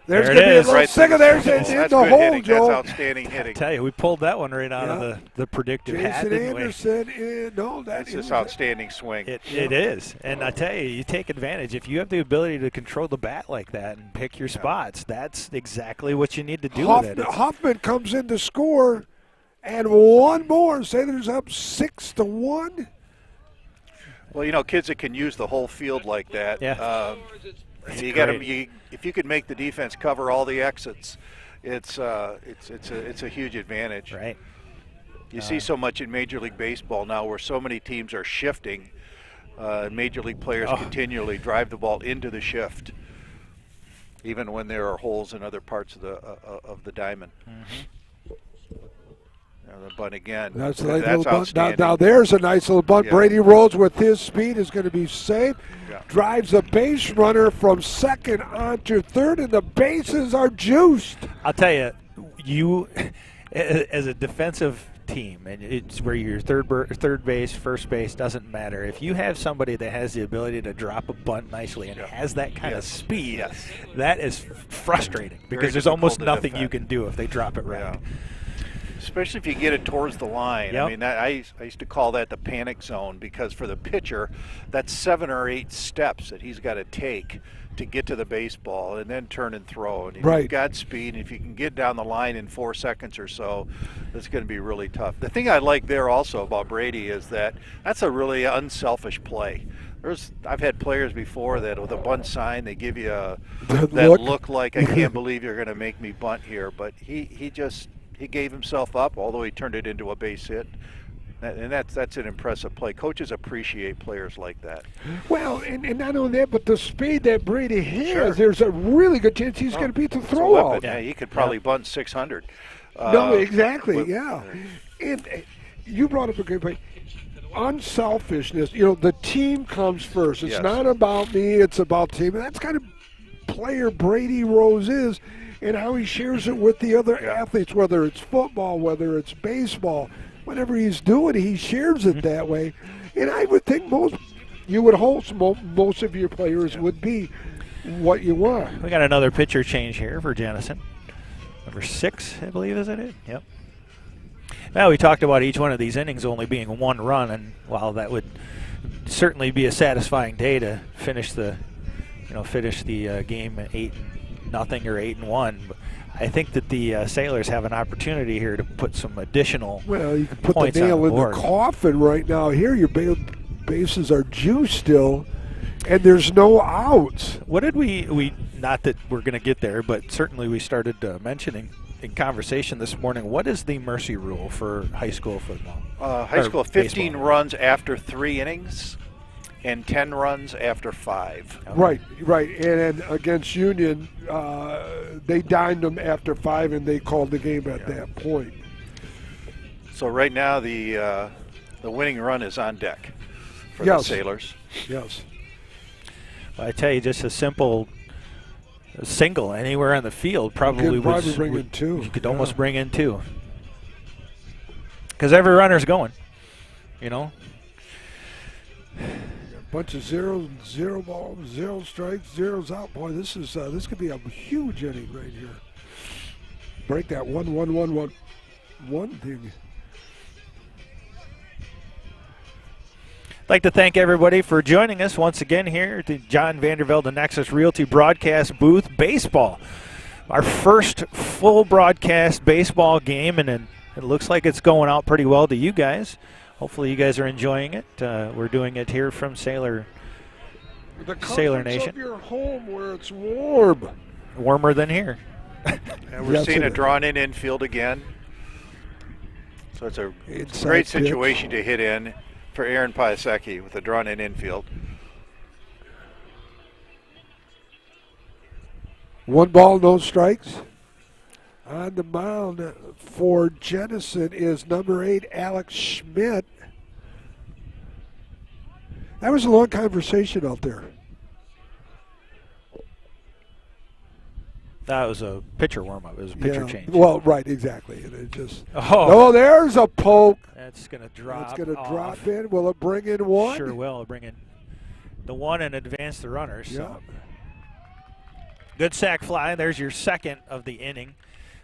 Speaker 1: There's going to be a little sick of theirs in the hole, Joe.
Speaker 3: That's outstanding hitting.
Speaker 2: I tell you, we pulled that one right out of the predictive hat, didn't we?
Speaker 1: Anderson,
Speaker 3: that's just outstanding swing.
Speaker 2: It is. And I tell you, you take advantage. If you have the ability to control the bat like that and pick your spots, that's exactly what you need to do with it.
Speaker 1: Hoffman comes in to score, and 1 more. Sailors up 6-1.
Speaker 3: Well, you know, kids that can use the whole field like that.
Speaker 2: Yeah.
Speaker 3: If you could make the defense cover all the exits, it's a huge advantage.
Speaker 2: Right.
Speaker 3: You see so much in Major League Baseball now, where so many teams are shifting. Major League players continually drive the ball into the shift, even when there are holes in other parts of the diamond.
Speaker 2: Mm-hmm.
Speaker 3: The bunt again.
Speaker 1: That's a nice little bunt. Now there's a nice little bunt. Yeah. Brady Rhodes with his speed is going to be safe. Yeah. Drives a base runner from second onto third, and the bases are juiced.
Speaker 2: I'll tell you, as a defensive team, and it's where your third base, first base, doesn't matter. If you have somebody that has the ability to drop a bunt nicely and has that kind of speed, that is frustrating because there's almost nothing you can do if they drop it right.
Speaker 3: Yeah. Especially if you get it towards the line.
Speaker 2: Yep.
Speaker 3: I mean, I used to call that the panic zone, because for the pitcher, that's 7 or 8 steps that he's got to take to get to the baseball and then turn and throw. And if you've got speed, and if you can get down the line in 4 seconds or so, that's going to be really tough. The thing I like there also about Brady is that that's a really unselfish play. I've had players before that with a bunt sign, they give you that look like, I can't believe you're going to make me bunt here. But he gave himself up, although he turned it into a base hit. And that's an impressive play. Coaches appreciate players like that.
Speaker 1: Well, and not only that, but the speed that Brady has, there's a really good chance he's going to beat the throw out.
Speaker 3: Yeah, he could probably bunt 600.
Speaker 1: No, exactly, And you brought up a great point. Unselfishness, you know, the team comes first. It's not about me, it's about team. And that's kind of player Brady Rose is, and how he shares it with the other athletes, whether it's football, whether it's baseball. Whatever he's doing, he shares it that way. And I would think you would hope most of your players would be what you want.
Speaker 2: We got another pitcher change here for Jenison. Number 6, I believe, is it? Yep. Now, we talked about each one of these innings only being 1 run, and while that would certainly be a satisfying day to finish the game at 8-0 or 8-1, I think that the Sailors have an opportunity here to put some additional
Speaker 1: Well, you can put
Speaker 2: points
Speaker 1: the nail
Speaker 2: on the
Speaker 1: in
Speaker 2: board.
Speaker 1: the coffin right now. Here, your bases are juiced still, and there's no outs.
Speaker 2: What did we not that we're going to get there, but certainly we started mentioning in conversation this morning, what is the mercy rule for high school football?
Speaker 3: High school, 15
Speaker 2: baseball.
Speaker 3: runs after 3 innings and 10 runs after 5.
Speaker 1: Right. And against Union, they dined them after 5, and they called the game at that point.
Speaker 3: So right now the winning run is on deck for the Sailors.
Speaker 1: Yes.
Speaker 2: Well, I tell you, just a simple single anywhere on the field probably was.
Speaker 1: Bring in 2.
Speaker 2: You could almost bring in 2. Because every runner's going,
Speaker 1: Bunch of zeros, 0 balls, 0 strikes, 0s out. Boy, this could be a huge inning right here. Break that 1-1-1-1-1 thing.
Speaker 2: I'd like to thank everybody for joining us once again here at the John Vandervelde and Nexus Realty broadcast booth. Baseball, our first full broadcast baseball game, and it looks like it's going out pretty well to you guys. Hopefully you guys are enjoying it. We're doing it here from Sailor Nation.
Speaker 1: Of your home where it's warm.
Speaker 2: Warmer than here.
Speaker 3: And we're seeing a drawn-in infield again. So it's a great situation to hit in for Aaron Piasecki with a drawn-in infield.
Speaker 1: 1 ball, no strikes. On the mound for Jenison is number 8, Alex Schmidt. That was a long conversation out there.
Speaker 2: That was a pitcher warm-up. It was a pitcher change.
Speaker 1: Well, right, exactly. And it just.
Speaker 2: Oh,
Speaker 1: there's a poke.
Speaker 2: That's going to drop.
Speaker 1: It's going to drop in. Will it bring in 1?
Speaker 2: Sure will. It'll bring in the 1 and advance the runners.
Speaker 1: Yeah.
Speaker 2: So. Good sac fly. There's your second of the inning.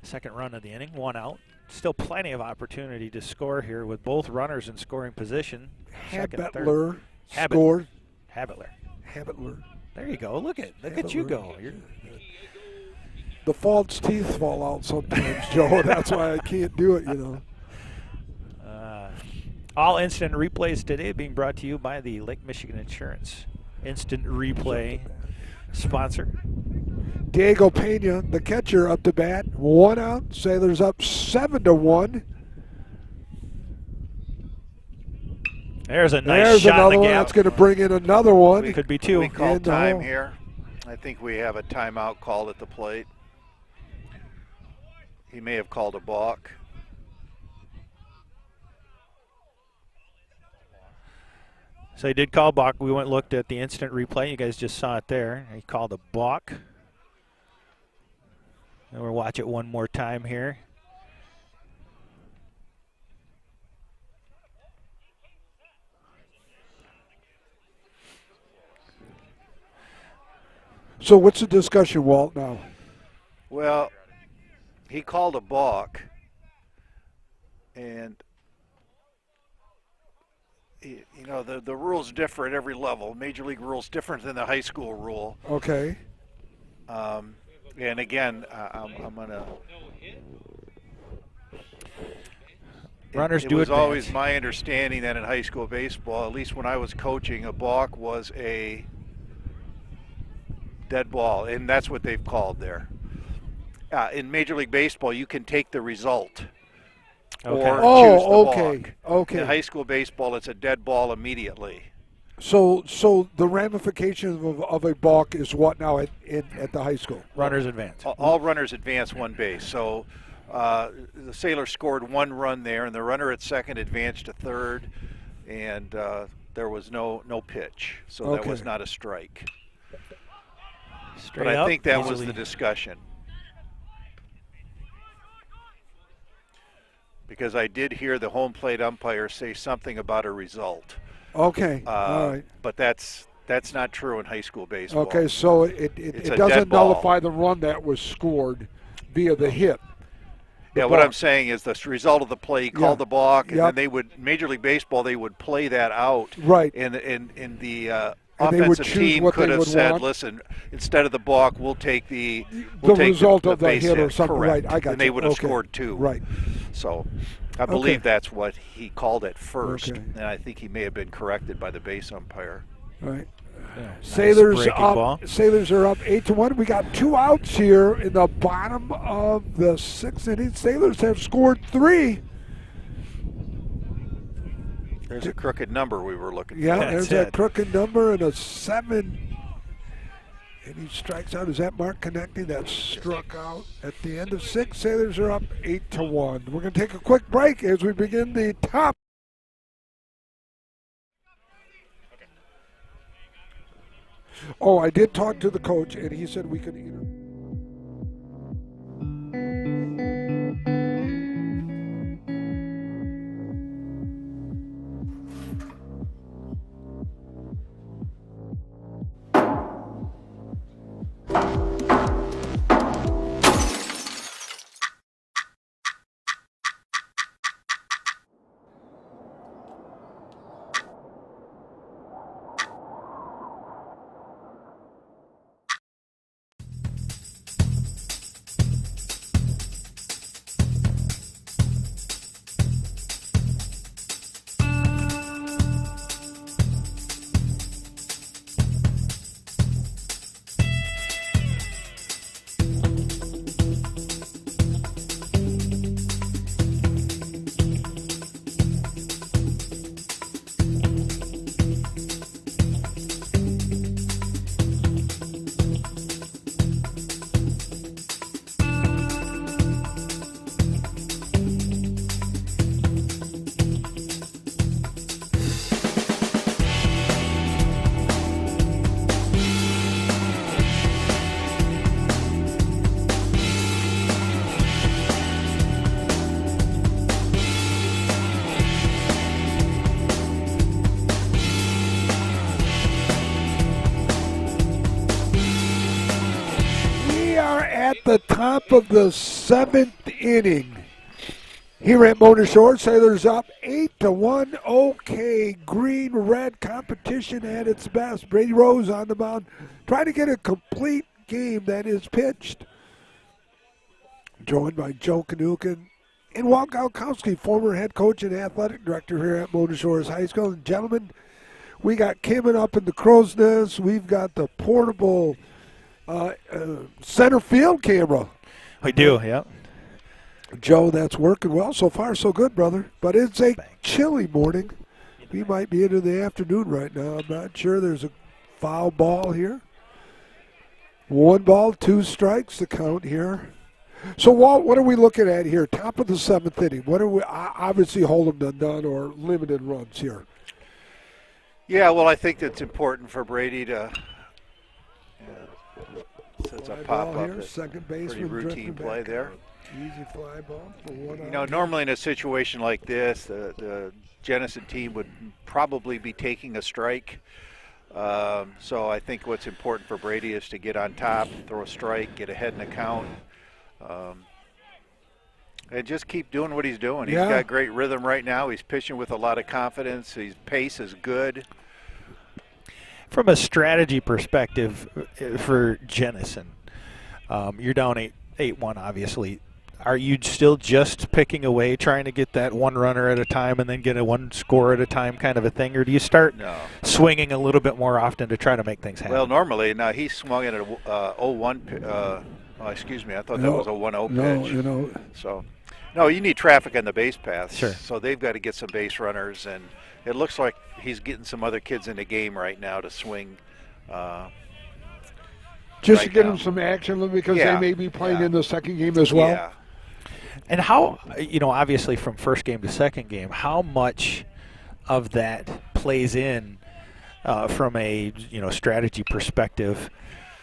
Speaker 2: Second run of the inning. 1 out. Still plenty of opportunity to score here with both runners in scoring position.
Speaker 1: Habitler scored.
Speaker 2: Habitler. There you go. Look at you go.
Speaker 1: The false teeth fall out sometimes, Joe. That's why I can't do it,
Speaker 2: All instant replays today being brought to you by the Lake Michigan Insurance Instant Replay sponsor.
Speaker 1: Diego Pena, the catcher, up to bat. 1 out. Sailors up 7-1.
Speaker 2: There's a nice shot
Speaker 1: another
Speaker 2: in the
Speaker 1: one.
Speaker 2: gap.
Speaker 1: That's going to bring in another one.
Speaker 2: It could be 2.
Speaker 3: We call time here. I think we have a timeout called at the plate. He may have called a balk.
Speaker 2: So he did call balk. We went and looked at the instant replay. You guys just saw it there. He called a balk. And we'll watch it one more time here.
Speaker 1: So what's the discussion, Walt, now?
Speaker 3: Well, he called a balk, and the rules differ at every level. Major League rules different than the high school rule.
Speaker 1: Okay.
Speaker 3: And again, I'm gonna.
Speaker 2: Runners
Speaker 3: it
Speaker 2: do
Speaker 3: was
Speaker 2: advance.
Speaker 3: always my understanding that in high school baseball, at least when I was coaching, a balk was a dead ball, and that's what they've called there. In Major League Baseball, you can take the result or choose the balk.
Speaker 1: Okay.
Speaker 3: In high school baseball, it's a dead ball immediately.
Speaker 1: So the ramifications of a balk is what now at the high school?
Speaker 2: Runners advance.
Speaker 3: All runners advance 1 base. So the Sailors scored 1 run there, and the runner at second advanced to third, and there was no pitch. So that was not a strike.
Speaker 2: Straight
Speaker 3: but I
Speaker 2: up,
Speaker 3: think that
Speaker 2: easily.
Speaker 3: was the discussion. Because I did hear the home plate umpire say something about a result.
Speaker 1: Okay, all right.
Speaker 3: But that's not true in high school baseball.
Speaker 1: Okay, so it doesn't nullify the run that was scored via the hit.
Speaker 3: What I'm saying is the result of the play, he called the balk, and then they would, Major League Baseball, they would play that out.
Speaker 1: Right.
Speaker 3: In the
Speaker 1: And they would
Speaker 3: offensive
Speaker 1: choose
Speaker 3: team
Speaker 1: what
Speaker 3: could
Speaker 1: they
Speaker 3: have
Speaker 1: would
Speaker 3: said,
Speaker 1: want.
Speaker 3: "Listen, instead of the balk, we'll take the
Speaker 1: result of the
Speaker 3: base
Speaker 1: hit or something."
Speaker 3: Correct.
Speaker 1: Right, I got
Speaker 3: and they
Speaker 1: you.
Speaker 3: would have
Speaker 1: Okay.
Speaker 3: scored 2.
Speaker 1: Right.
Speaker 3: So I believe that's what he called it first,
Speaker 1: Okay.
Speaker 3: and I think he may have been corrected by the base umpire.
Speaker 1: Right.
Speaker 2: Yeah,
Speaker 1: Sailors
Speaker 2: breaking ball.
Speaker 1: up. Sailors are up 8-1. We got 2 outs here in the bottom of the 6th inning. Sailors have scored 3.
Speaker 3: There's a crooked number we were looking
Speaker 1: Yeah,
Speaker 3: for.
Speaker 1: there's that crooked number and a 7. And he strikes out. Is that Mark Connecting? That struck out at the end of 6. Sailors are up 8-1. We're going to take a quick break as we begin the top. Oh, I did talk to the coach, and he said we could either. At the top of the 7th inning here at Mona Shore. Sailors up 8-1. Okay, green-red competition at its best. Brady Rose on the mound, trying to get a complete game that is pitched. Joined by Joe Kanukin and Walt Galkowski, former head coach and athletic director here at Mona Shores High School. And gentlemen, we got Kimmin up in the crow's nest. We've got the portable center field camera.
Speaker 2: We do, yeah.
Speaker 1: Joe, that's working well. So far, so good, brother. But it's a chilly morning. We might be into the afternoon right now. I'm not sure. There's a foul ball here. 1 ball, 2 strikes to count here. So, Walt, what are we looking at here? Top of the 7th inning. What are we? Obviously, hold them to none or limited runs here.
Speaker 3: Yeah, well, I think it's important for Brady to. It's a pop up.
Speaker 1: Here, second baseman,
Speaker 3: pretty routine play there.
Speaker 1: Easy fly ball for 1 out.
Speaker 3: You know, normally in a situation like this, the Jenison team would probably be taking a strike. So I think what's important for Brady is to get on top, throw a strike, get ahead in the count, and just keep doing what he's doing. He's got great rhythm right now. He's pitching with a lot of confidence. His pace is good.
Speaker 2: From a strategy perspective for Jenison, you're down 8-1, obviously. Are you still just picking away, trying to get that 1 runner at a time and then get a 1 score at a time kind of a thing? Or do you start swinging a little bit more often to try to make things happen?
Speaker 3: Well, normally, now he swung at a 0-1 excuse me, I thought that was a 1-0 pitch.
Speaker 1: You know.
Speaker 3: So, no, you need traffic on the base paths.
Speaker 2: Sure.
Speaker 3: So they've got to get some base runners, and it looks like he's getting some other kids in the game right now to swing.
Speaker 1: Just to get them some action because they may be playing in the second game as well.
Speaker 3: Yeah.
Speaker 2: And how, obviously from first game to second game, how much of that plays in from a, strategy perspective?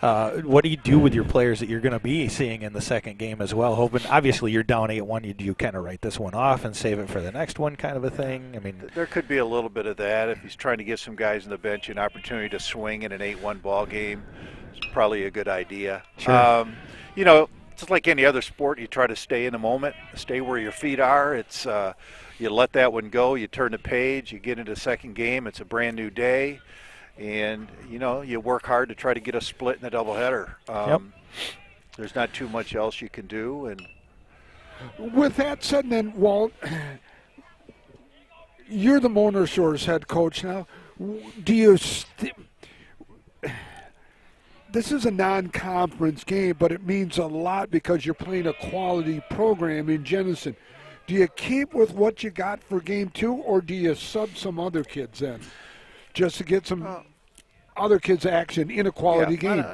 Speaker 2: What do you do with your players that you're going to be seeing in the second game as well? Hoping, obviously, you're down 8-1. Do you kind of write this one off and save it for the next one, kind of a thing? I mean,
Speaker 3: there could be a little bit of that if he's trying to give some guys on the bench an opportunity to swing in an 8-1 ball game. It's probably a good idea.
Speaker 2: Sure.
Speaker 3: Just like any other sport, you try to stay in the moment, stay where your feet are. It's you let that one go, you turn the page, you get into the second game. It's a brand new day. and you work hard to try to get a split in a doubleheader. There's not too much else you can do. And
Speaker 1: with that said, then, Walt, you're the Mona Shores head coach now. Do you? This is a non-conference game, but it means a lot because you're playing a quality program in Jenison. Do you keep with what you got for game 2, or do you sub some other kids in just to get some other kids' action in a quality game?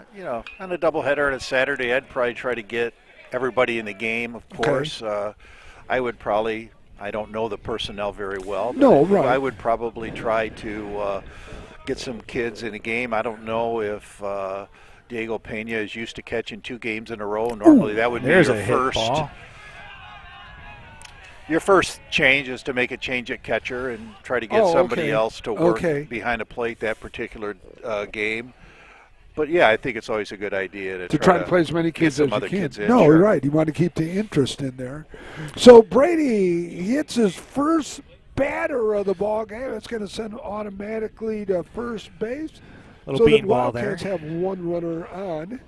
Speaker 3: On a doubleheader on a Saturday, I'd probably try to get everybody in the game, of course. I would probably, I don't know the personnel very well, but I would probably try to get some kids in a game. I don't know if Diego Pena is used to catching 2 games in a row. Normally that would be your first. Your first change is to make a change at catcher and try to get somebody else to work behind a plate that particular game. But yeah, I think it's always a good idea to
Speaker 1: try to play as many kids as you can. No,
Speaker 3: sure.
Speaker 1: You're right. You want to keep the interest in there. So Brady hits his first batter of the ball game. It's going to send automatically to first base.
Speaker 2: Little bean ball there.
Speaker 1: Wildcats have 1 runner on.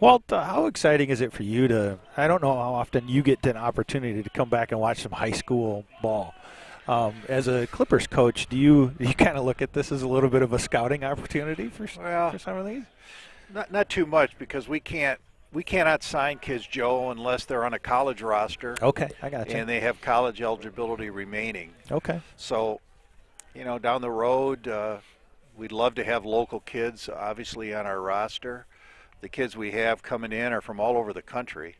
Speaker 2: Walt, how exciting is it for you to, I don't know how often you get an opportunity to come back and watch some high school ball. As a Clippers coach, do you kind of look at this as a little bit of a scouting opportunity for some of these?
Speaker 3: Not too much, because we cannot sign kids, Joe, unless they're on a college roster.
Speaker 2: Okay, I got you.
Speaker 3: And they have college eligibility remaining.
Speaker 2: Okay.
Speaker 3: So, down the road, we'd love to have local kids, obviously, on our roster. The kids we have coming in are from all over the country.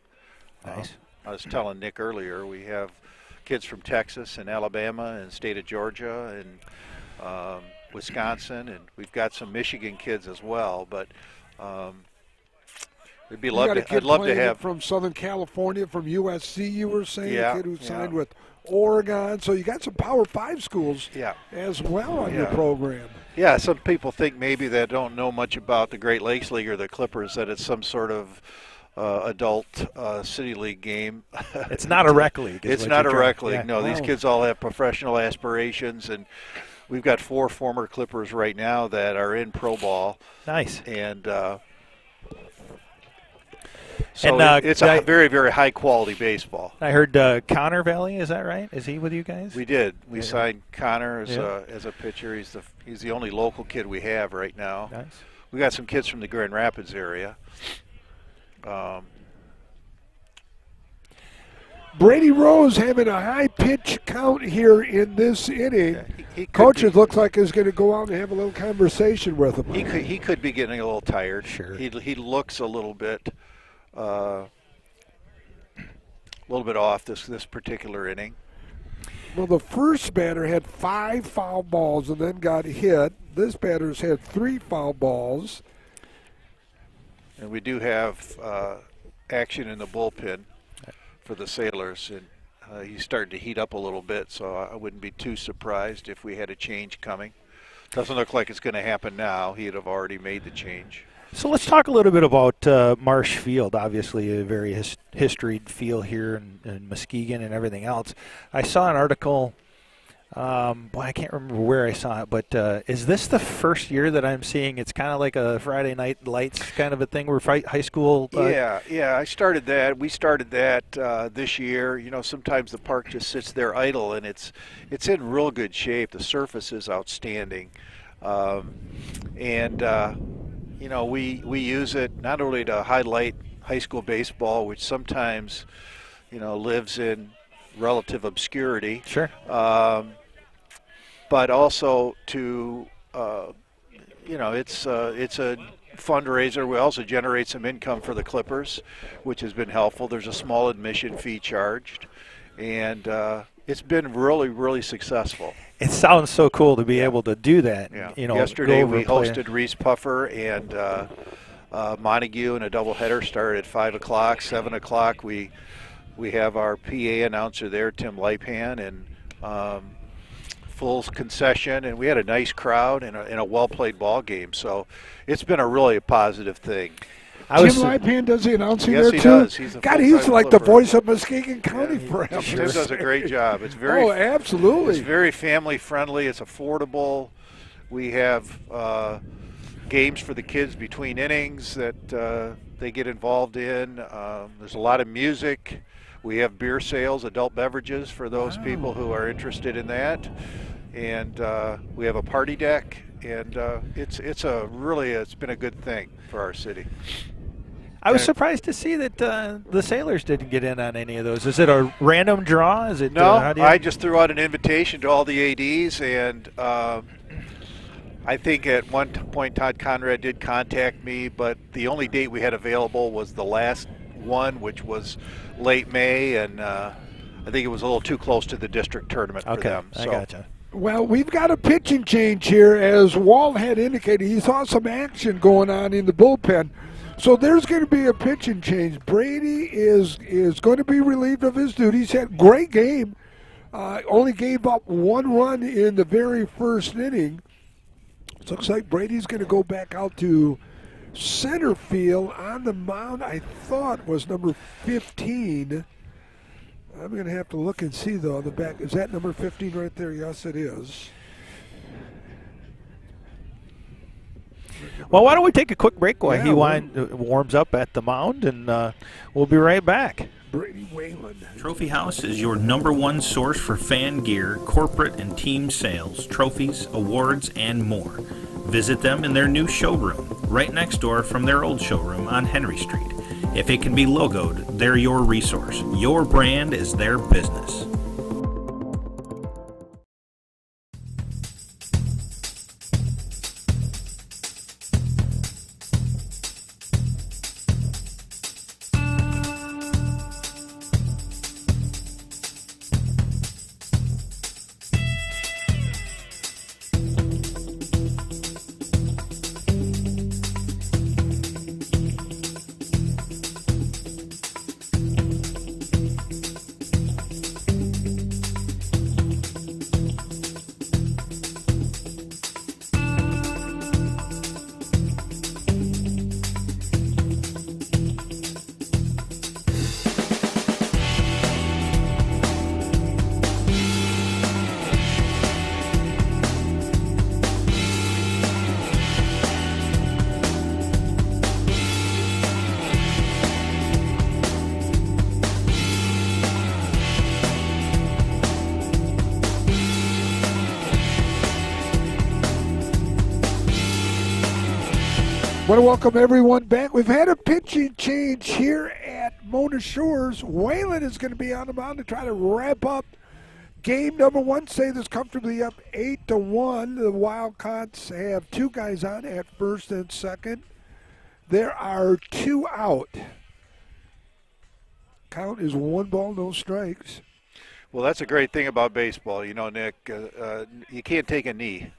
Speaker 2: Nice.
Speaker 3: I was telling Nick earlier, we have kids from Texas and Alabama and state of Georgia and Wisconsin, and we've got some Michigan kids as well. But I'd love to have
Speaker 1: from Southern California, from USC. You were saying a kid who signed with Oregon. So you got some Power 5 schools as well on your program.
Speaker 3: Yeah, some people think maybe that don't know much about the Great Lakes League or the Clippers, that it's some sort of adult city league game.
Speaker 2: It's not a rec league.
Speaker 3: It's not a rec league. Yeah. No, these kids all have professional aspirations, and we've got 4 former Clippers right now that are in pro ball.
Speaker 2: Nice.
Speaker 3: And it's a very, very high quality baseball.
Speaker 2: I heard Connor Valley, is that right? Is he with you guys?
Speaker 3: We did. We signed Connor as a pitcher. He's the only local kid we have right now.
Speaker 2: Nice.
Speaker 3: We got some kids from the Grand Rapids area.
Speaker 1: Brady Rose having a high pitch count here in this inning. Yeah, Coaches looks like is going to go out and have a little conversation with him.
Speaker 3: He could be getting a little tired.
Speaker 2: Sure.
Speaker 3: He looks a little bit off this particular inning.
Speaker 1: Well, the first batter had 5 foul balls and then got hit. This batter's had 3 foul balls.
Speaker 3: And we do have action in the bullpen for the Sailors, and he's starting to heat up a little bit, so I wouldn't be too surprised if we had a change coming. Doesn't look like it's going to happen now. He'd have already made the change.
Speaker 2: So let's talk a little bit about Marsh Field, obviously a very historied field here in Muskegon and everything else. I saw an article, I can't remember where I saw it, but is this the first year that I'm seeing it's kind of like a Friday Night Lights kind of a thing where high school?
Speaker 3: Yeah, I started that. We started that this year. Sometimes the park just sits there idle, and it's in real good shape. The surface is outstanding. We use it not only to highlight high school baseball, which sometimes, lives in relative obscurity.
Speaker 2: Sure.
Speaker 3: But also to, it's a fundraiser. We also generate some income for the Clippers, which has been helpful. There's a small admission fee charged, and it's been really, really successful.
Speaker 2: It sounds so cool to be able to do that.
Speaker 3: Yeah. Yesterday we hosted Reese Puffer and Montague in a doubleheader. Started at 5 o'clock, 7 o'clock. We have our PA announcer there, Tim Lipan, and full concession, and we had a nice crowd and a well-played ball game. So it's been a really positive thing.
Speaker 1: Tim Lipan does the announcing
Speaker 3: there,
Speaker 1: too?
Speaker 3: Yes, he does.
Speaker 1: He's like the voice of Muskegon County forever.
Speaker 3: Tim does a great job. It's very
Speaker 1: absolutely.
Speaker 3: It's very family-friendly. It's affordable. We have games for the kids between innings that they get involved in. There's a lot of music. We have beer sales, adult beverages for those people who are interested in that. And we have a party deck, and it's been a good thing for our city.
Speaker 2: I was surprised to see that the Sailors didn't get in on any of those. Is it a random draw? Is it?
Speaker 3: No, I just threw out an invitation to all the ADs, and I think at one point Todd Conrad did contact me, but the only date we had available was the last one, which was late May, and I think it was a little too close to the district tournament for them.
Speaker 2: I gotcha.
Speaker 1: Well, we've got a pitching change here. As Walt had indicated, he saw some action going on in the bullpen. So there's going to be a pitching change. Brady is going to be relieved of his duties. Had a great game. Only gave up 1 run in the very first inning. It looks like Brady's going to go back out to center field. On the mound, I thought, was number 15. I'm going to have to look and see, though, on the back. Is that number 15 right there? Yes, it is.
Speaker 2: Well, why don't we take a quick break while he warms up at the mound, and we'll be right back.
Speaker 1: Brady Whalen.
Speaker 4: Trophy House is your #1 source for fan gear, corporate and team sales, trophies, awards, and more. Visit them in their new showroom, right next door from their old showroom on Henry Street. If it can be logoed, they're your resource. Your brand is their business.
Speaker 1: Want to welcome everyone back. We've had a pitching change here at Mona Shores. Whalen is going to be on the mound to try to wrap up game number 1. Sailors comfortably up 8-1. The Wildcats have 2 guys on at first and second. There are 2 out. Count is 1 ball, no strikes.
Speaker 3: Well, that's a great thing about baseball. You know, Nick, you can't take a knee.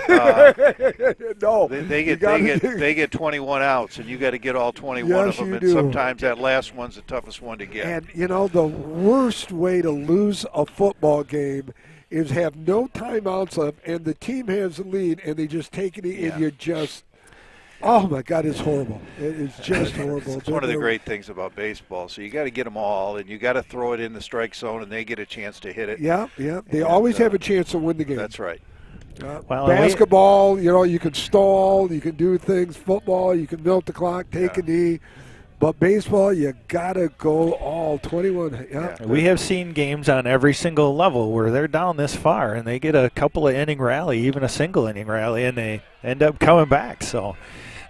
Speaker 1: No,
Speaker 3: they get 21 outs, and you got to get all 21 of them. And sometimes that last one's the toughest one to get.
Speaker 1: And you know, the worst way to lose a football game is have no timeouts left, and the team has the lead, and they just take it, and you just. Oh, my God, it's horrible. It is just horrible.
Speaker 3: It's one of the great things about baseball. So you got to get them all, and you got to throw it in the strike zone, and they get a chance to hit it.
Speaker 1: Yeah. They always have a chance to win the game.
Speaker 3: That's right.
Speaker 1: Basketball, you know, you can stall, you can do things. Football, you can milk the clock, take a knee. But baseball, you got to go all 21. Yeah.
Speaker 2: We have seen games on every single level where they're down this far, and they get a couple of inning rally, even a single inning rally, and they end up coming back. So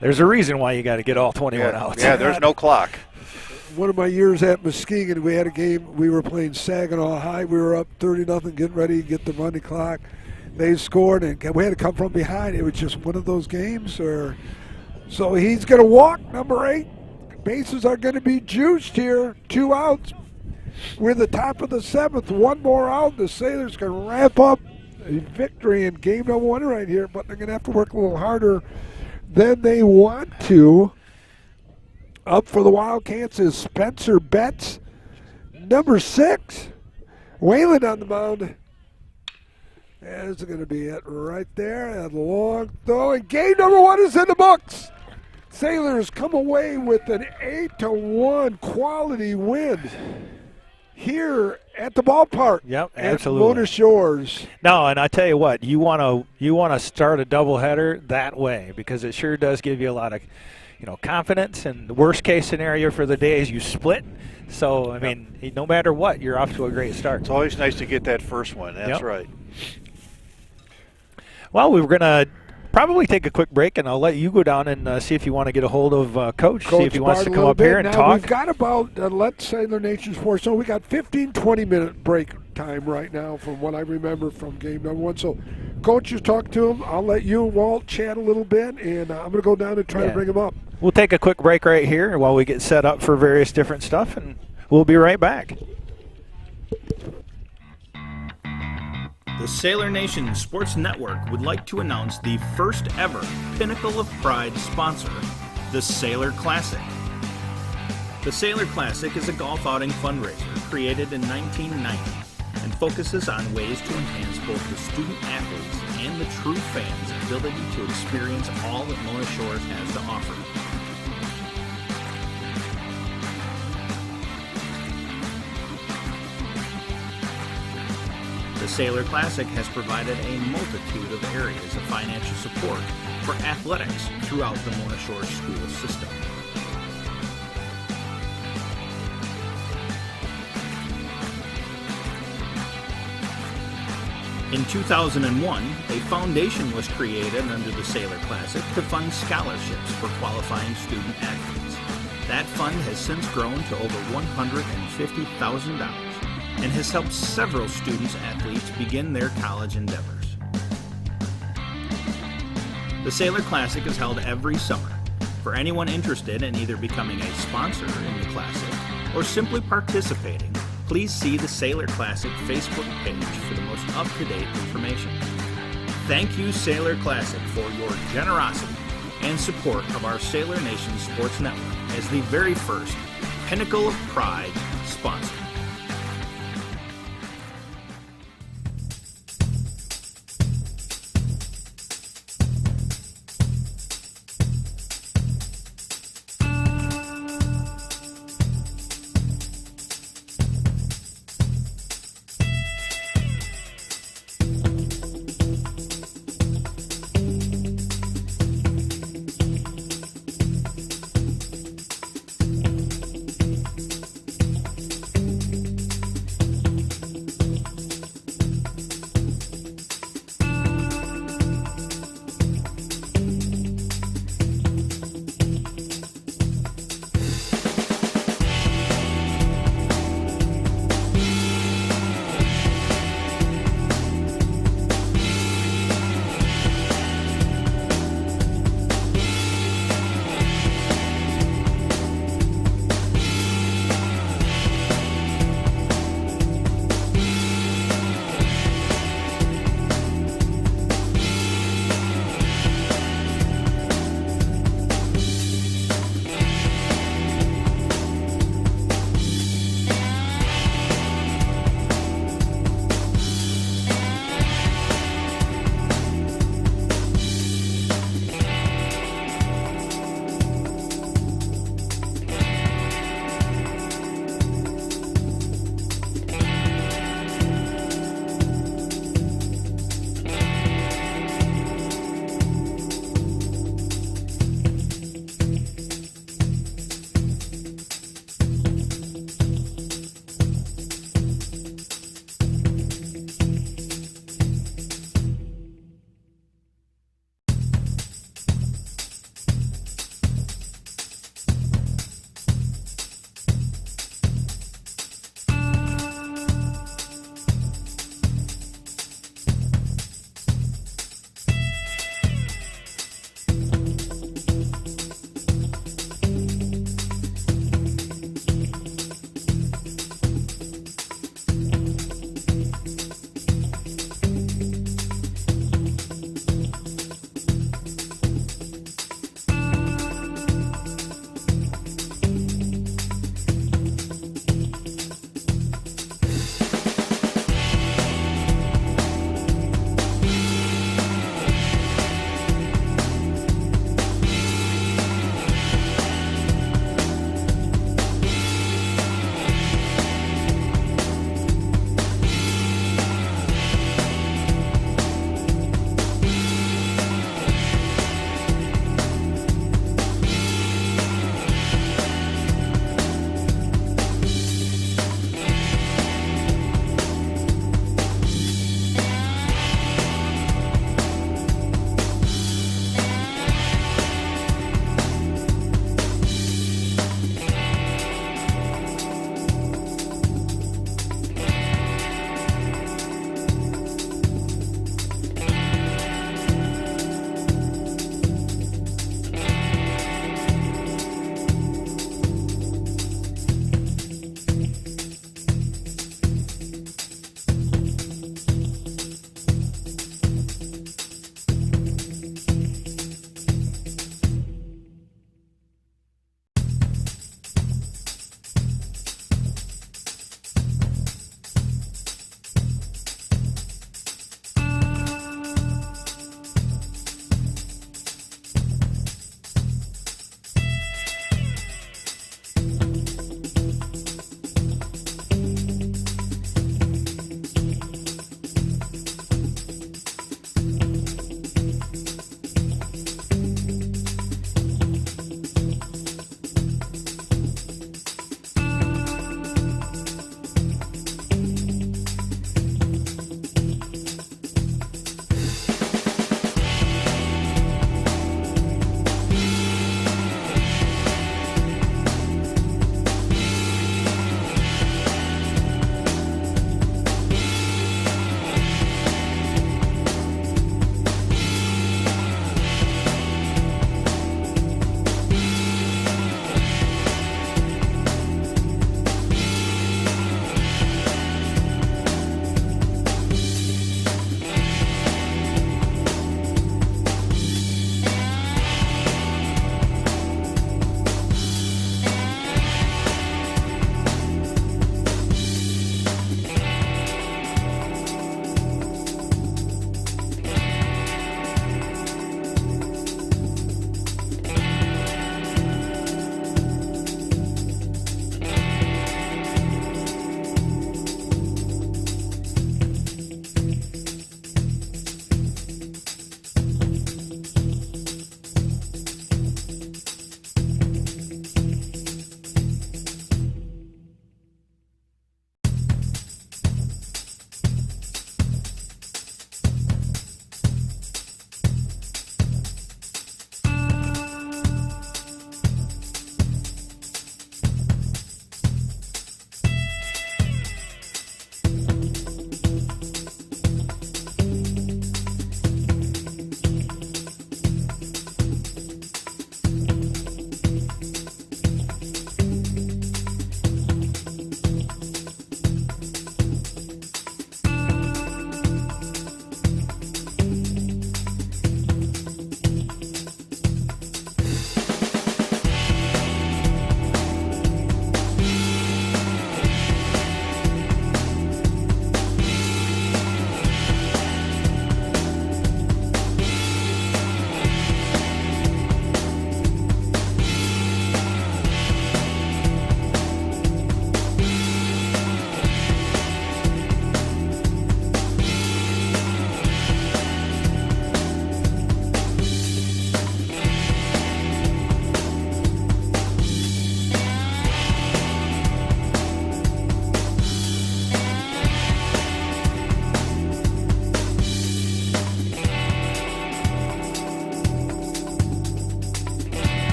Speaker 2: there's a reason why you got to get all 21 outs.
Speaker 3: Yeah, there's no clock.
Speaker 1: One of my years at Muskegon, we had a game. We were playing Saginaw High. We were up 30-0, getting ready to get the running clock. They scored, and we had to come from behind. It was just one of those games. So he's going to walk, number 8. Bases are going to be juiced here. 2 outs. We're the top of the 7th. 1 more out. The Sailors can wrap up a victory in game number 1 right here, but they're going to have to work a little harder than they want to. Up for the Wildcats is Spencer Betts, number 6. Whalen on the mound. That's going to be it right there. That long throw. And game number 1 is in the books. Sailors come away with an 8-1 quality win. here at the ballpark.
Speaker 2: Yep,
Speaker 1: at
Speaker 2: absolutely.
Speaker 1: Mona Shores.
Speaker 2: No, and I tell you what, you want to start a doubleheader that way because it sure does give you a lot of, confidence. And the worst case scenario for the day is you split. So I mean, no matter what, you're off to a great start.
Speaker 3: It's always nice to get that first one. That's
Speaker 2: Yep.
Speaker 3: right.
Speaker 2: Well, we were gonna probably take a quick break, and I'll let you go down and see if you want to get a hold of Coach, see if he wants
Speaker 1: Bart
Speaker 2: to
Speaker 1: a
Speaker 2: come
Speaker 1: little
Speaker 2: up here
Speaker 1: bit.
Speaker 2: and
Speaker 1: Now,
Speaker 2: talk.
Speaker 1: We've got about, let's say, the Nation Sports. So we got 15, 20-minute break time right now from what I remember from game number one. So, Coach, you talk to him. I'll let you, Walt, chat a little bit, and I'm going to go down and try to bring him up.
Speaker 2: We'll take a quick break right here while we get set up for various different stuff, and we'll be right back.
Speaker 4: The Sailor Nation Sports Network would like to announce the first ever Pinnacle of Pride sponsor, the Sailor Classic. The Sailor Classic is a golf outing fundraiser created in 1990 and focuses on ways to enhance both the student athletes and the true fans' ability to experience all that Mona Shores has to offer. The Sailor Classic has provided a multitude of areas of financial support for athletics throughout the Mona Shores school system. In 2001, a foundation was created under the Sailor Classic to fund scholarships for qualifying student athletes. That fund has since grown to over $150,000 and has helped several students-athletes begin their college endeavors. The Sailor Classic is held every summer. For anyone interested in either becoming a sponsor in the Classic or simply participating, please see the Sailor Classic Facebook page for the most up-to-date information. Thank you, Sailor Classic, for your generosity and support of our Sailor Nation Sports Network as the very first Pinnacle of Pride sponsor.